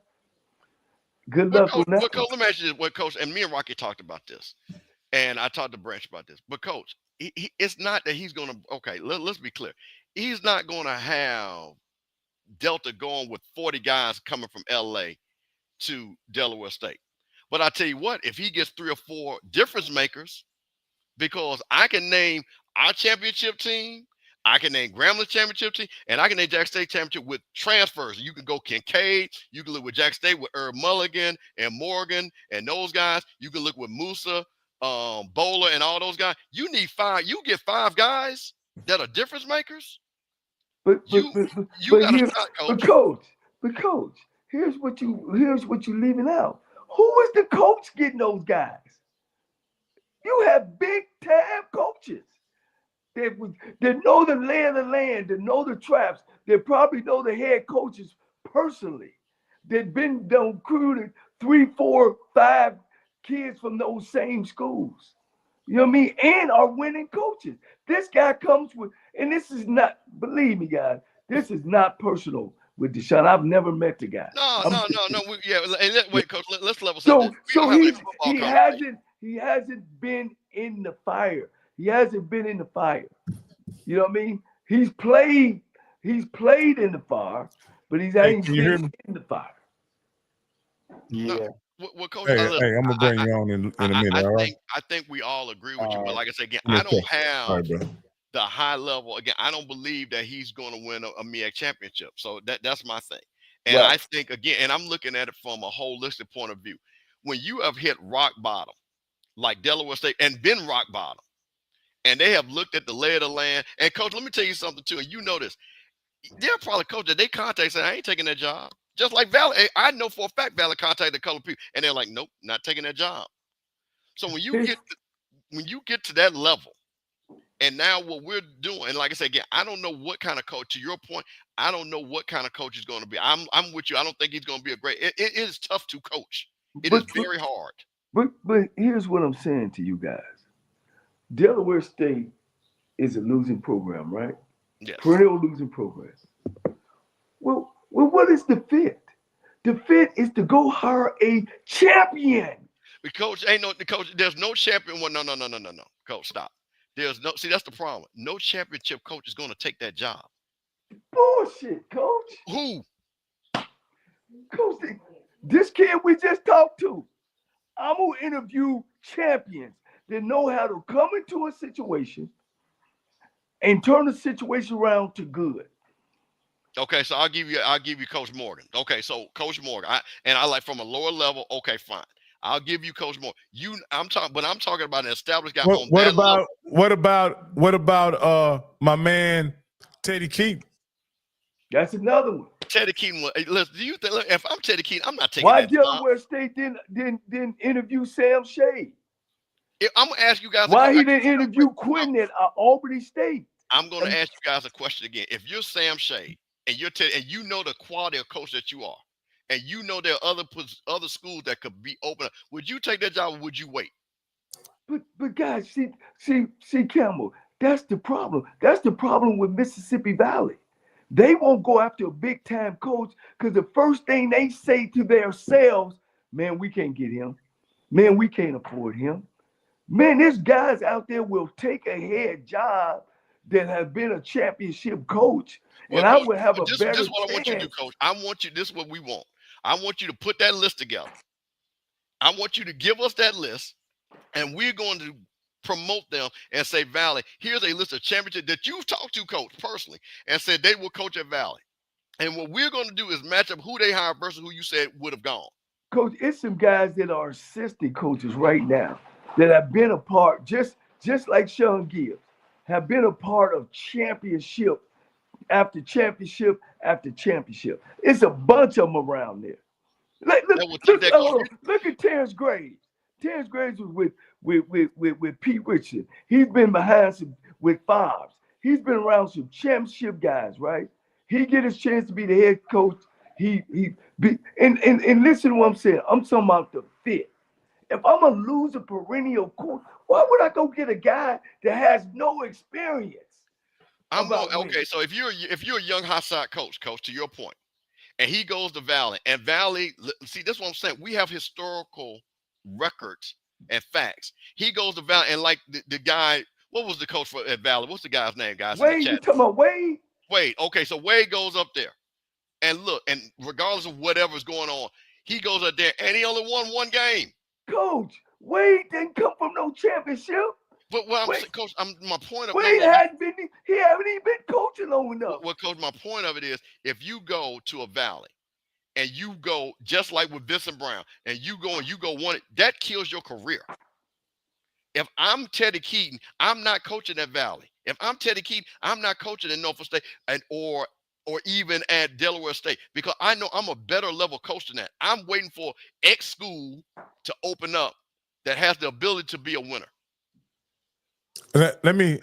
Good luck on that. Coach, let me ask you this. Coach, and me and Rocky talked about this, and I talked to Branch about this. But Coach, it's not that he's gonna. Okay, let's be clear. He's not gonna have Delta going with 40 guys coming from LA to Delaware State. But I tell you what, if he gets 3 or 4 difference makers, because I can name our championship team, I can name Grambling championship team, and I can name Jack State championship with transfers. You can go Kincaid, you can look with Jack State with Herb Mulligan and Morgan and those guys. You can look with Musa, Bowler, and all those guys. You need 5. You get 5 guys that are difference makers. But coach, here's what you leaving out. Who is the coach getting those guys? You have big time coaches that know the lay of the land, that know the traps, that probably know the head coaches personally, that been recruited 3, 4, 5 kids from those same schools. You know what I mean? And are winning coaches. This guy comes with, and this is not, believe me, guys, this is not personal with Deshaun. I've never met the guy. No. Wait, Coach, let's level set. So he hasn't been in the fire. He hasn't been in the fire. You know what I mean? He's played in the fire, but he's ain't been in the fire. Yeah. No. Well, Coach, hey, I'm gonna bring you on in a minute. All right. I think we all agree with you, but like I said again, I don't have the high level. Again, I don't believe that he's going to win a MEAC championship. So that's my thing. And I think again, and I'm looking at it from a holistic point of view. When you have hit rock bottom, like Delaware State, and been rock bottom, and they have looked at the lay of the land. And Coach, let me tell you something too. And you know this, they're probably coach that they contact saying, I ain't taking that job. Just like Valley, I know for a fact Valley contacted a couple of people, and they're like, nope, not taking that job. So when you get to that level, and now what we're doing, and like I said again, I don't know what kind of coach. To your point, I don't know what kind of coach he's going to be. I'm with you. I don't think he's going to be a great. It is tough to coach. It is very hard. But here's what I'm saying to you guys: Delaware State is a losing program, right? Yes. Perennial losing program. Well, what is the fit? The fit is to go hire a champion. The coach ain't the coach. There's no champion. Well, no. Coach, stop. There's no. See, that's the problem. No championship coach is going to take that job. Bullshit, coach. Who? Coach, this kid we just talked to. I'm gonna interview champions that know how to come into a situation and turn the situation around to good. Okay, so I'll give you Coach Morgan. Okay, so Coach Morgan, I like from a lower level. Okay, fine. I'll give you Coach Morgan. I'm talking about an established guy on that level. What about my man Teddy Keaton? That's another one. Teddy Keaton. Listen, do you think if I'm Teddy Keaton, I'm not taking Why that job. Delaware State didn't interview Sam Shade? I'm gonna ask you guys. Why he didn't interview Quinton at Albany State? I'm gonna ask you guys a question again. If you're Sam Shade and you're Teddy, and you know the quality of coach that you are, and you know there are other schools that could be open, would you take that job or would you wait? But guys, see, Campbell, that's the problem. That's the problem with Mississippi Valley. They won't go after a big time coach because the first thing they say to themselves, man, we can't get him. Man, we can't afford him. Man, there's guys out there will take a head job that have been a championship coach, and I would have a better chance. This is what I want you to do, Coach. This is what we want. I want you to put that list together. I want you to give us that list, and we're going to promote them and say, Valley, here's a list of championships that you've talked to, Coach, personally, and said they will coach at Valley. And what we're going to do is match up who they hired versus who you said would have gone. Coach, it's some guys that are assistant coaches right now that have been a part, just like Sean Gibbs, have been a part of championship after championship after championship. It's a bunch of them around there. Look at Terrence Graves. Terrence Graves was with Pete Richardson. He's been behind some with Fobs. He's been around some championship guys, right? He get his chance to be the head coach. And listen to what I'm saying. I'm talking about the fit. If I'm a loser perennial coach, why would I go get a guy that has no experience? Okay, so if you're a young hot side coach, to your point, and he goes to Valley, and Valley, see, that's what I'm saying. We have historical records and facts. He goes to Valley, and like the guy, what was the coach at Valley? What's the guy's name, guys? Wade, you talking about Wade? Wade. Okay, so Wade goes up there, and look, and regardless of whatever's going on, he goes up there, and he only won one game. Coach, Wade didn't come from no championship. But what I'm saying, Coach, my point of Wade haven't even been coaching long enough. Well, Coach, my point of it is, if you go to a Valley, and you go just like with Vincent Brown, and you go one, that kills your career. If I'm Teddy Keaton, I'm not coaching at Valley. If I'm Teddy Keaton, I'm not coaching at Norfolk State or even at Delaware State, because I know I'm a better level coach than that. I'm waiting for X school to open up that has the ability to be a winner. Let me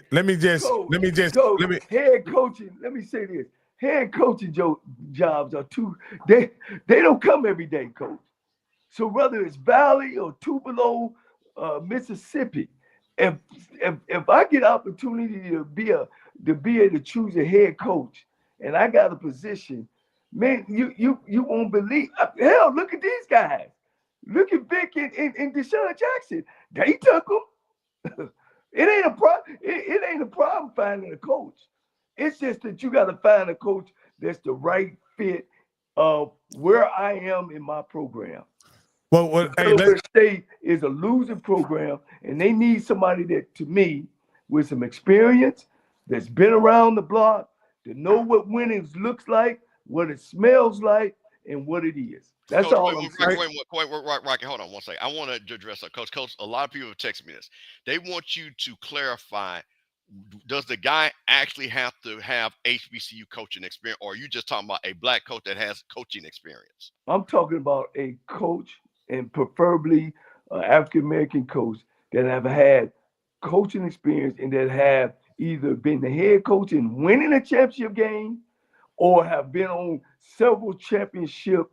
head coaching. Let me say this. Head coaching jobs are they don't come every day, Coach. So whether it's Valley or Tupelo, Mississippi, if I get opportunity to be able to choose a head coach, and I got a position, man, you won't believe. Hell, look at these guys. Look at Vic and Deshaun Jackson. They took them. It ain't a problem. It ain't a problem finding a coach. It's just that you got to find a coach that's the right fit of where I am in my program. Well, Delaware State is a losing program, and they need somebody that, to me, with some experience, that's been around the block, to know what winning looks like, what it smells like, and what it is. That's Coach, all I'm saying. Wait, Rocky, hold on one second. I want to address that. Coach, a lot of people have texted me this. They want you to clarify, does the guy actually have to have HBCU coaching experience, or are you just talking about a black coach that has coaching experience? I'm talking about a coach, and preferably an African-American coach that have had coaching experience and that have either been the head coach and winning a championship game or have been on several championship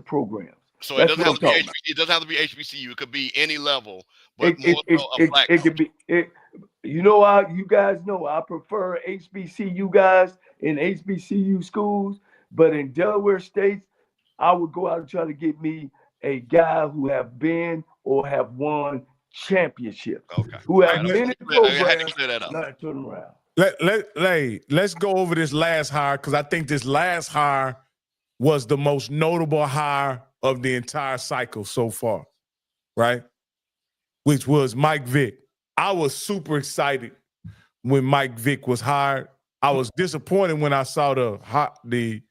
programs. So it doesn't have to be HBCU. It could be any level, but a black coach. Could be. You guys know I prefer HBCU guys in HBCU schools, but in Delaware State, I would go out and try to get me a guy who have been or have won championships. Okay. Who have been in the program. I had to clear that up. Not turn around. Let's go over this last hire, because I think this last hire was the most notable hire of the entire cycle so far, right? Which was Mike Vick. I was super excited when Mike Vick was hired. I was disappointed when I saw the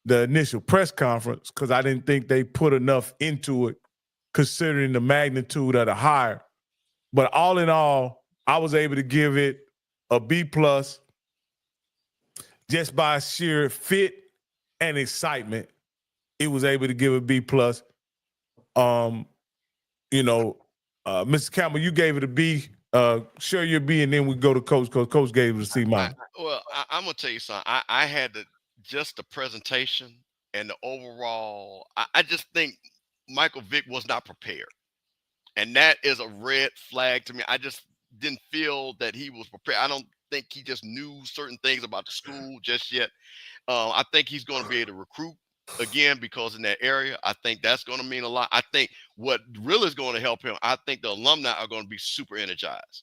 initial press conference because I didn't think they put enough into it considering the magnitude of the hire. But all in all, I was able to give it a B+ just by sheer fit and excitement. It was able to give it a B+. Mr. Campbell, you gave it a B. Share your B, and then we go to Coach. Coach gave it a C-. I'm gonna tell you something. I had just the presentation and the overall. I just think Michael Vick was not prepared, and that is a red flag to me. I just didn't feel that he was prepared. I don't think he just knew certain things about the school just yet. I think he's going to be able to recruit again because in that area, I think that's going to mean a lot. I think what really is going to help him, I think the alumni are going to be super energized.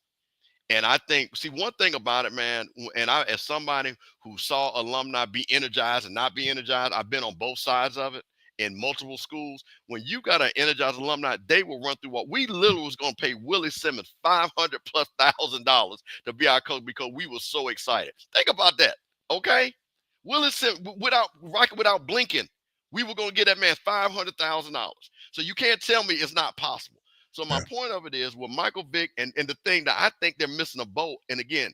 And I think, see, one thing about it, man, and I, as somebody who saw alumni be energized and not be energized, I've been on both sides of it in multiple schools. When you got an energized alumni, they will run through what we literally was going to pay Willie Simmons $500,000+ to be our coach because we were so excited. Think about that, okay? Willie Simmons, without blinking, we were going to get that man $500,000. So you can't tell me it's not possible. So my point of it is with Michael Vick and the thing that I think they're missing a boat. And again,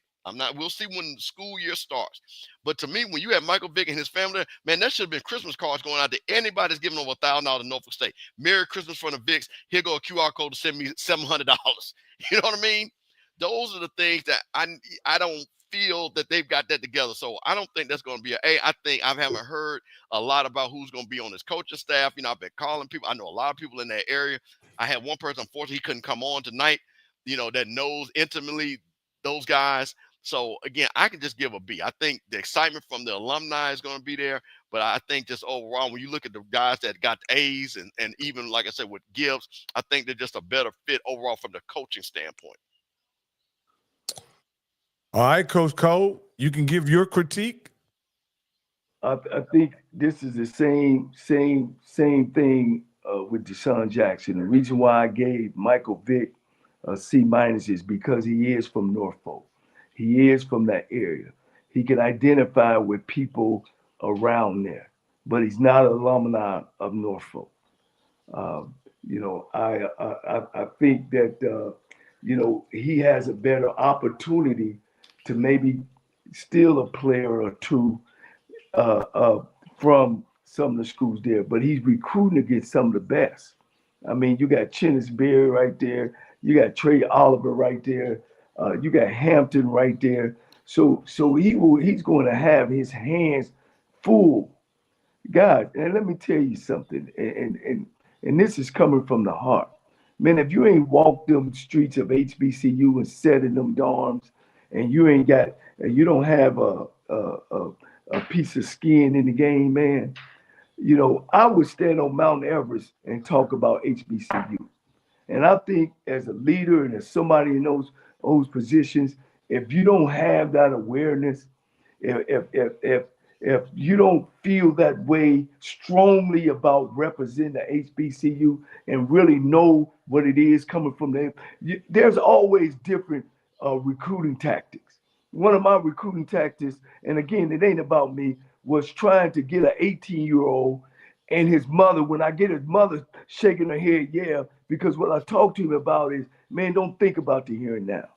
we'll see when the school year starts. But to me, when you have Michael Vick and his family, man, that should have been Christmas cards going out to anybody that's giving over $1,000 to Norfolk State. Merry Christmas from the Vicks. Here go a QR code to send me $700. You know what I mean? Those are the things that I don't feel that they've got that together. So I don't think that's going to be an A. I think I haven't heard a lot about who's going to be on his coaching staff. You know, I've been calling people. I know a lot of people in that area. I had one person, unfortunately, he couldn't come on tonight, you know, that knows intimately those guys. So, again, I can just give a B. I think the excitement from the alumni is going to be there. But I think just overall, when you look at the guys that got A's and even, like I said, with Gibbs, I think they're just a better fit overall from the coaching standpoint. All right, Coach Cole, you can give your critique. I think this is the same thing with Deshaun Jackson. The reason why I gave Michael Vick a C- is because he is from Norfolk. He is from that area. He can identify with people around there, but he's not an alumni of Norfolk. I think that he has a better opportunity to maybe steal a player or two from some of the schools there, but he's recruiting against some of the best. I mean, you got Chennis Berry right there. You got Trey Oliver right there. You got Hampton right there. So he's going to have his hands full. God, and let me tell you something, and this is coming from the heart. Man, if you ain't walked them streets of HBCU and sat in them dorms, and you don't have a piece of skin in the game, man, I would stand on Mount Everest and talk about HBCU. And I think as a leader and as somebody in those positions, if you don't have that awareness, if you don't feel that way strongly about representing the HBCU and really know what it is coming from them, there's always different recruiting tactics. One of my recruiting tactics, and again, it ain't about me, was trying to get an 18-year-old and his mother, when I get his mother shaking her head, yeah, because what I talk to him about is, man, don't think about the here and now.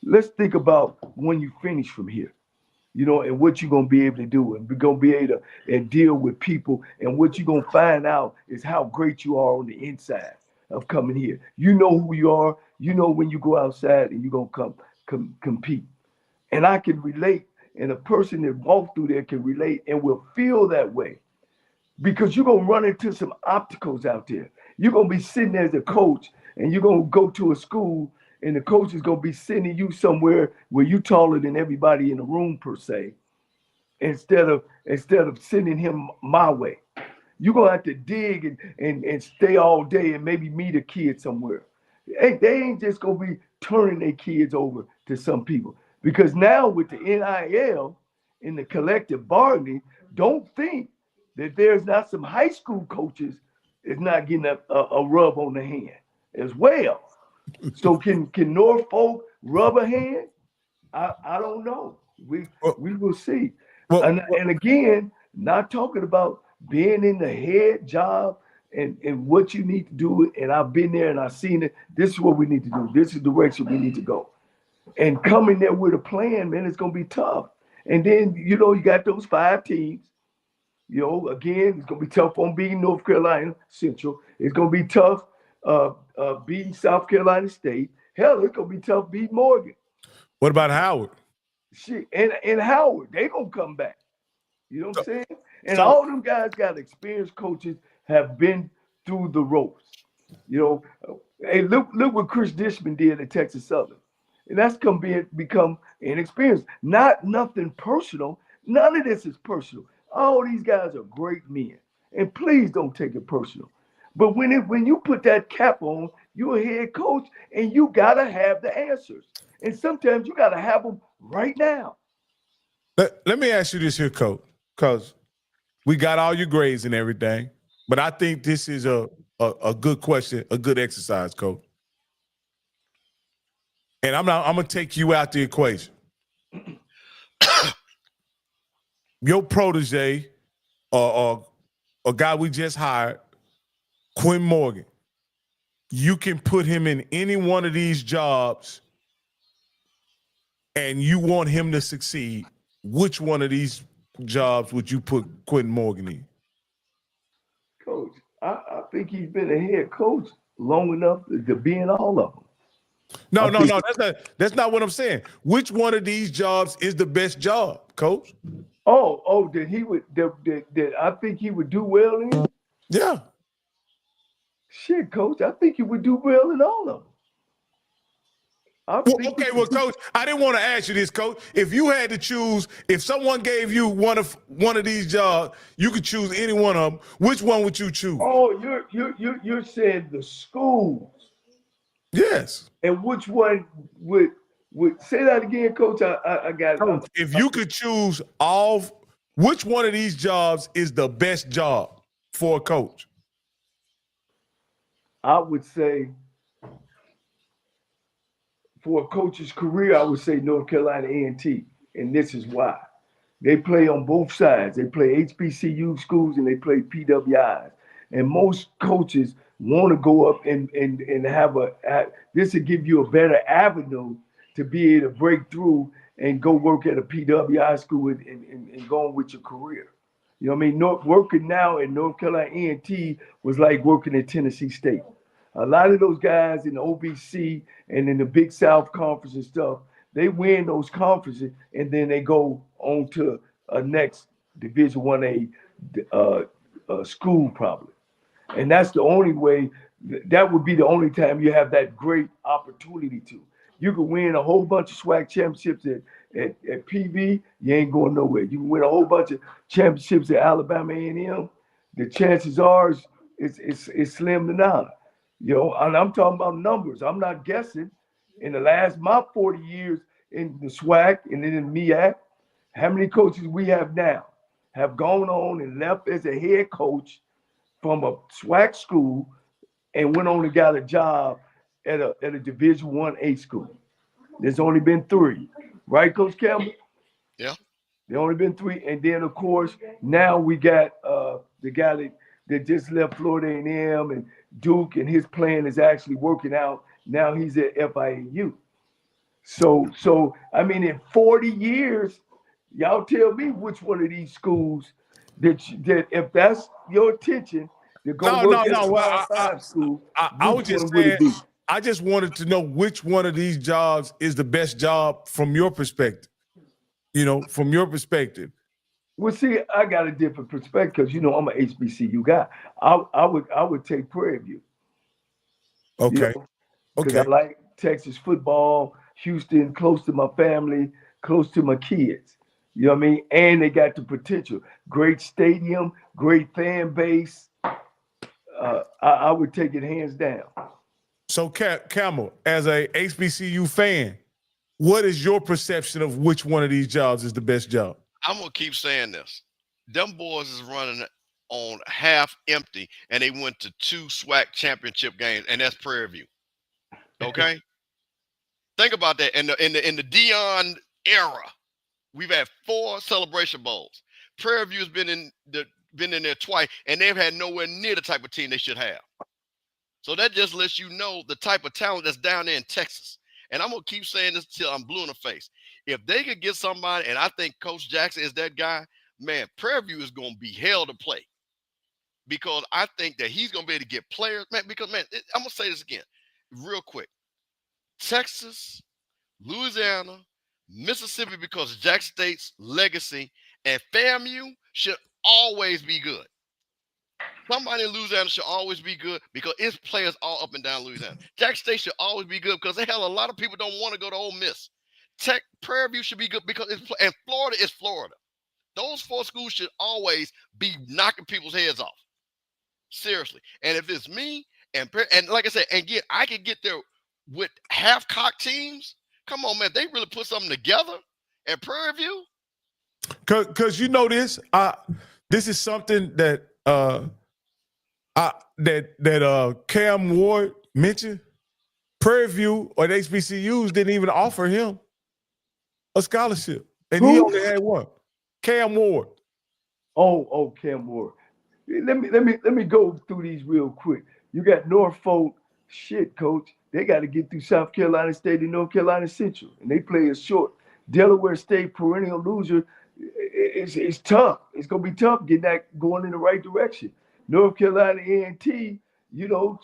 Let's think about when you finish from here, and what you're going to be able to do. And we're going to be able to deal with people. And what you're going to find out is how great you are on the inside of coming here. You know who you are. You know when you go outside and you're going to compete. And I can relate, and a person that walked through there can relate and will feel that way. Because you're going to run into some obstacles out there. You're going to be sitting there as a coach, and you're going to go to a school, and the coach is going to be sending you somewhere where you're taller than everybody in the room, per se, instead of sending him my way. You're going to have to dig and stay all day and maybe meet a kid somewhere. Hey, they ain't just going to be turning their kids over to some people. Because now with the NIL and the collective bargaining, don't think that there's not some high school coaches is not getting a rub on the hand as well. So can Norfolk rub a hand? I don't know. We Well, will see. well, And again, not talking about being in the head job and what you need to do. And I've been there and I've seen it. This is what we need to do. This is the direction we need to go. And coming there with a plan, man, it's gonna be tough. And then you got those 5 teams. Again, it's gonna be tough on beating North Carolina Central. It's gonna be tough beating South Carolina State. Hell, it's gonna be tough beating Morgan. what about Howard? Shit, and Howard, they gonna come back. You know what I'm saying? And So- all them guys got experienced coaches, have been through the ropes. Hey, look what Chris Dishman did at Texas Southern. And that's become inexperienced. Nothing personal. None of this is personal. All these guys are great men. And please don't take it personal. But when you put that cap on, you're a head coach and you gotta have the answers. And sometimes you gotta have them right now. Let me ask you this here, Coach, because we got all your grades and everything, but I think this is a good question, a good exercise, Coach. And I'm gonna take you out the equation. Your protege, or a guy we just hired, Quinton Morgan. You can put him in any one of these jobs, and you want him to succeed. Which one of these jobs would you put Quinton Morgan in? Coach, I think he's been a head coach long enough to be in all of them. No. That's not what I'm saying. Which one of these jobs is the best job, Coach? That I think he would do well in? Yeah. Shit, Coach, I think he would do well in all of them. Coach, I didn't want to ask you this, Coach. If you had to choose, if someone gave you one of these jobs, you could choose any one of them. Which one would you choose? Oh, you're saying the schools. Yes. And which one would say that again, Coach? I got it. Coach, if you could choose which one of these jobs is the best job for a coach? I would say for a coach's career, I would say North Carolina A&T, and this is why. They play on both sides. They play HBCU schools and they play PWIs. And most coaches want to go up and have this will give you a better avenue to be able to break through and go work at a PWI school and go on with your career. You know what I mean? Working now in North Carolina A&T was like working at Tennessee State. A lot of those guys in the OVC and in the Big South Conference and stuff, they win those conferences and then they go on to a next Division 1A school probably. And that's the only way, that would be the only time you have that great opportunity to. You can win a whole bunch of SWAC championships at PV, you ain't going nowhere. You can win a whole bunch of championships at Alabama A&M. The chances are it's slim to none. And I'm talking about numbers. I'm not guessing. In my 40 years in the SWAC and then in MEAC, how many coaches we have now have gone on and left as a head coach from a SWAC school and went on and got a job at a Division 1A school. There's only been 3, right, Coach Campbell? Yeah. There only been 3, and then of course now we got the guy that just left Florida A&M and Duke, and his plan is actually working out. Now he's at FIU. So I mean, in 40 years, y'all tell me which one of these schools that if that's your attention, to go work at a 5 school. I was just saying, I just wanted to know which one of these jobs is the best job from your perspective. From your perspective. Well, see, I got a different perspective because I'm an HBCU guy. I would take Prairie View. Okay. Because I like Texas football, Houston, close to my family, close to my kids. You know what I mean? And they got the potential. Great stadium, great fan base. I would take it hands down. So, Camel, as a HBCU fan, what is your perception of which one of these jobs is the best job? I'm going to keep saying this. Them boys is running on half empty, and they went to 2 SWAC championship games, and that's Prairie View. Okay? Think about that. In the Dion era, We've had 4 Celebration Bowls. Prairie View has been in there twice, and they've had nowhere near the type of team they should have. So that just lets you know the type of talent that's down there in Texas. And I'm going to keep saying this till I'm blue in the face. If they could get somebody, and I think Coach Jackson is that guy, man, Prairie View is going to be hell to play. Because I think that he's going to be able to get players. Man, because, man, I'm going to say this again real quick. Texas, Louisiana, Mississippi, because of Jackson State's legacy, and FAMU should always be good. Somebody in Louisiana should always be good because it's players all up and down Louisiana. Jackson State should always be good because a lot of people don't want to go to Ole Miss. Prairie View should be good because and Florida is Florida. Those 4 schools should always be knocking people's heads off. Seriously. And if it's me and like I said, and again, I can get there with half-cocked teams. Come on, man. They really put something together at Prairie View. Because you know this. This is something that Cam Ward mentioned. Prairie View or the HBCUs didn't even offer him a scholarship, and he only had one. Cam Ward. Oh, Cam Ward. Let me go through these real quick. You got Norfolk. Shit, coach. They got to get through South Carolina State and North Carolina Central, and they play it short. Delaware State, perennial loser. It's tough. It's gonna be tough getting that going in the right direction. North Carolina A&T, you know,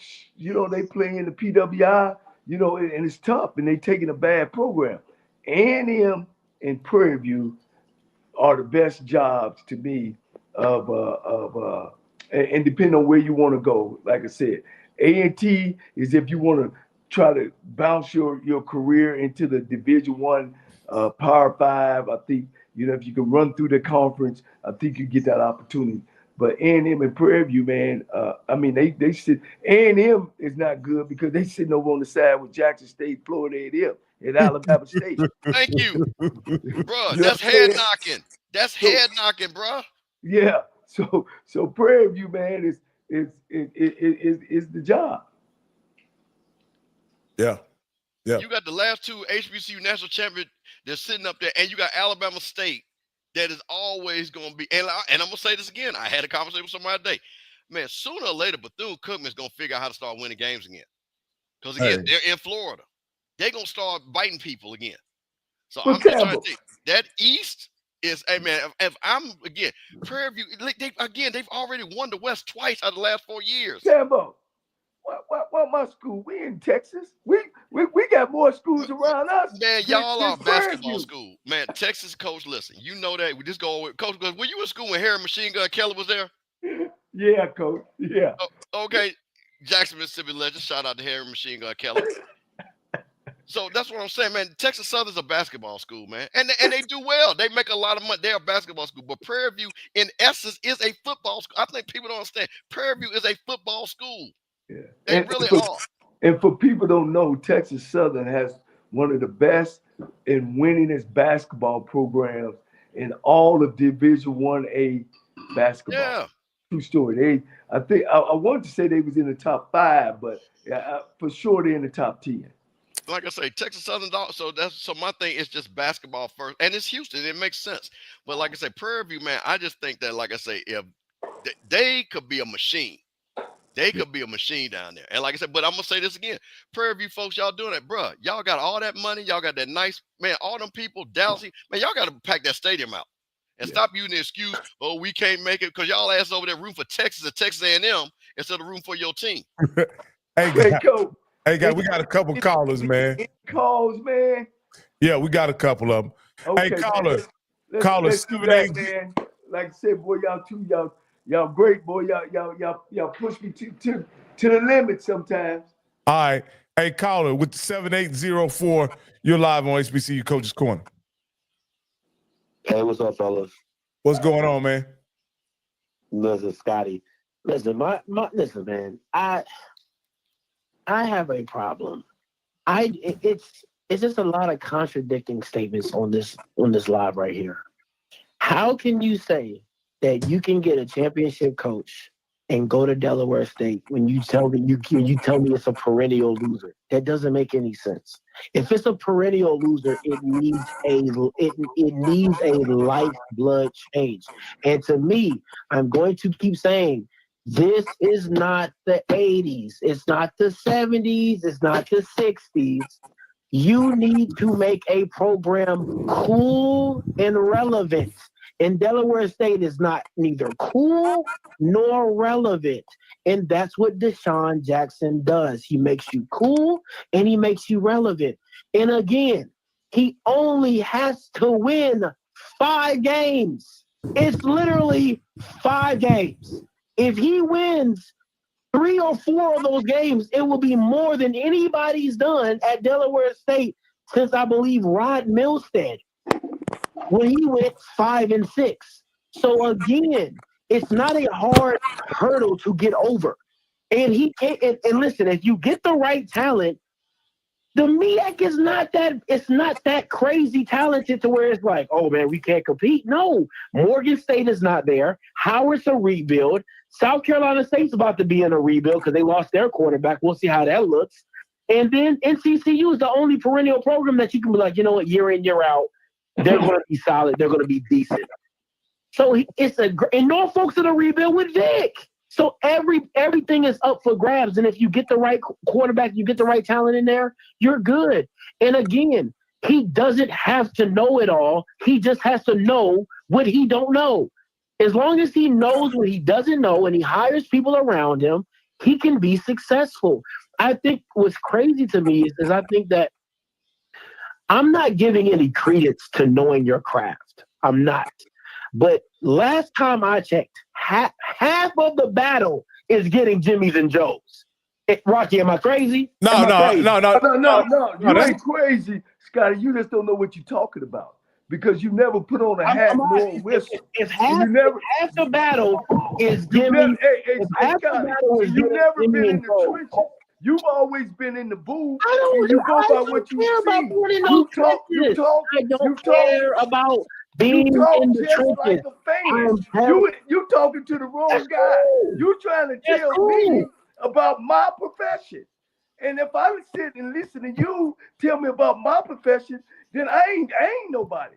they play in the PWI, and it's tough, and they taking a bad program. A&M and Prairie View are the best jobs to me and depending on where you want to go. Like I said, A&T is if you want to try to bounce your career into the Division I, Power 5. I think, if you can run through the conference, I think you get that opportunity. But A&M and Prairie View, man, they sit. A&M is not good because they sitting over on the side with Jackson State, Florida A&M, and Alabama State. Thank you, bro. That's head knocking. That's head knocking, bro. Yeah. So Prairie View, man, is the job. Yeah. Yeah. You got the last 2 HBCU national champions that's sitting up there, and you got Alabama State that is always going to be. And I'm going to say this again. I had a conversation with somebody today. Man, sooner or later, Bethune-Cookman is going to figure out how to start winning games again. Because, again, they're in Florida. They're going to start biting people again. So I'm just trying to think. That East is, hey, man, if I'm, again, Prairie View, they've already won the West twice out of the last 4 years. Sambo. What my school? We in Texas. We got more schools around us. Man, y'all are basketball school. Man, Texas coach, listen, you know that. We just go with coach. Because were you in school when Harry Machine Gun Kelly was there? Yeah, coach. Yeah. Oh, okay. Jackson, Mississippi legend. Shout out to Harry Machine Gun Kelly. So that's what I'm saying, man. Texas Southern's a basketball school, man. And they do well. They make a lot of money. They're a basketball school. But Prairie View, in essence, is a football school. I think people don't understand. Prairie View is a football school. Yeah. They really are. And for people don't know, Texas Southern has one of the best and winningest basketball programs in all of Division 1A basketball. Yeah. True story. I wanted to say they was in the top 5, but for sure they're in the top 10. Like I say, Texas Southern. So my thing is just basketball first, and it's Houston. It makes sense. But like I say, Prairie View, man, I just think that, like I say, if they could be a machine. They could be a machine down there. And like I said, but I'm going to say this again. Prairie View folks, y'all doing it, bro. Y'all got all that money. Y'all got that nice, man, all them people, Dallas, man, y'all got to pack that stadium out. And stop using the excuse, oh, we can't make it, because y'all ass over there room for Texas and Texas A&M instead of room for your team. Hey, guys, we got a couple callers, man. Calls, man. Yeah, we got a couple of them. Okay, hey, caller, let's do that, man. Like I said, boy, y'all great, boy. Y'all push me to the limit sometimes. All right. Hey, caller, with the 7804, you're live on HBCU Coaches Corner. Hey, what's up, fellas? What's going on, man? Listen, Scotty. Listen, listen, man. I have a problem. It's just a lot of contradicting statements on this live right here. How can you say that you can get a championship coach and go to Delaware State when you tell me it's a perennial loser. That doesn't make any sense. If it's a perennial loser, it needs a lifeblood change. And to me, I'm going to keep saying this is not the 80s. It's not the 70s. It's not the 60s. You need to make a program cool and relevant. And Delaware State is neither cool nor relevant. And that's what Deshaun Jackson does. He makes you cool and he makes you relevant. And again, he only has to win 5 games. It's literally 5 games. If he wins 3 or 4 of those games, it will be more than anybody's done at Delaware State since, I believe, Rod Milstead, when he went 5-6. So again, it's not a hard hurdle to get over. And he can't. And listen, if you get the right talent, the MEAC is not that crazy talented to where it's like, oh man, we can't compete. No, Morgan State is not there. Howard's a rebuild. South Carolina State's about to be in a rebuild because they lost their quarterback. We'll see how that looks. And then NCCU is the only perennial program that you can be like, you know what, year in, year out, they're going to be solid. They're going to be decent. So and Norfolk's in a rebuild with Vic. So everything is up for grabs. And if you get the right quarterback, you get the right talent in there, you're good. And again, he doesn't have to know it all. He just has to know what he don't know. As long as he knows what he doesn't know and he hires people around him, he can be successful. I think what's crazy to me is I think that I'm not giving any credence to knowing your craft. I'm not. But last time I checked, half of the battle is getting Jimmys and Joes. Rocky, am I crazy? No. You ain't crazy, Scotty. You just don't know what you're talking about because you never put on a hat nor a whistle. If half the battle is Jimmy, you've never been in the trenches. You've always been in the booth. You go by what you see. You care about being in the trenches. Like you talking to the wrong guy. You trying to tell me about my profession. And if I sit and listen to you tell me about my profession, then I ain't nobody.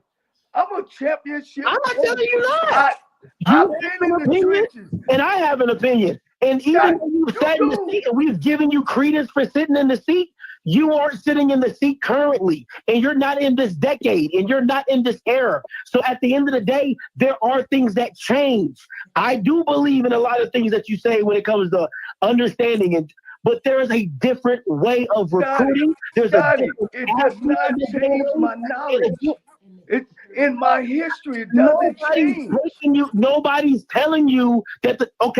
I'm a championship. I'm not telling you not. I've been in the trenches. And I have an opinion. And even when you sat in the seat and we've given you credence for sitting in the seat, you aren't sitting in the seat currently. And you're not in this decade. And you're not in this era. So at the end of the day, there are things that change. I do believe in a lot of things that you say when it comes to understanding. But there is a different way of recruiting. It does not change my knowledge. In my history, it doesn't change. Nobody's telling you that.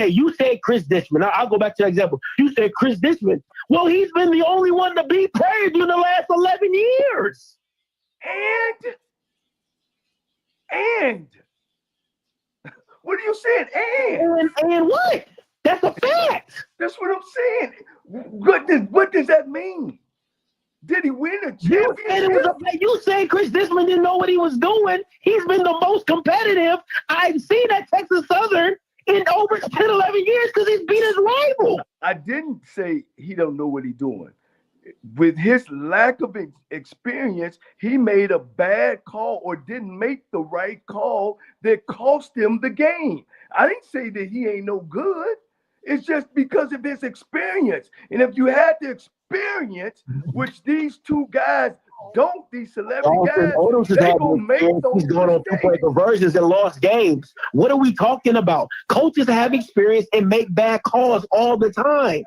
You said Chris Dishman. I'll go back to the example. You said Chris Dishman. Well, he's been the only one to be praised in the last 11 years. And what are you saying? And what? That's a fact. That's what I'm saying. What does that mean? Did he win a championship? You say Chris Dishman didn't know what he was doing. He's been the most competitive I've seen at Texas Southern in over 10, 11 years because he's beat his rival. I didn't say he don't know what he's doing. With his lack of experience, he made a bad call or didn't make the right call that cost him the game. I didn't say that he ain't no good. It's just because of his experience. And if you had the experience, which these two guys don't, these celebrity guys, they gonna make those He's going on two-point conversions and lost games. What are we talking about? Coaches have experience and make bad calls all the time.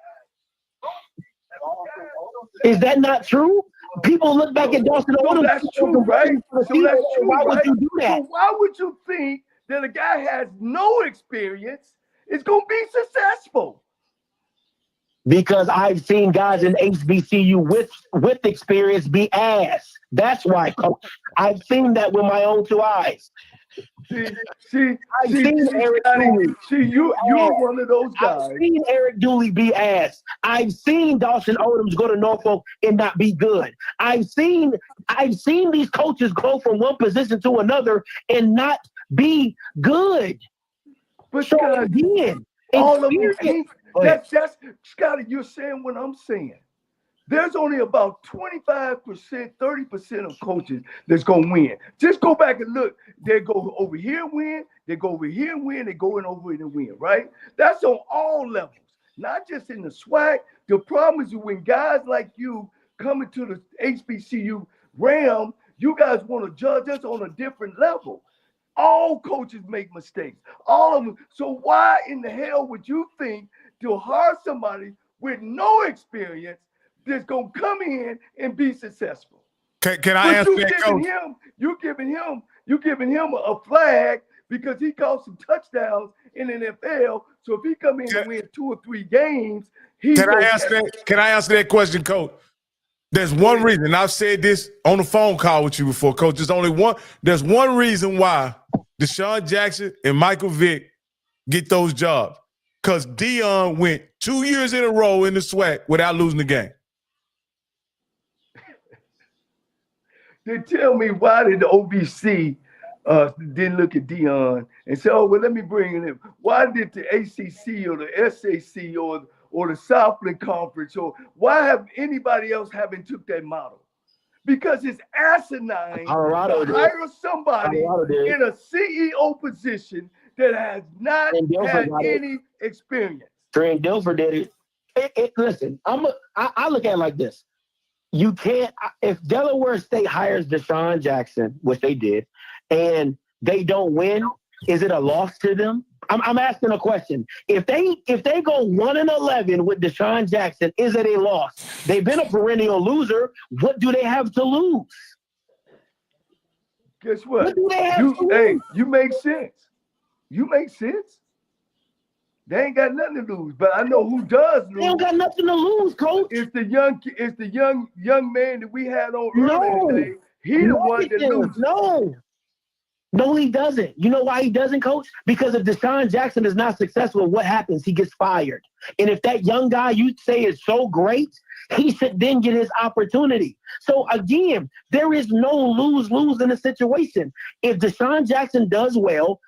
Is that not true? People look back at Dawson Odom. That's true, right? Why would you do that? So why would you think that a guy has no experience is going to be successful? Because I've seen guys in HBCU with experience be ass. That's why, Coach. I've seen that with my own 2 eyes. See, Eric Dooley. You're one of those guys. I've seen Eric Dooley be ass. I've seen Dawson Odom go to Norfolk and not be good. I've seen these coaches go from one position to another and not be good. But so again, All of them Experience. ain't. That's Scotty, you're saying what I'm saying. There's only about 25%, 30% of coaches that's going to win. Just go back and look. They go over here and win. They go over here and win. They go in over here and win, right? That's on all levels, not just in the SWAC. The problem is when guys like you come into the HBCU realm, you guys want to judge us on a different level. All coaches make mistakes. All of them. So why in the hell would you think to hire somebody with no experience that's gonna come in and be successful? Can I answer that, Coach? You giving him a flag because he caught some touchdowns in the NFL. So if he come in and win 2 or 3 games, Can I answer that question, Coach? There's one reason, and I've said this on the phone call with you before, Coach. There's one reason why Deshaun Jackson and Michael Vick get those jobs. Because Deion went 2 years in a row in the SWAC without losing the game. They tell me, why did the OVC didn't look at Deion and say, oh, well, let me bring it in. Why did the ACC or the SAC or the Southland Conference, or why have anybody else haven't took that model? Because it's asinine to hire somebody in a CEO position that has not had any experience. Trent Dilfer did it. Listen, I look at it like this. You can't, if Delaware State hires Deshaun Jackson, which they did, and they don't win, is it a loss to them? I'm asking a question. If they go 1-11 with Deshaun Jackson, is it a loss? They've been a perennial loser. What do they have to lose? Guess what? What do they have to lose? Hey, you make sense. You make sense. They ain't got nothing to lose, but I know who does lose. They don't got nothing to lose, Coach. It's the young man that we had on earlier today. He the one that loses. No, he doesn't. You know why he doesn't, Coach? Because if Deshaun Jackson is not successful, what happens? He gets fired. And if that young guy you say is so great, he should then get his opportunity. So again, there is no lose-lose in the situation. If Deshaun Jackson does well,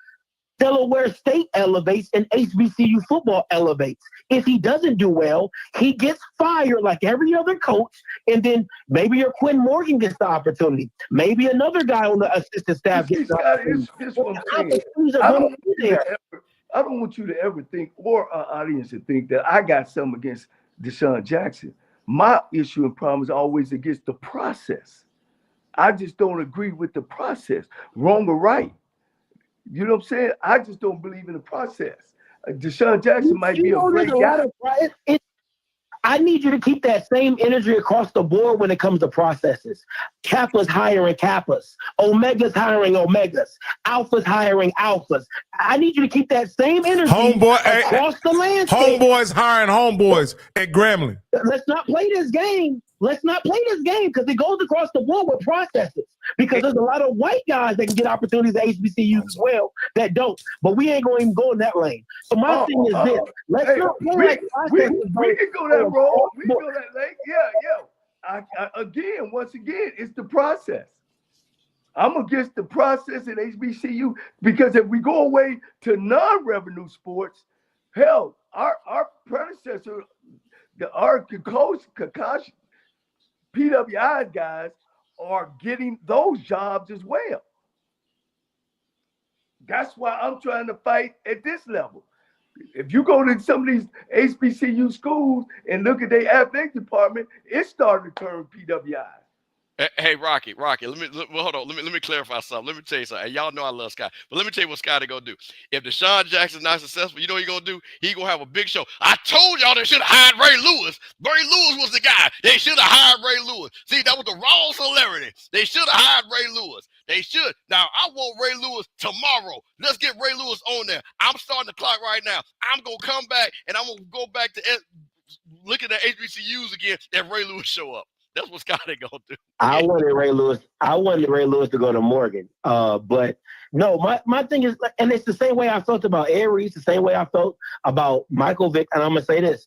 Delaware State elevates and HBCU football elevates. If he doesn't do well, he gets fired like every other coach, and then maybe your Quinn Morgan gets the opportunity. Maybe another guy on the assistant staff gets the opportunity. This what I'm saying. I don't want you to ever think, or our audience to think, that I got something against Deshaun Jackson. My issue and problem is always against the process. I just don't agree with the process, wrong or right. You know what I'm saying? I just don't believe in the process. Deshaun Jackson might be a great guy. I need you to keep that same energy across the board when it comes to processes. Kappa's hiring Kappas. Omega's hiring Omegas. Alpha's hiring Alphas. I need you to keep that same energy across the landscape. Homeboys hiring homeboys at Grambling. Let's not play this game. Let's not play this game because it goes across the board with processes. Because there's a lot of white guys that can get opportunities at HBCUs as well that don't. But we ain't going to even go in that lane. So my thing is this. Let's not play like processes. We can go that road. We can go that lane. Yeah. Once again, it's the process. I'm against the process at HBCU because if we go away to non-revenue sports, hell, our predecessor, our coach, Kakashi, PWI guys are getting those jobs as well. That's why I'm trying to fight at this level. If you go to some of these HBCU schools and look at their athletic department, it's starting to turn PWI. Hey, Rocky, hold on. Let me clarify something. Let me tell you something. Hey, y'all know I love Scott, but let me tell you what Scotty gonna do. If Deshaun Jackson's not successful, you know what he's gonna do? He gonna have a big show. I told y'all they should have hired Ray Lewis. Ray Lewis was the guy. They should have hired Ray Lewis. See, that was the wrong celebrity. They should have hired Ray Lewis. They should. Now, I want Ray Lewis tomorrow. Let's get Ray Lewis on there. I'm starting the clock right now. I'm gonna come back and I'm gonna go back to looking at HBCUs again and Ray Lewis show up. That's what Scotty gonna do. I wanted Ray Lewis to go to Morgan. But no, my thing is, and it's the same way I felt about Aries, the same way I felt about Michael Vick. And I'm gonna say this: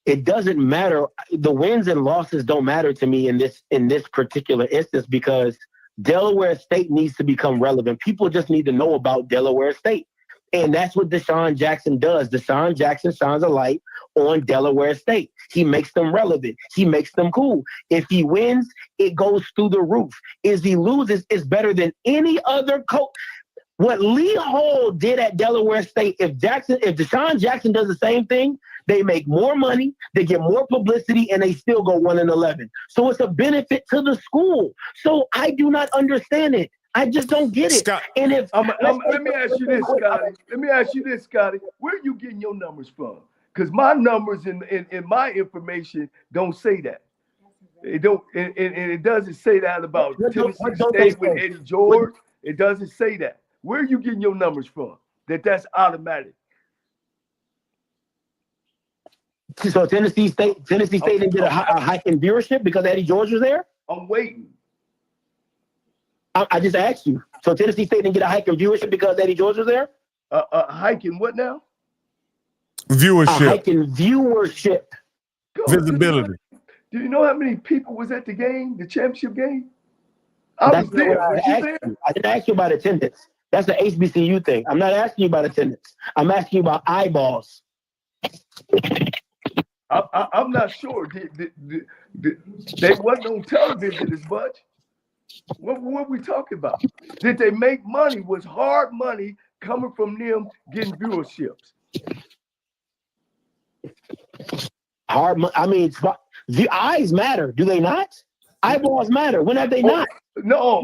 it doesn't matter. The wins and losses don't matter to me in this particular instance because Delaware State needs to become relevant. People just need to know about Delaware State. And that's what Deshaun Jackson does. Deshaun Jackson shines a light on Delaware State. He makes them relevant. He makes them cool. If he wins, it goes through the roof. If he loses, it's better than any other coach. What Lee Hall did at Delaware State, if Deshaun Jackson does the same thing, they make more money, they get more publicity, and they still go 1-11. So it's a benefit to the school. So I do not understand it. I just don't get it. Scott, And if let me ask you this, Scotty. Let me ask you this, Scotty. Where are you getting your numbers from? Because my numbers in my information don't say that. It don't, and it doesn't say that about Tennessee State with Eddie George. It doesn't say that. Where are you getting your numbers from? That's automatic. So Tennessee State didn't get a hike in viewership because Eddie George was there? I'm waiting. I just asked you. So Tennessee State didn't get a hike in viewership because Eddie George was there? A hike in what now? Viewership. A hike in viewership. Visibility. Do you know how many people was at the game, the championship game? I was there. Was you there? I didn't ask you about attendance. That's the HBCU thing. I'm not asking you about attendance. I'm asking you about eyeballs. I'm not sure. They wasn't on television as much. What were we talking about? Did they make money? Was hard money coming from them getting viewerships? I mean, the eyes matter, do they not? Eyeballs matter. When have they not? No,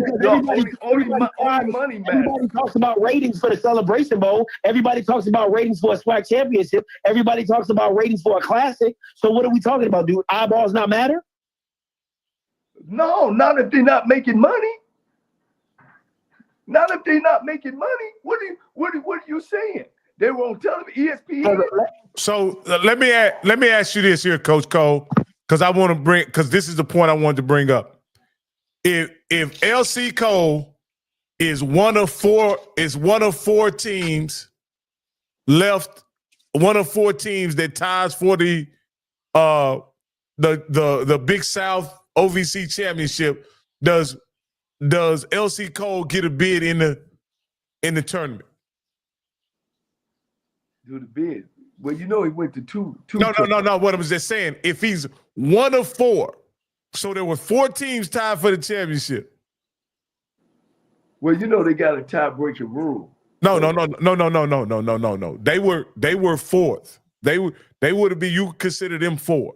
only money matters. Everybody talks about ratings for the Celebration Bowl. Everybody talks about ratings for a SWAC championship. Everybody talks about ratings for a classic. So what are we talking about? Do eyeballs not matter? No, not if they're not making money. Not if they're not making money. What are you saying? They were on television, ESPN. So let me ask you this here, Coach Cole, because this is the point I wanted to bring up. If LC Cole is one of four teams left, one of four teams that ties for the Big South OVC championship, does LC Cole get a bid in the tournament? Do the bid. Well, you know he went to two. No. What I was just saying, if he's one of four, so there were four teams tied for the championship. Well, you know they got a tiebreaker rule. No. They were fourth. They would be, you consider them four.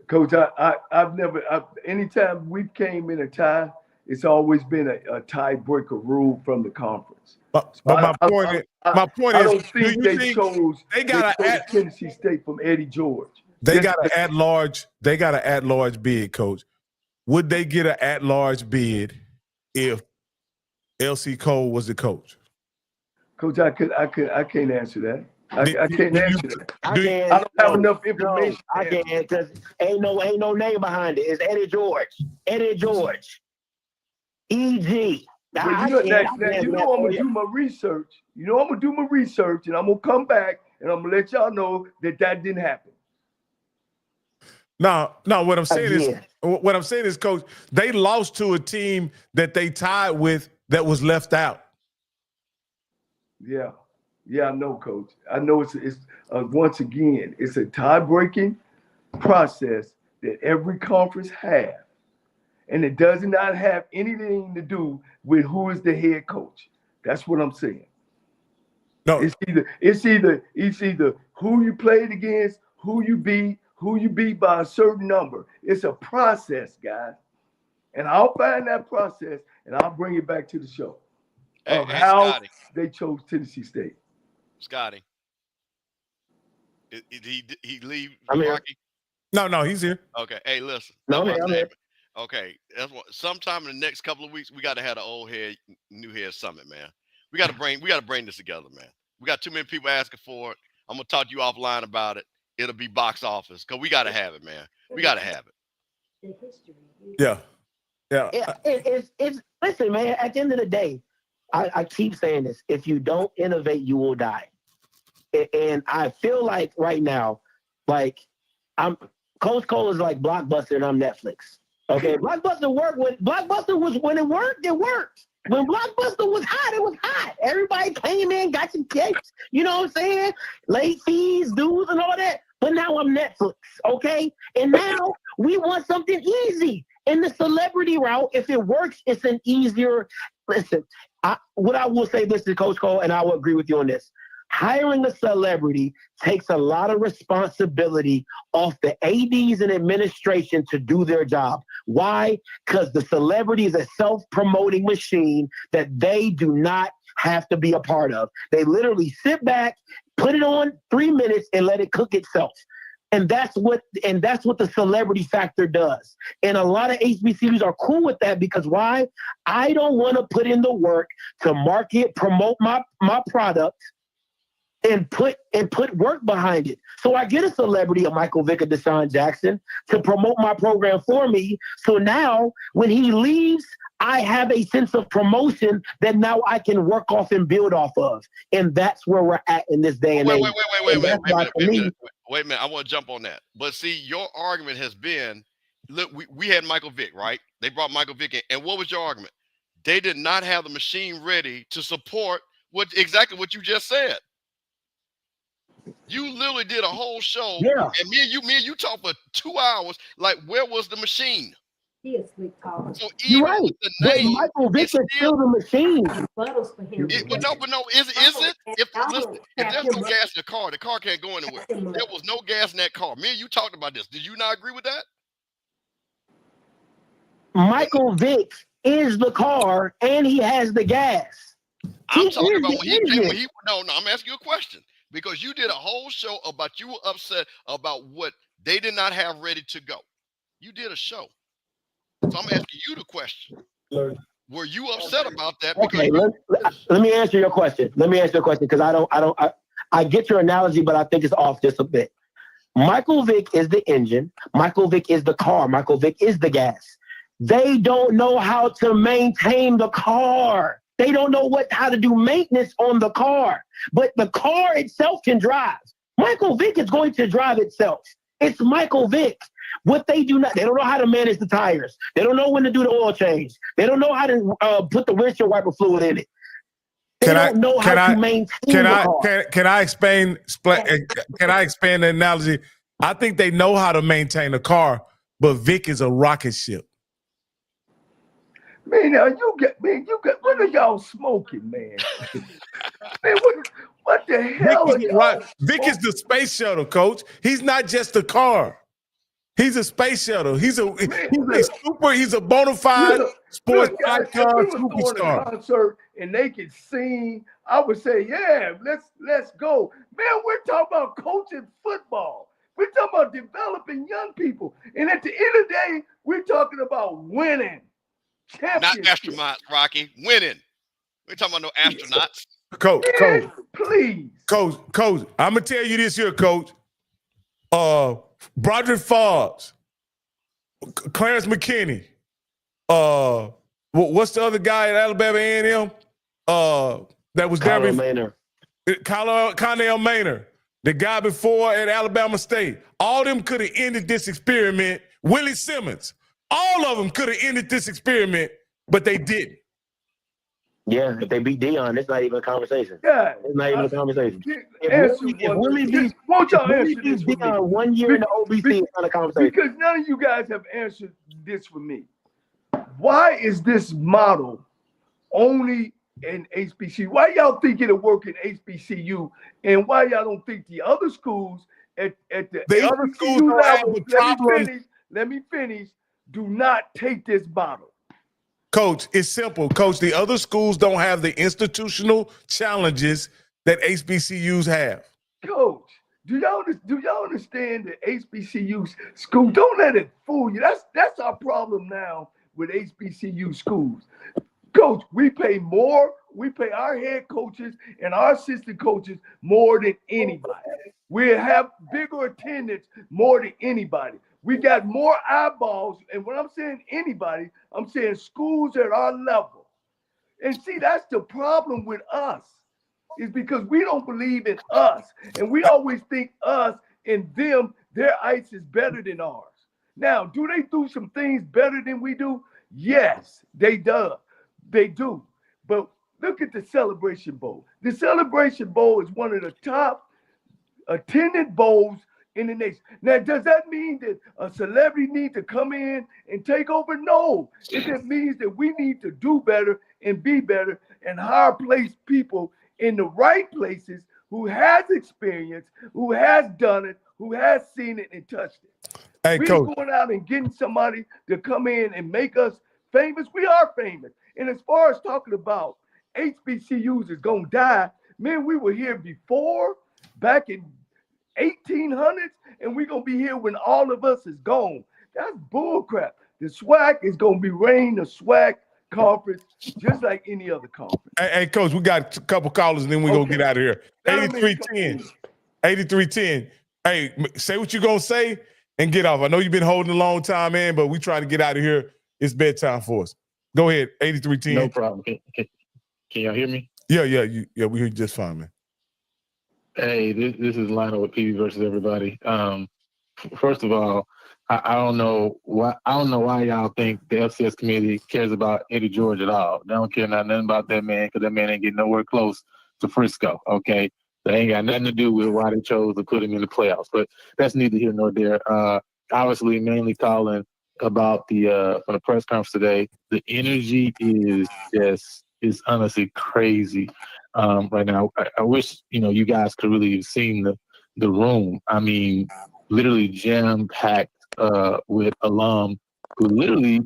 Coach, I've never. Anytime we came in a tie, it's always been a tiebreaker rule from the conference. But my point is, I don't think they chose Tennessee State from Eddie George. They got an at-large. They got an at-large bid, Coach. Would they get an at-large bid if LC Cole was the coach? Coach, I can't answer that. I can't answer that. I don't have enough information. No, I can't, because ain't no name behind it. It's Eddie George. Eddie George. EG. Well, I'm gonna do my research. I'm gonna do my research, and I'm gonna come back and I'm gonna let y'all know that didn't happen. No. What I'm saying is, Coach, they lost to a team that they tied with that was left out. Yeah, I know, Coach. I know it's once again, it's a tie-breaking process that every conference has. And it does not have anything to do with who is the head coach. That's what I'm saying. No, it's either who you played against, who you beat by a certain number. It's a process, guys. And I'll find that process and I'll bring it back to the show of how Scotty, they chose Tennessee State. Scotty, did he leave? I'm here. No, he's here. Okay. Hey, listen. No, I'm here. Okay, that's what. Sometime in the next couple of weeks, we got to have an old head, new head summit, man. We got to bring this together, man. We got too many people asking for it. I'm gonna talk to you offline about it. It'll be box office because we got to have it, man. We got to have it. Yeah. It's listen, man. At the end of the day, I keep saying this: if you don't innovate, you will die. And I feel like right now, like Coach Cole is like Blockbuster and I'm Netflix. Okay, Blockbuster worked when it worked. When Blockbuster was hot, it was hot. Everybody came in, got some cakes, you know what I'm saying? Late fees, dues, and all that. But now I'm Netflix, okay? And now we want something easy. In the celebrity route, if it works, it's an easier. Listen, what I will say this to Coach Cole, and I will agree with you on this. Hiring a celebrity takes a lot of responsibility off the ADs and administration to do their job. Why? Because the celebrity is a self-promoting machine that they do not have to be a part of. They literally sit back, put it on 3 minutes, and let it cook itself. And that's what the celebrity factor does. And a lot of HBCUs are cool with that because why? I don't want to put in the work to market, promote my product, and put work behind it. So I get a celebrity, a Michael Vick or Deshaun Jackson, to promote my program for me. So now when he leaves, I have a sense of promotion that now I can work off and build off of. And that's where we're at in this day and age. Wait a minute. I want to jump on that. But see, your argument has been, look, we had Michael Vick, right? They brought Michael Vick in. And what was your argument? They did not have the machine ready to support exactly what you just said. You literally did a whole show, and me and you talked for 2 hours. Like, where was the machine? He is sweet talking. So even right. with the name, Michael Vick is still the machine. Buttles for him. But no, is it? If there's no gas in the car can't go anywhere. There was no gas in that car. Me and you talked about this. Did you not agree with that? Michael Vick is the car, and he has the gas. I'm talking about I'm asking you a question. Because you did a whole show about you were upset about what they did not have ready to go. You did a show. So I'm asking you the question. Were you upset about that? Okay, let me answer your question. Because I get your analogy, but I think it's off just a bit. Michael Vick is the engine. Michael Vick is the car. Michael Vick is the gas. They don't know how to maintain the car. They don't know how to do maintenance on the car, but the car itself can drive. Michael Vick is going to drive itself. It's Michael Vick. What they do not, they don't know how to manage the tires. They don't know when to do the oil change. They don't know how to put the windshield wiper fluid in it. They don't know how to maintain the car. Can I expand the analogy? I think they know how to maintain a car, but Vic is a rocket ship. Man, now you got what are y'all smoking, man? Man, what the hell are y'all Vic is the space shuttle, coach. He's not just a car. He's a space shuttle. He's a bona fide sports icon superstar. Concert and they can sing. I would say, yeah, let's go. Man, we're talking about coaching football. We're talking about developing young people. And at the end of the day, we're talking about winning. Not astronauts, Rocky. Winning. We're talking about no astronauts. Coach, please. Coach, I'm gonna tell you this here, Coach. Broderick Favre, Clarence McKinney, what's the other guy at Alabama A&M? That was Connell Maynard. Connell Maynard, the guy before at Alabama State. All them could have ended this experiment. Willie Simmons. All of them could have ended this experiment, but they didn't. Yeah, if they beat Deion, it's not even a conversation. Yeah, it's not even a conversation. If Willie beats Deion 1 year in the OBC, it's not a conversation. Because none of you guys have answered this for me. Why is this model only in HBCU? Why y'all think it'll work in HBCU, and why y'all don't think the other schools at the other schools level? Let me finish. Do not take this model. Coach, it's simple. Coach, the other schools don't have the institutional challenges that HBCUs have. Coach, do y'all understand that HBCU school? Don't let it fool you. That's our problem now with HBCU schools. Coach, we pay more. We pay our head coaches and our assistant coaches more than anybody. We have bigger attendance more than anybody. We got more eyeballs. And when I'm saying anybody, I'm saying schools at our level. And see, that's the problem with us, is because we don't believe in us. And we always think us and them, their ice is better than ours. Now, do they do some things better than we do? Yes, they do. But look at the Celebration Bowl. The Celebration Bowl is one of the top attended bowls in the nation. Now, does that mean that a celebrity needs to come in and take over? No. It just means that we need to do better and be better and hire place people in the right places who has experience, who has done it, who has seen it and touched it. Hey, We Coach. going out and getting somebody to come in and make us famous. We are famous. And as far as talking about HBCUs is going to die, man, we were here before, back in 1800s, and we're going to be here when all of us is gone. That's bullcrap. The SWAC is going to be reigning the SWAC conference just like any other conference. Hey, Coach, we got a couple callers and then we're going to get out of here. 8310. 8310. Hey, say what you're going to say and get off. I know you've been holding a long time, man, but we trying to get out of here. It's bedtime for us. Go ahead, 8310. No problem. Can y'all hear me? Yeah, we hear you just fine, man. Hey, this is Lionel with PB versus everybody. First of all, I don't know why y'all think the FCS community cares about Eddie George at all. They don't care nothing about that man because that man ain't getting nowhere close to Frisco. Okay, that ain't got nothing to do with why they chose to put him in the playoffs. But that's neither here nor there. Obviously, mainly calling about the from the press conference today. The energy is honestly crazy right now. I wish you guys could really have seen the room. I mean, literally jam packed with alum who literally,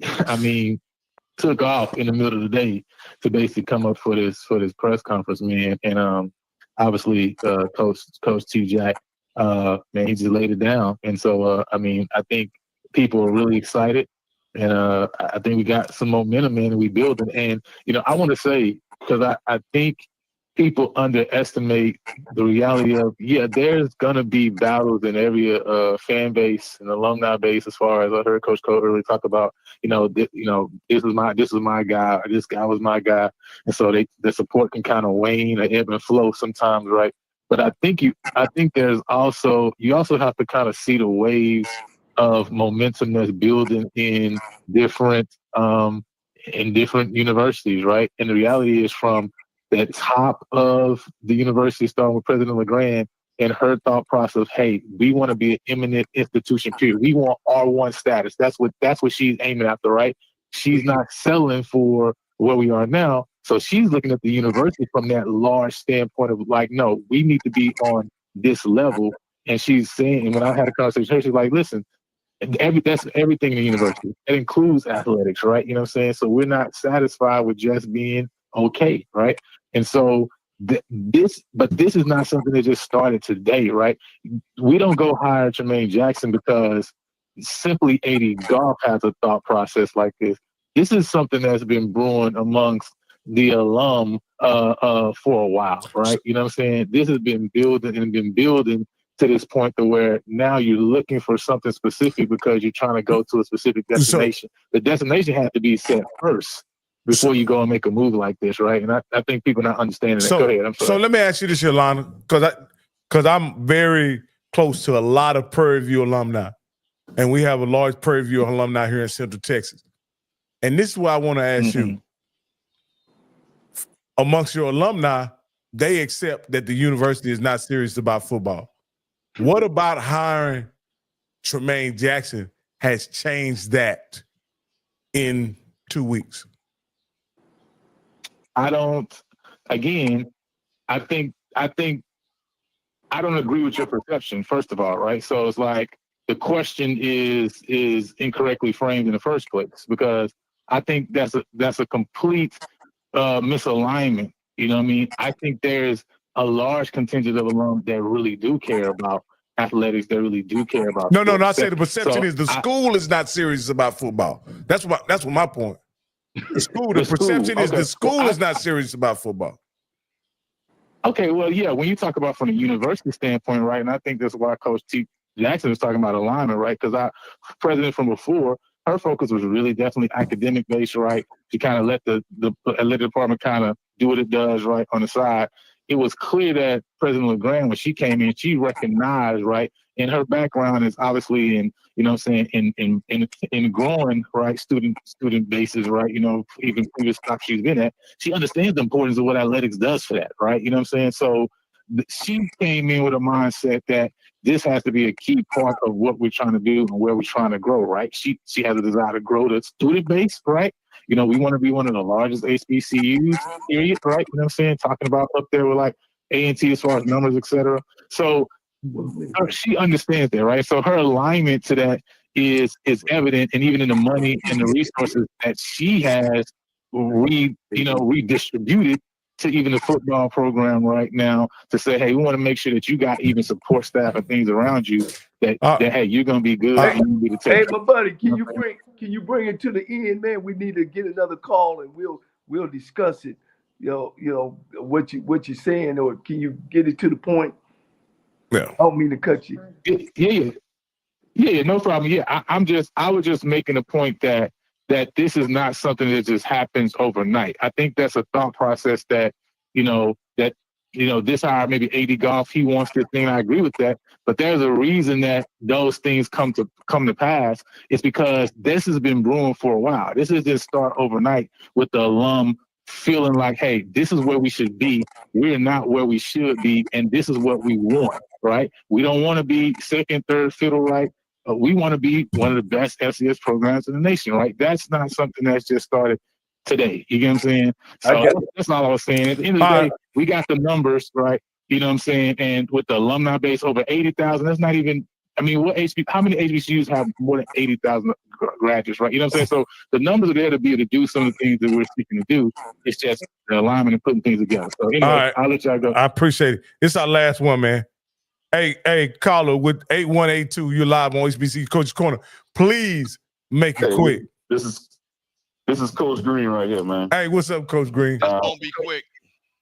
took off in the middle of the day to basically come up for this press conference, man. And obviously, Coach T. Jack, man, he just laid it down. And so, I think people are really excited. And I think we got some momentum in and we building. And, I want to say, because I think people underestimate the reality of, there's going to be battles in every fan base and alumni base, as far as I heard Coach Cole earlier talk about, this is my guy, or this guy was my guy. And so the support can kind of wane or ebb and flow sometimes, right? But I think you also have to kind of see the waves of momentum that's building in different universities, right? And the reality is, from the top of the university, starting with President LeGrand and her thought process, hey, we want to be an eminent institution, period. We want R1 status. That's what she's aiming after, right? She's not settling for where we are now. So she's looking at the university from that large standpoint of like, no, we need to be on this level. And she's saying, and when I had a conversation, she's like, listen, that's everything in the university. It includes athletics, right? You know what I'm saying? So we're not satisfied with just being okay, right? And so this is not something that just started today, right? We don't go hire Jermaine Jackson because simply AD Golf has a thought process like this. This is something that's been brewing amongst the alum for a while, right? You know what I'm saying? This has been building to this point to where now you're looking for something specific because you're trying to go to a specific destination. The destination has to be set first before you go and make a move like this, right? And I think people are not understanding that. Go ahead, I'm sorry. So let me ask you this, Yolanda, because I'm very close to a lot of Prairie View alumni, and we have a large Prairie View alumni here in Central Texas. And this is what I want to ask you. Amongst your alumni, they accept that the university is not serious about football. What about hiring Tremaine Jackson has changed that in 2 weeks? I don't agree with your perception, first of all, right? So it's like the question is incorrectly framed in the first place, because I think that's a complete misalignment. You know what I mean? I think there's a large contingent of alums that really do care about athletics, that really do care about No, I say the perception is the school is not serious about football. That's what my point. The perception is the school is not serious about football. Okay, well, yeah, when you talk about from a university standpoint, right, and I think that's why Coach T. Jackson was talking about alignment, right, because our president from before, her focus was really definitely academic-based, right? She kind of let the athletic department kind of do what it does, right, on the side. it was clear that President LeGrand, when she came in, she recognized, right, and her background is obviously in, you know what I'm saying, in growing, right, student bases, right, you know, even previous stock she's been at, she understands the importance of what athletics does for that, right, you know what I'm saying? So she came in with a mindset that this has to be a key part of what we're trying to do and where we're trying to grow, right? She has a desire to grow the student base, right? You know, we want to be one of the largest HBCUs, period, right? You know what I'm saying? Talking about up there with like A&T as far as numbers, et cetera. So she understands that, right? So her alignment to that is evident, and even in the money and the resources that she has redistributed to even the football program right now to say, hey, we want to make sure that you got even support staff and things around you that hey, you're gonna be good. Hey, my buddy, can you bring it to the end, man? We need to get another call and we'll discuss it. You know what you're saying, or can you get it to the point? Yeah. I don't mean to cut you. Yeah, no problem. Yeah, I was just making a point that this is not something that just happens overnight. I think that's a thought process that this hire, maybe AD Golf, he wants this thing. I agree with that, but there's a reason that those things come to pass. It's because this has been brewing for a while. This is just start overnight with the alum feeling like, hey, this is where we should be. We're not where we should be, and this is what we want, right? We don't want to be second, third fiddle, right? We want to be one of the best FCS programs in the nation, right? That's not something that's just started today. You get what I'm saying? So that's all I was saying. At the end of the day, we got the numbers, right? You know what I'm saying? And with the alumni base over 80,000, that's not even, I mean, how many HBCUs have more than 80,000 graduates, right? You know what I'm saying? So the numbers are there to be able to do some of the things that we're seeking to do. It's just the alignment and putting things together. So anyway, right. I'll let y'all go. I appreciate it. It's our last one, man. Hey, caller with 8182, you're live on HBCU Coaches Corner. Please make it quick. This is Coach Green right here, man. Hey, what's up, Coach Green? It's gonna be quick.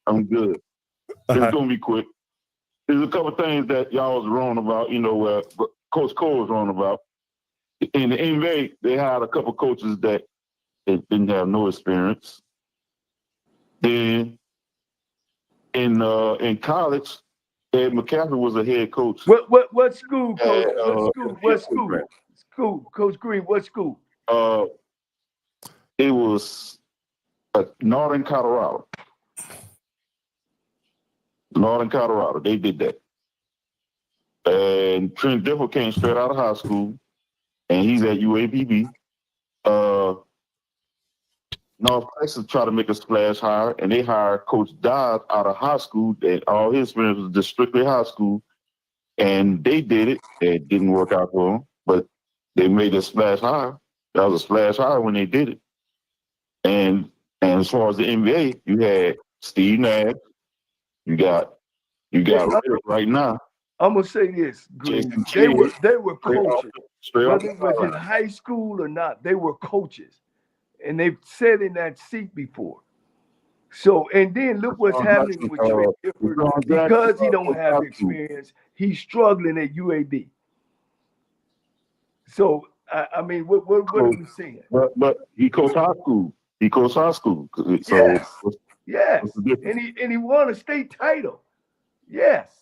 I'm good. It's gonna be quick. There's a couple things that y'all was wrong about, Coach Cole was wrong about. In the NBA, they hired a couple coaches that didn't have no experience. Then in college, Ed McCaffrey was a head coach. What school, Coach? What school? Coach Green, what school? It was Northern Colorado. They did that. And Trent Dilfer came straight out of high school, and he's at UAPB. North Texas tried to make a splash hire, and they hired Coach Dodd out of high school. And all his experience was just strictly high school, and they did it. It didn't work out for them, but they made a splash hire. That was a splash hire when they did it. And as far as the NBA, you had Steve Nash. You got right now. I'm gonna say this, Green. They were coaches. Whether it was in high school or not, they were coaches. And they've sat in that seat before. So, and then look what's happening with Trent Dilfer. Because he don't have experience, he's struggling at UAB. So, I mean, what are you saying? But he coached high school. So yes. And he won a state title. Yes.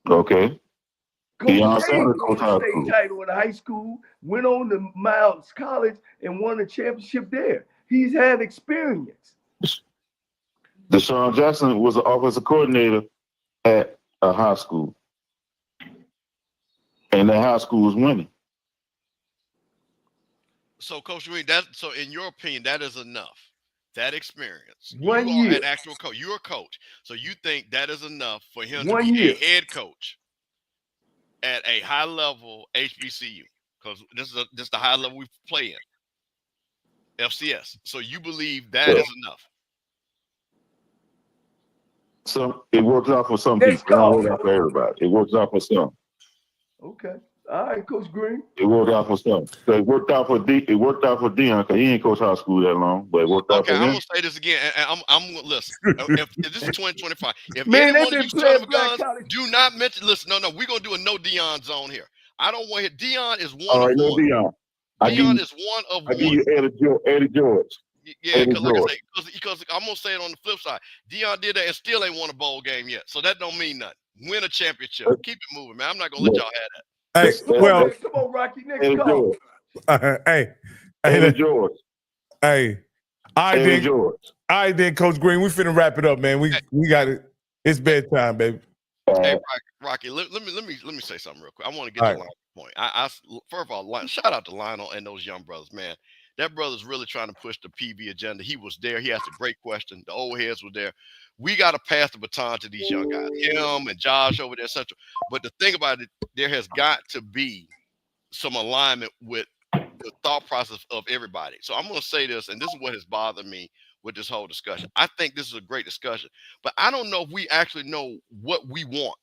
Okay. Coach State won a state title in high school, went on to Miles College and won a championship there. He's had experience. Deshaun Jackson was an offensive coordinator at a high school. And that high school was winning. So, Coach Green, so in your opinion, that is enough. That experience. 1 year. An actual coach. You're a coach. So you think that is enough for him 1 to be year. a head coach at a high level HBCU? Because this is the high level we play in. FCS. So you believe that is enough? So it works out for some people. It don't work out for everybody. It works out for some. Okay. All right, Coach Green. It worked out for some. So it worked out for Dion because he ain't coached high school that long, but it worked out for him. I'm gonna say this again, and I'm gonna listen. If this is 2025, if man, anyone of you son of guns do not mention, listen, no, we're gonna do a no Dion zone here. I don't want Dion is one. All right, no Dion. Dion is one of one. I give you Eddie George. Yeah, Eddie because like I George. say, because I'm gonna say it on the flip side. Deion did that and still ain't won a bowl game yet. So that don't mean nothing. Win a championship. Keep it moving, man. I'm not gonna let y'all have that. Hey, Come on, well, man. Come on, Rocky. Next Eddie call. George. hey, Eddie George. hey, I Eddie did. George. I did, Coach Green. We finna wrap it up, man. We got it. It's bedtime, baby. Hey, Rocky, let me say something real quick. I want to get All to right. Lionel's point. First of all, shout out to Lionel and those young brothers, man. That brother's really trying to push the PV agenda. He was there. He asked a great question. The old heads were there. We got to pass the baton to these young guys, him and Josh over there, etc. But the thing about it, there has got to be some alignment with the thought process of everybody. So I'm going to say this, and this is what has bothered me with this whole discussion. I think this is a great discussion, but I don't know if we actually know what we want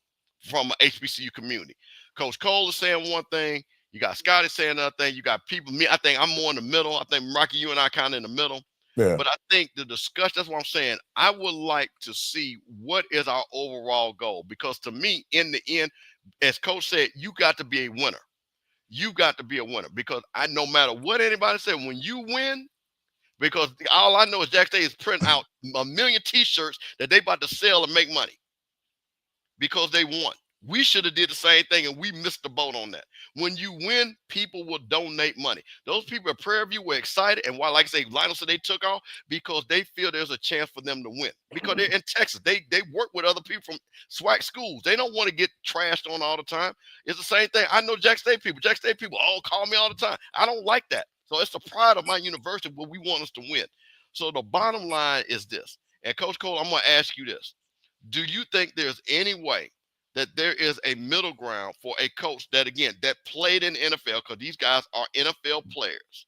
from an HBCU community. Coach Cole is saying one thing. You got Scotty saying another thing. You got people. Me, I think I'm more in the middle. I think Rocky, you and I kind of in the middle. Yeah. But I think the discussion, that's what I'm saying. I would like to see what is our overall goal. Because to me, in the end, as Coach said, you got to be a winner. You got to be a winner. Because no matter what anybody said, when you win, because all I know is Jack State is printing out 1 million T-shirts that they about to sell and make money because they won. We should have did the same thing, and we missed the boat on that. When you win, people will donate money. Those people at Prairie View were excited, and why, like I say, Lionel said they took off because they feel there's a chance for them to win. Because they're in Texas, they work with other people from SWAC schools. They don't want to get trashed on all the time. It's the same thing. I know Jack State people. Jack State people all call me all the time. I don't like that. So it's the pride of my university where we want us to win. So the bottom line is this. And Coach Cole, I'm going to ask you this. Do you think there's any way that there is a middle ground for a coach that, again, that played in NFL, because these guys are NFL players,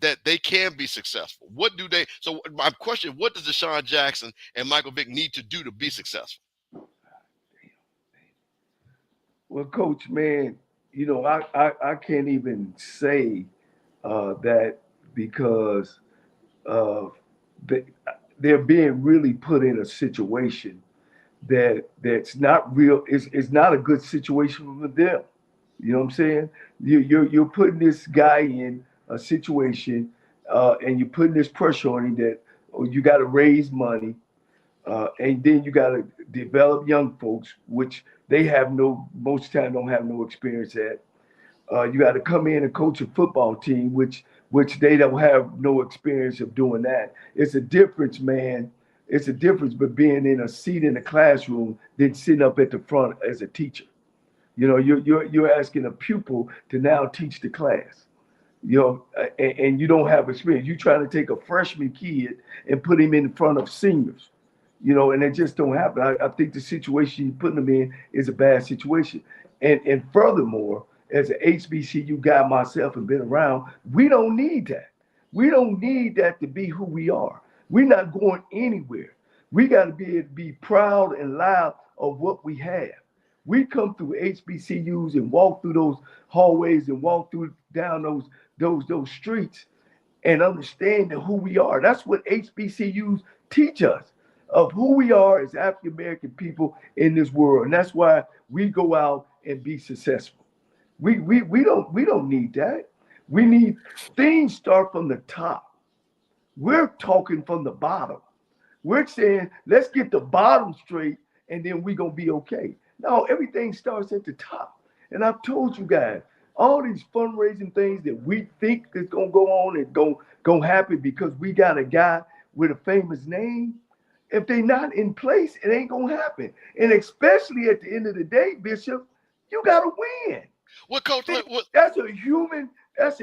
that they can be successful? What do they? So my question, what does Deshaun Jackson and Michael Vick need to do to be successful? Well, Coach, man, you know, I can't even say that because they're being really put in a situation that's not real. It's not a good situation for them. You know what I'm saying? You're putting this guy in a situation, and you're putting this pressure on him that you got to raise money, and then you got to develop young folks, which they have most of the time don't have no experience at. You got to come in and coach a football team, which they don't have no experience of doing that. It's a difference, man. It's a difference but being in a seat in the classroom than sitting up at the front as a teacher. You know, you're asking a pupil to now teach the class. You know, and you don't have experience. You're trying to take a freshman kid and put him in front of seniors. You know, and it just don't happen. I think the situation you're putting them in is a bad situation. And furthermore, as an HBCU guy myself and been around, we don't need that. We don't need that to be who we are. We're not going anywhere. We got to be able to be proud and loud of what we have. We come through HBCUs and walk through those hallways and walk through down those streets and understanding who we are. That's what HBCUs teach us, of who we are as African American people in this world. And that's why we go out and be successful. We don't need that. We need things start from the top. We're talking from the bottom. We're saying, let's get the bottom straight and then we're going to be okay. No, everything starts at the top. And I've told you guys, all these fundraising things that we think is going to go on and going to happen because we got a guy with a famous name, if they're not in place, it ain't going to happen. And especially at the end of the day, Bishop, you got to win. Well, Coach, That's a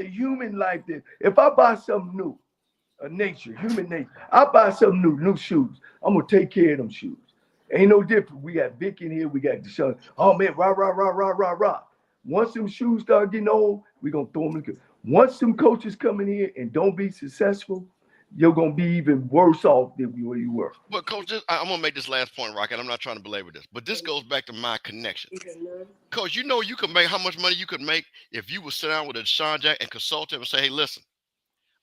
human life. That if I buy something new, human nature, I buy some new shoes, I'm going to take care of them shoes. Ain't no different. We got Vic in here. We got Deshaun. Oh, man, rah. Once them shoes start getting old, we're going to throw them in. Once some coaches come in here and don't be successful, you're going to be even worse off than where you were. But, Coach, I'm going to make this last point, Rocky, and I'm not trying to belabor this, but this goes back to my connection. Coach, you know you can make how much money you could make if you would sit down with a Deshaun Jack and consult him and say, hey, listen,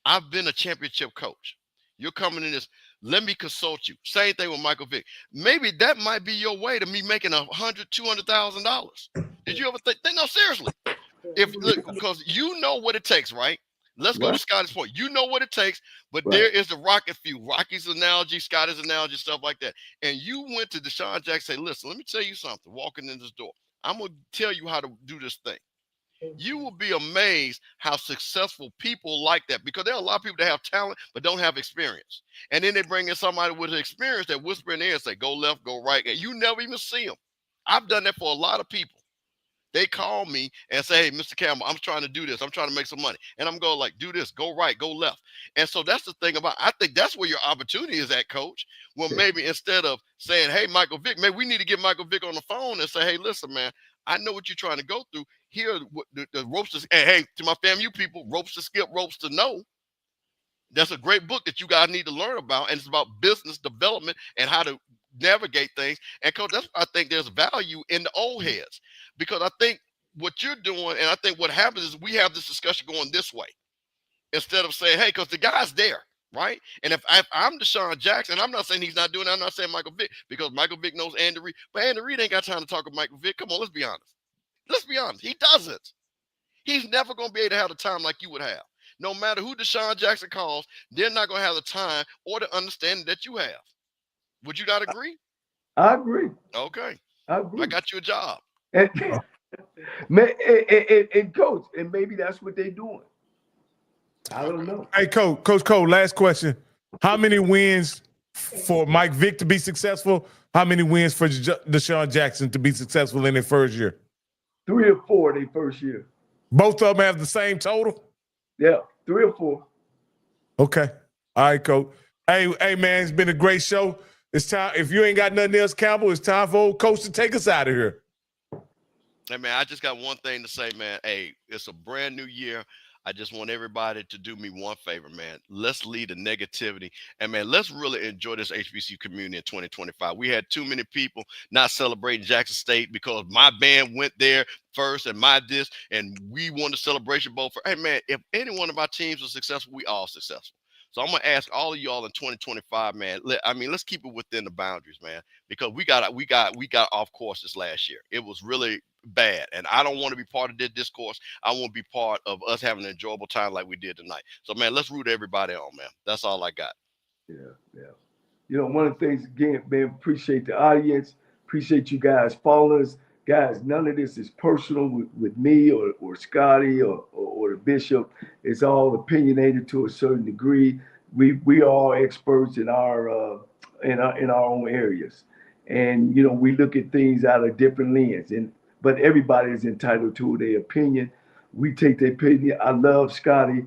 I've been a championship coach. You're coming in this. Let me consult you. Same thing with Michael Vick. Maybe that might be your way to me making $100,000-$200,000. Did you ever think? No, seriously. Because you know what it takes, right? Let's go to Scotty's point. You know what it takes, but there is the rocket fuel. Rocky's analogy, Scotty's analogy, stuff like that. And you went to Deshaun Jackson and say, listen, let me tell you something. Walking in this door, I'm going to tell you how to do this thing. You will be amazed how successful people like that, because there are a lot of people that have talent but don't have experience. And then they bring in somebody with experience that whisper in there and say, go left, go right, and you never even see them. I've done that for a lot of people. They call me and say, hey, Mr. Campbell, I'm trying to do this. I'm trying to make some money. And I'm going like, do this, go right, go left. And so that's the thing about, I think that's where your opportunity is at, coach. Well, maybe instead of saying, hey, Michael Vick, maybe we need to get Michael Vick on the phone and say, hey, listen, man, I know what you're trying to go through. Here are the ropes to, and hey, to my FAMU people, ropes to skip, ropes to know. That's a great book that you guys need to learn about. And it's about business development and how to navigate things. And coach, that's I think there's value in the old heads, because I think what you're doing, and I think what happens is we have this discussion going this way instead of saying, hey, because the guy's there, right? And if I'm Deshaun Jackson, I'm not saying he's not doing it. I'm not saying Michael Vick, because Michael Vick knows Andy Reid, but Andy Reid ain't got time to talk with Michael Vick. Come on, let's be honest. Let's be honest. He doesn't. He's never going to be able to have the time like you would have. No matter who Deshaun Jackson calls, they're not going to have the time or the understanding that you have. Would you not agree? I agree. Okay. I agree. I got you a job. And, and coach, and maybe that's what they're doing. I don't know. Hey, Coach Cole, last question. How many wins for Mike Vick to be successful? How many wins for Deshaun Jackson to be successful in their first year? 3 or 4 their first year. Both of them have the same total? Yeah, 3 or 4. Okay. All right, Coach. Hey, man, it's been a great show. It's time. If you ain't got nothing else, Campbell, it's time for old Coach to take us out of here. Hey, man, I just got one thing to say, man. Hey, it's a brand new year. I just want everybody to do me one favor, man. Let's leave the negativity. And, man, let's really enjoy this HBCU community in 2025. We had too many people not celebrating Jackson State because my band went there first and my this, and we won the Celebration Bowl. Hey, man, if any one of our teams are successful, we all successful. So I'm going to ask all of y'all in 2025, man. Let's keep it within the boundaries, man, because we got off course this last year. It was really bad, and I don't want to be part of this discourse. I want to be part of us having an enjoyable time like we did tonight. So, man, let's root everybody on, man. That's all I got. Yeah. You know, one of the things, again, man, appreciate the audience, appreciate you guys following us. Guys, none of this is personal with me or Scotty or the Bishop. It's all opinionated to a certain degree. We are experts in our own areas, and you know we look at things out of different lens. But everybody is entitled to their opinion. We take their opinion. I love Scotty.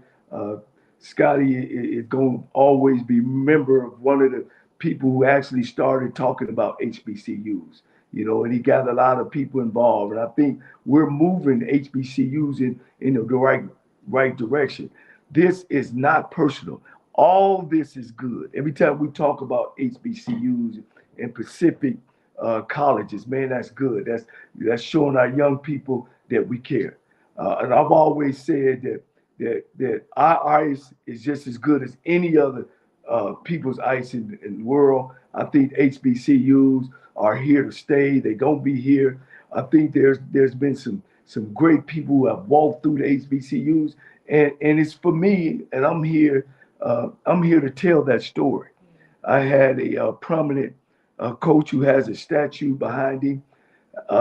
Scotty is going to always be a member of one of the people who actually started talking about HBCUs. You know, and he got a lot of people involved. And I think we're moving HBCUs in the right direction. This is not personal. All this is good. Every time we talk about HBCUs and Pacific colleges, man, that's good. That's showing our young people that we care. And I've always said that our ice is just as good as any other people's ice in the world. I think HBCUs are here to stay. They're gonna be here. I think there's been some great people who have walked through the HBCUs, and it's for me, and I'm here to tell that story. I had a prominent coach who has a statue behind him,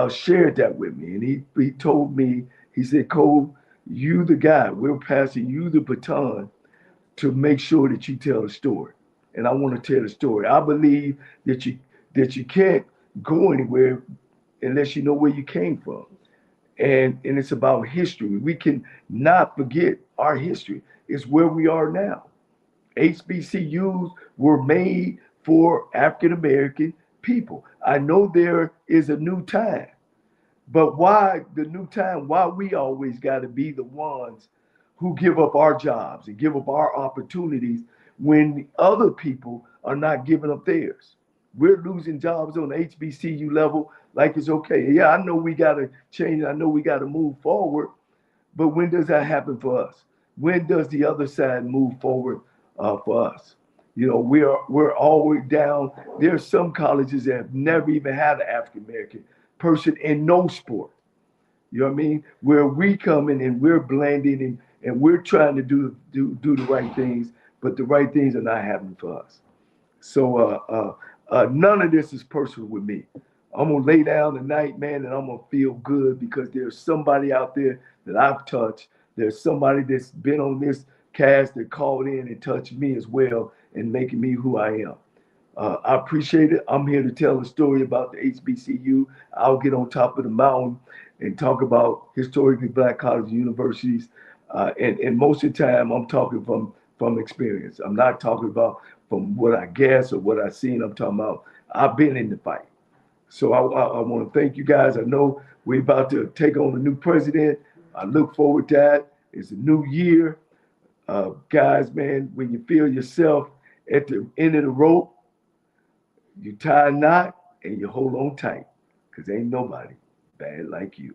shared that with me, and he told me, he said, Cole, you the guy, we're passing you the baton to make sure that you tell the story. And I want to tell the story. I believe that you can't go anywhere unless you know where you came from. And it's about history. We can not forget our history. It's where we are now. HBCUs were made for African-American people. I know there is a new time, but why the new time? Why we always got to be the ones who give up our jobs and give up our opportunities when other people are not giving up theirs? We're losing jobs on the HBCU level like it's okay. Yeah, I know we got to change. I know we got to move forward. But when does that happen for us? When does the other side move forward for us? You know, we're always down. There are some colleges that have never even had an African-American person in no sport. You know what I mean? Where we come in and we're blending and we're trying to do the right things, but the right things are not happening for us. So none of this is personal with me. I'm gonna lay down tonight, man, and I'm gonna feel good because there's somebody out there that I've touched. There's somebody that's been on this cast that called in and touched me as well and making me who I am. I appreciate it. I'm here to tell a story about the HBCU. I'll get on top of the mountain and talk about historically black colleges and universities. And most of the time, I'm talking from experience. I'm not talking about from what I guess or what I've seen. I'm talking about I've been in the fight. So I want to thank you guys. I know we're about to take on a new president. I look forward to that. It's a new year. Guys, man, when you feel yourself at the end of the rope, you tie a knot and you hold on tight because ain't nobody bad like you.